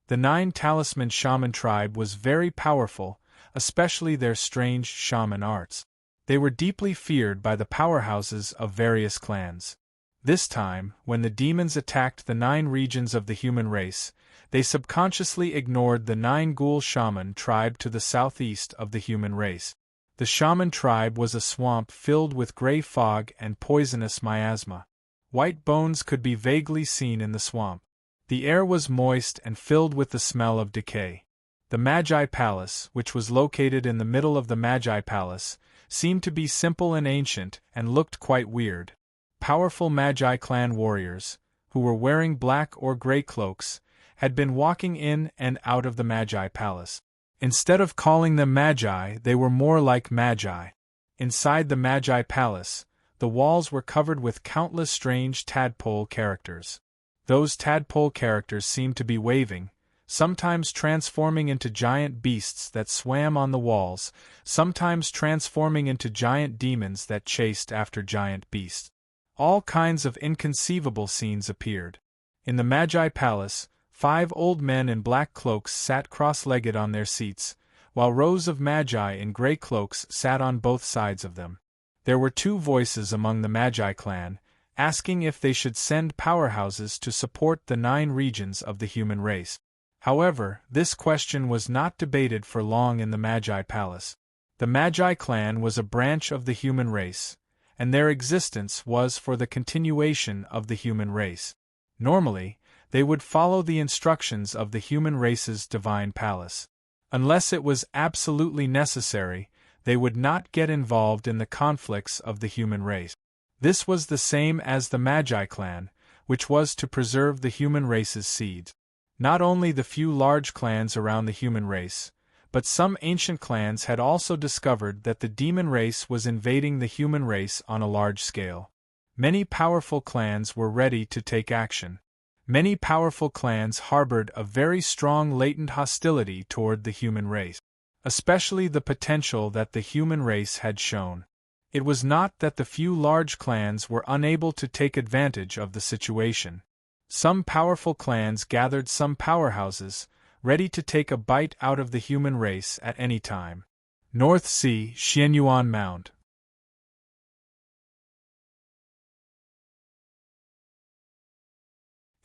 The 9 Talisman Shaman tribe was very powerful, especially their strange shaman arts. They were deeply feared by the powerhouses of various clans. This time, when the demons attacked the 9 regions of the human race, they subconsciously ignored the 9 Ghoul Shaman tribe to the southeast of the human race. The shaman tribe was a swamp filled with gray fog and poisonous miasma. White bones could be vaguely seen in the swamp. The air was moist and filled with the smell of decay. The Magi Palace, which was located in the middle of the Magi Palace, seemed to be simple and ancient and looked quite weird. Powerful Magi clan warriors, who were wearing black or gray cloaks, had been walking in and out of the Magi Palace. Instead of calling them Magi, they were more like Magi. Inside the Magi Palace, the walls were covered with countless strange tadpole characters. Those tadpole characters seemed to be waving, sometimes transforming into giant beasts that swam on the walls, sometimes transforming into giant demons that chased after giant beasts. All kinds of inconceivable scenes appeared. In the Magi Palace, 5 old men in black cloaks sat cross-legged on their seats, while rows of Magi in gray cloaks sat on both sides of them. There were 2 voices among the Magi clan, asking if they should send powerhouses to support the 9 regions of the human race. However, this question was not debated for long in the Magi Palace. The Magi clan was a branch of the human race, and their existence was for the continuation of the human race. Normally, they would follow the instructions of the human race's divine palace. Unless it was absolutely necessary, they would not get involved in the conflicts of the human race. This was the same as the Magi clan, which was to preserve the human race's seeds. Not only the few large clans around the human race, but some ancient clans had also discovered that the demon race was invading the human race on a large scale. Many powerful clans were ready to take action. Many powerful clans harbored a very strong latent hostility toward the human race, especially the potential that the human race had shown. It was not that the few large clans were unable to take advantage of the situation. Some powerful clans gathered some powerhouses, ready to take a bite out of the human race at any time. North Sea, Xianyuan Mound.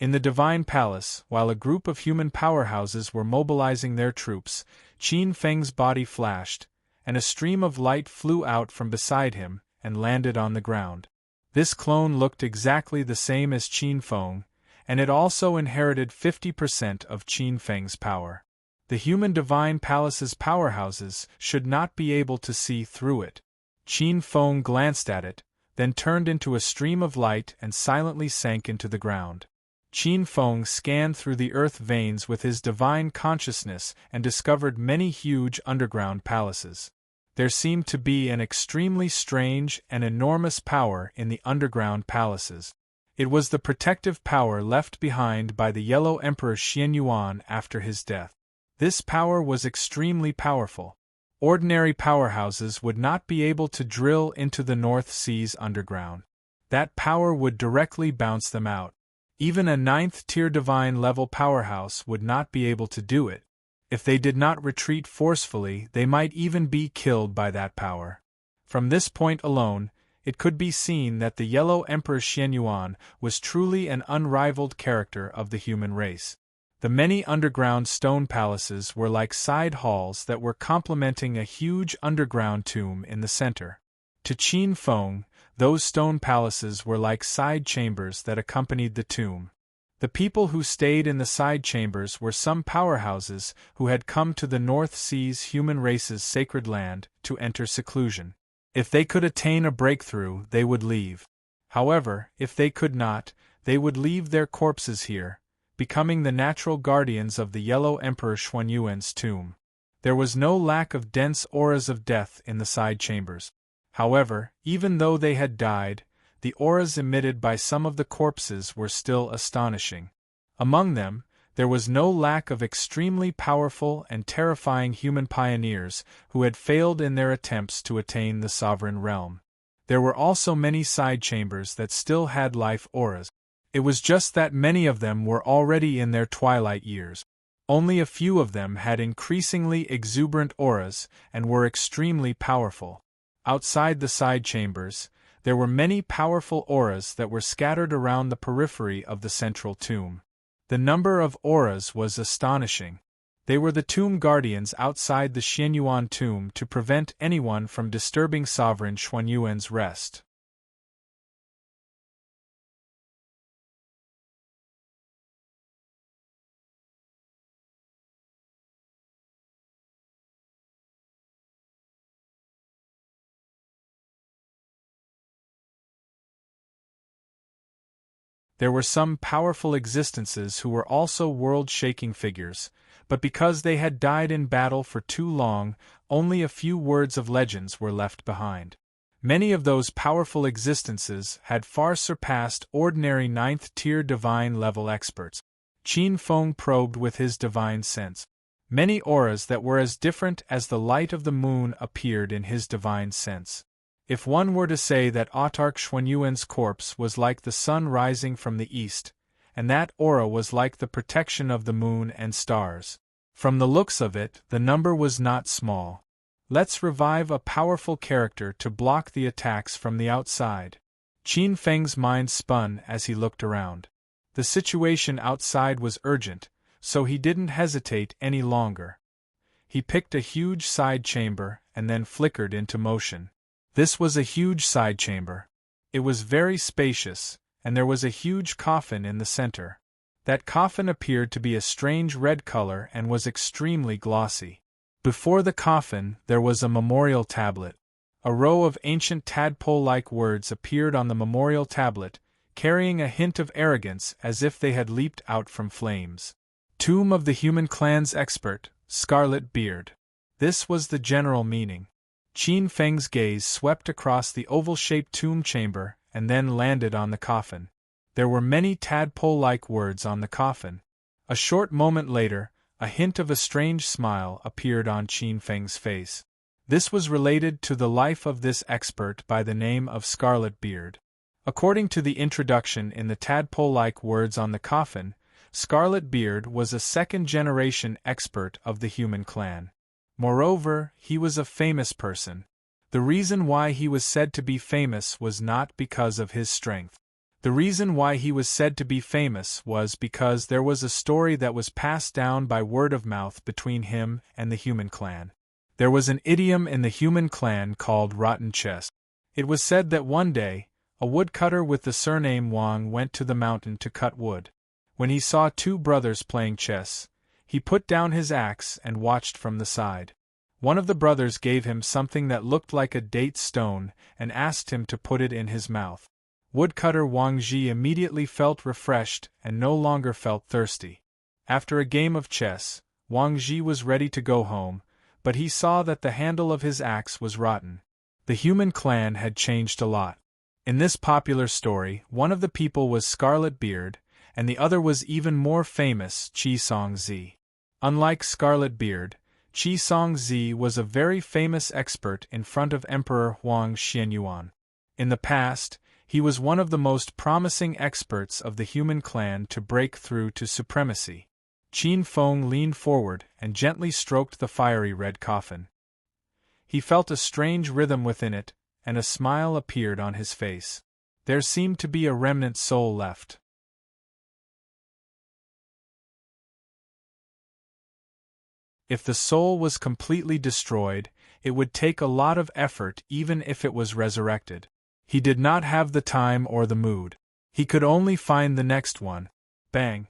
In the Divine Palace, while a group of human powerhouses were mobilizing their troops, Qin Feng's body flashed, and a stream of light flew out from beside him and landed on the ground. This clone looked exactly the same as Qin Feng, and it also inherited 50% of Qin Feng's power. The human Divine Palace's powerhouses should not be able to see through it. Qin Feng glanced at it, then turned into a stream of light and silently sank into the ground. Qin Feng scanned through the earth veins with his divine consciousness and discovered many huge underground palaces. There seemed to be an extremely strange and enormous power in the underground palaces. It was the protective power left behind by the Yellow Emperor Xianyuan after his death. This power was extremely powerful. Ordinary powerhouses would not be able to drill into the North Sea's underground. That power would directly bounce them out. Even a ninth-tier divine level powerhouse would not be able to do it. If they did not retreat forcefully, they might even be killed by that power. From this point alone, it could be seen that the Yellow Emperor Xianyuan was truly an unrivaled character of the human race. The many underground stone palaces were like side halls that were complementing a huge underground tomb in the center. To Qin Feng, those stone palaces were like side chambers that accompanied the tomb. The people who stayed in the side chambers were some powerhouses who had come to the North Sea's human race's sacred land to enter seclusion. If they could attain a breakthrough, they would leave. However, if they could not, they would leave their corpses here, becoming the natural guardians of the Yellow Emperor Xuanyuan's tomb. There was no lack of dense auras of death in the side chambers. However, even though they had died, the auras emitted by some of the corpses were still astonishing. Among them, there was no lack of extremely powerful and terrifying human pioneers who had failed in their attempts to attain the sovereign realm. There were also many side chambers that still had life auras. It was just that many of them were already in their twilight years. Only a few of them had increasingly exuberant auras and were extremely powerful. Outside the side chambers, there were many powerful auras that were scattered around the periphery of the central tomb. The number of auras was astonishing. They were the tomb guardians outside the Xianyuan tomb to prevent anyone from disturbing Sovereign Xuanyuan's rest. There were some powerful existences who were also world-shaking figures, but because they had died in battle for too long, only a few words of legends were left behind. Many of those powerful existences had far surpassed ordinary ninth-tier divine-level experts. Qin Feng probed with his divine sense. Many auras that were as different as the light of the moon appeared in his divine sense. If one were to say that Autarch Xuanyuan's corpse was like the sun rising from the east, and that aura was like the protection of the moon and stars. From the looks of it, the number was not small. Let's revive a powerful character to block the attacks from the outside. Qin Feng's mind spun as he looked around. The situation outside was urgent, so he didn't hesitate any longer. He picked a huge side chamber and then flickered into motion. This was a huge side chamber. It was very spacious, and there was a huge coffin in the center. That coffin appeared to be a strange red color and was extremely glossy. Before the coffin, there was a memorial tablet. A row of ancient tadpole-like words appeared on the memorial tablet, carrying a hint of arrogance as if they had leaped out from flames. Tomb of the Human Clan's Expert, Scarlet Beard. This was the general meaning. Qin Feng's gaze swept across the oval-shaped tomb chamber and then landed on the coffin. There were many tadpole-like words on the coffin. A short moment later, a hint of a strange smile appeared on Qin Feng's face. This was related to the life of this expert by the name of Scarlet Beard. According to the introduction in the tadpole-like words on the coffin, Scarlet Beard was a second-generation expert of the human clan. Moreover, he was a famous person. The reason why he was said to be famous was not because of his strength. The reason why he was said to be famous was because there was a story that was passed down by word of mouth between him and the human clan. There was an idiom in the human clan called rotten chess. It was said that one day, a woodcutter with the surname Wang went to the mountain to cut wood. When he saw two brothers playing chess, he put down his axe and watched from the side. One of the brothers gave him something that looked like a date stone and asked him to put it in his mouth. Woodcutter Wang Ji immediately felt refreshed and no longer felt thirsty. After a game of chess, Wang Ji was ready to go home, but he saw that the handle of his axe was rotten. The human clan had changed a lot. In this popular story, one of the people was Scarlet Beard, and the other was even more famous, Qi Songzi. Unlike Scarlet Beard, Qi Songzi was a very famous expert in front of Emperor Huang Xianyuan. In the past, He was one of the most promising experts of the human clan to break through to supremacy. Qin Feng leaned forward and gently stroked the fiery red coffin. He felt a strange rhythm within it, and a smile appeared on his face. There seemed to be a remnant soul left. If the soul was completely destroyed, it would take a lot of effort even if it was resurrected. He did not have the time or the mood. He could only find the next one. Bang!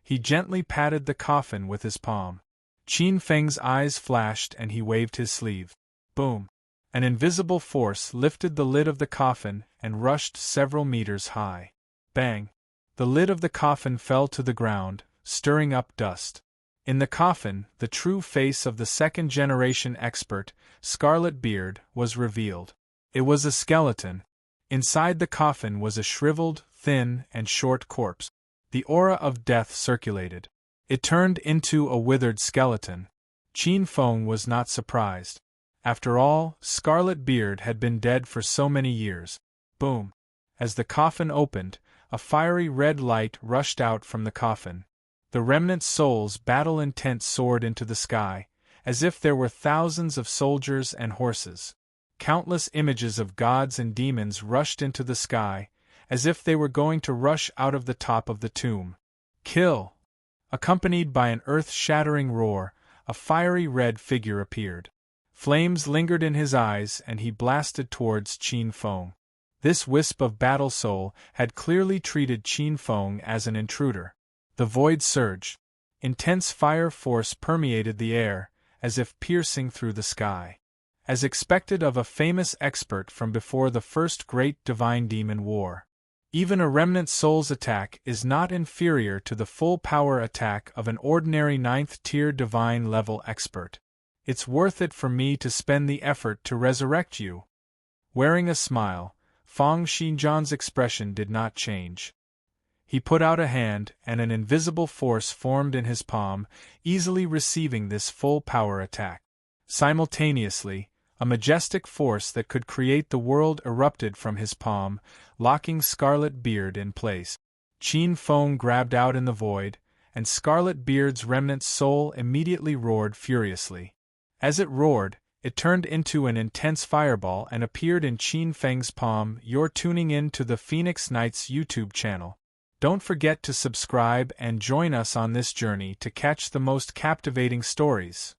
He gently patted the coffin with his palm. Qin Feng's eyes flashed and he waved his sleeve. Boom! An invisible force lifted the lid of the coffin and rushed several meters high. Bang! The lid of the coffin fell to the ground, stirring up dust. In the coffin, the true face of the second-generation expert, Scarlet Beard, was revealed. It was a skeleton. Inside the coffin was a shriveled, thin, and short corpse. The aura of death circulated. It turned into a withered skeleton. Qin Feng was not surprised. After all, Scarlet Beard had been dead for so many years. Boom! As the coffin opened, a fiery red light rushed out from the coffin. The remnant soul's battle intent soared into the sky, as if there were thousands of soldiers and horses. Countless images of gods and demons rushed into the sky, as if they were going to rush out of the top of the tomb. Kill! Accompanied by an earth-shattering roar, a fiery red figure appeared. Flames lingered in his eyes and he blasted towards Qin Feng. This wisp of battle soul had clearly treated Qin Feng as an intruder. The void surged. Intense fire force permeated the air, as if piercing through the sky. As expected of a famous expert from before the first great divine demon war. Even a remnant soul's attack is not inferior to the full power attack of an ordinary 9th-tier divine-level expert. It's worth it for me to spend the effort to resurrect you. Wearing a smile, Fang Xinjian's expression did not change. He put out a hand and an invisible force formed in his palm, easily receiving this full power attack. Simultaneously, a majestic force that could create the world erupted from his palm, locking Scarlet Beard in place. Qin Feng grabbed out in the void, and Scarlet Beard's remnant soul immediately roared furiously. As it roared, it turned into an intense fireball and appeared in Qin Feng's palm. You're tuning in to the Phoenix Knights YouTube channel. Don't forget to subscribe and join us on this journey to catch the most captivating stories.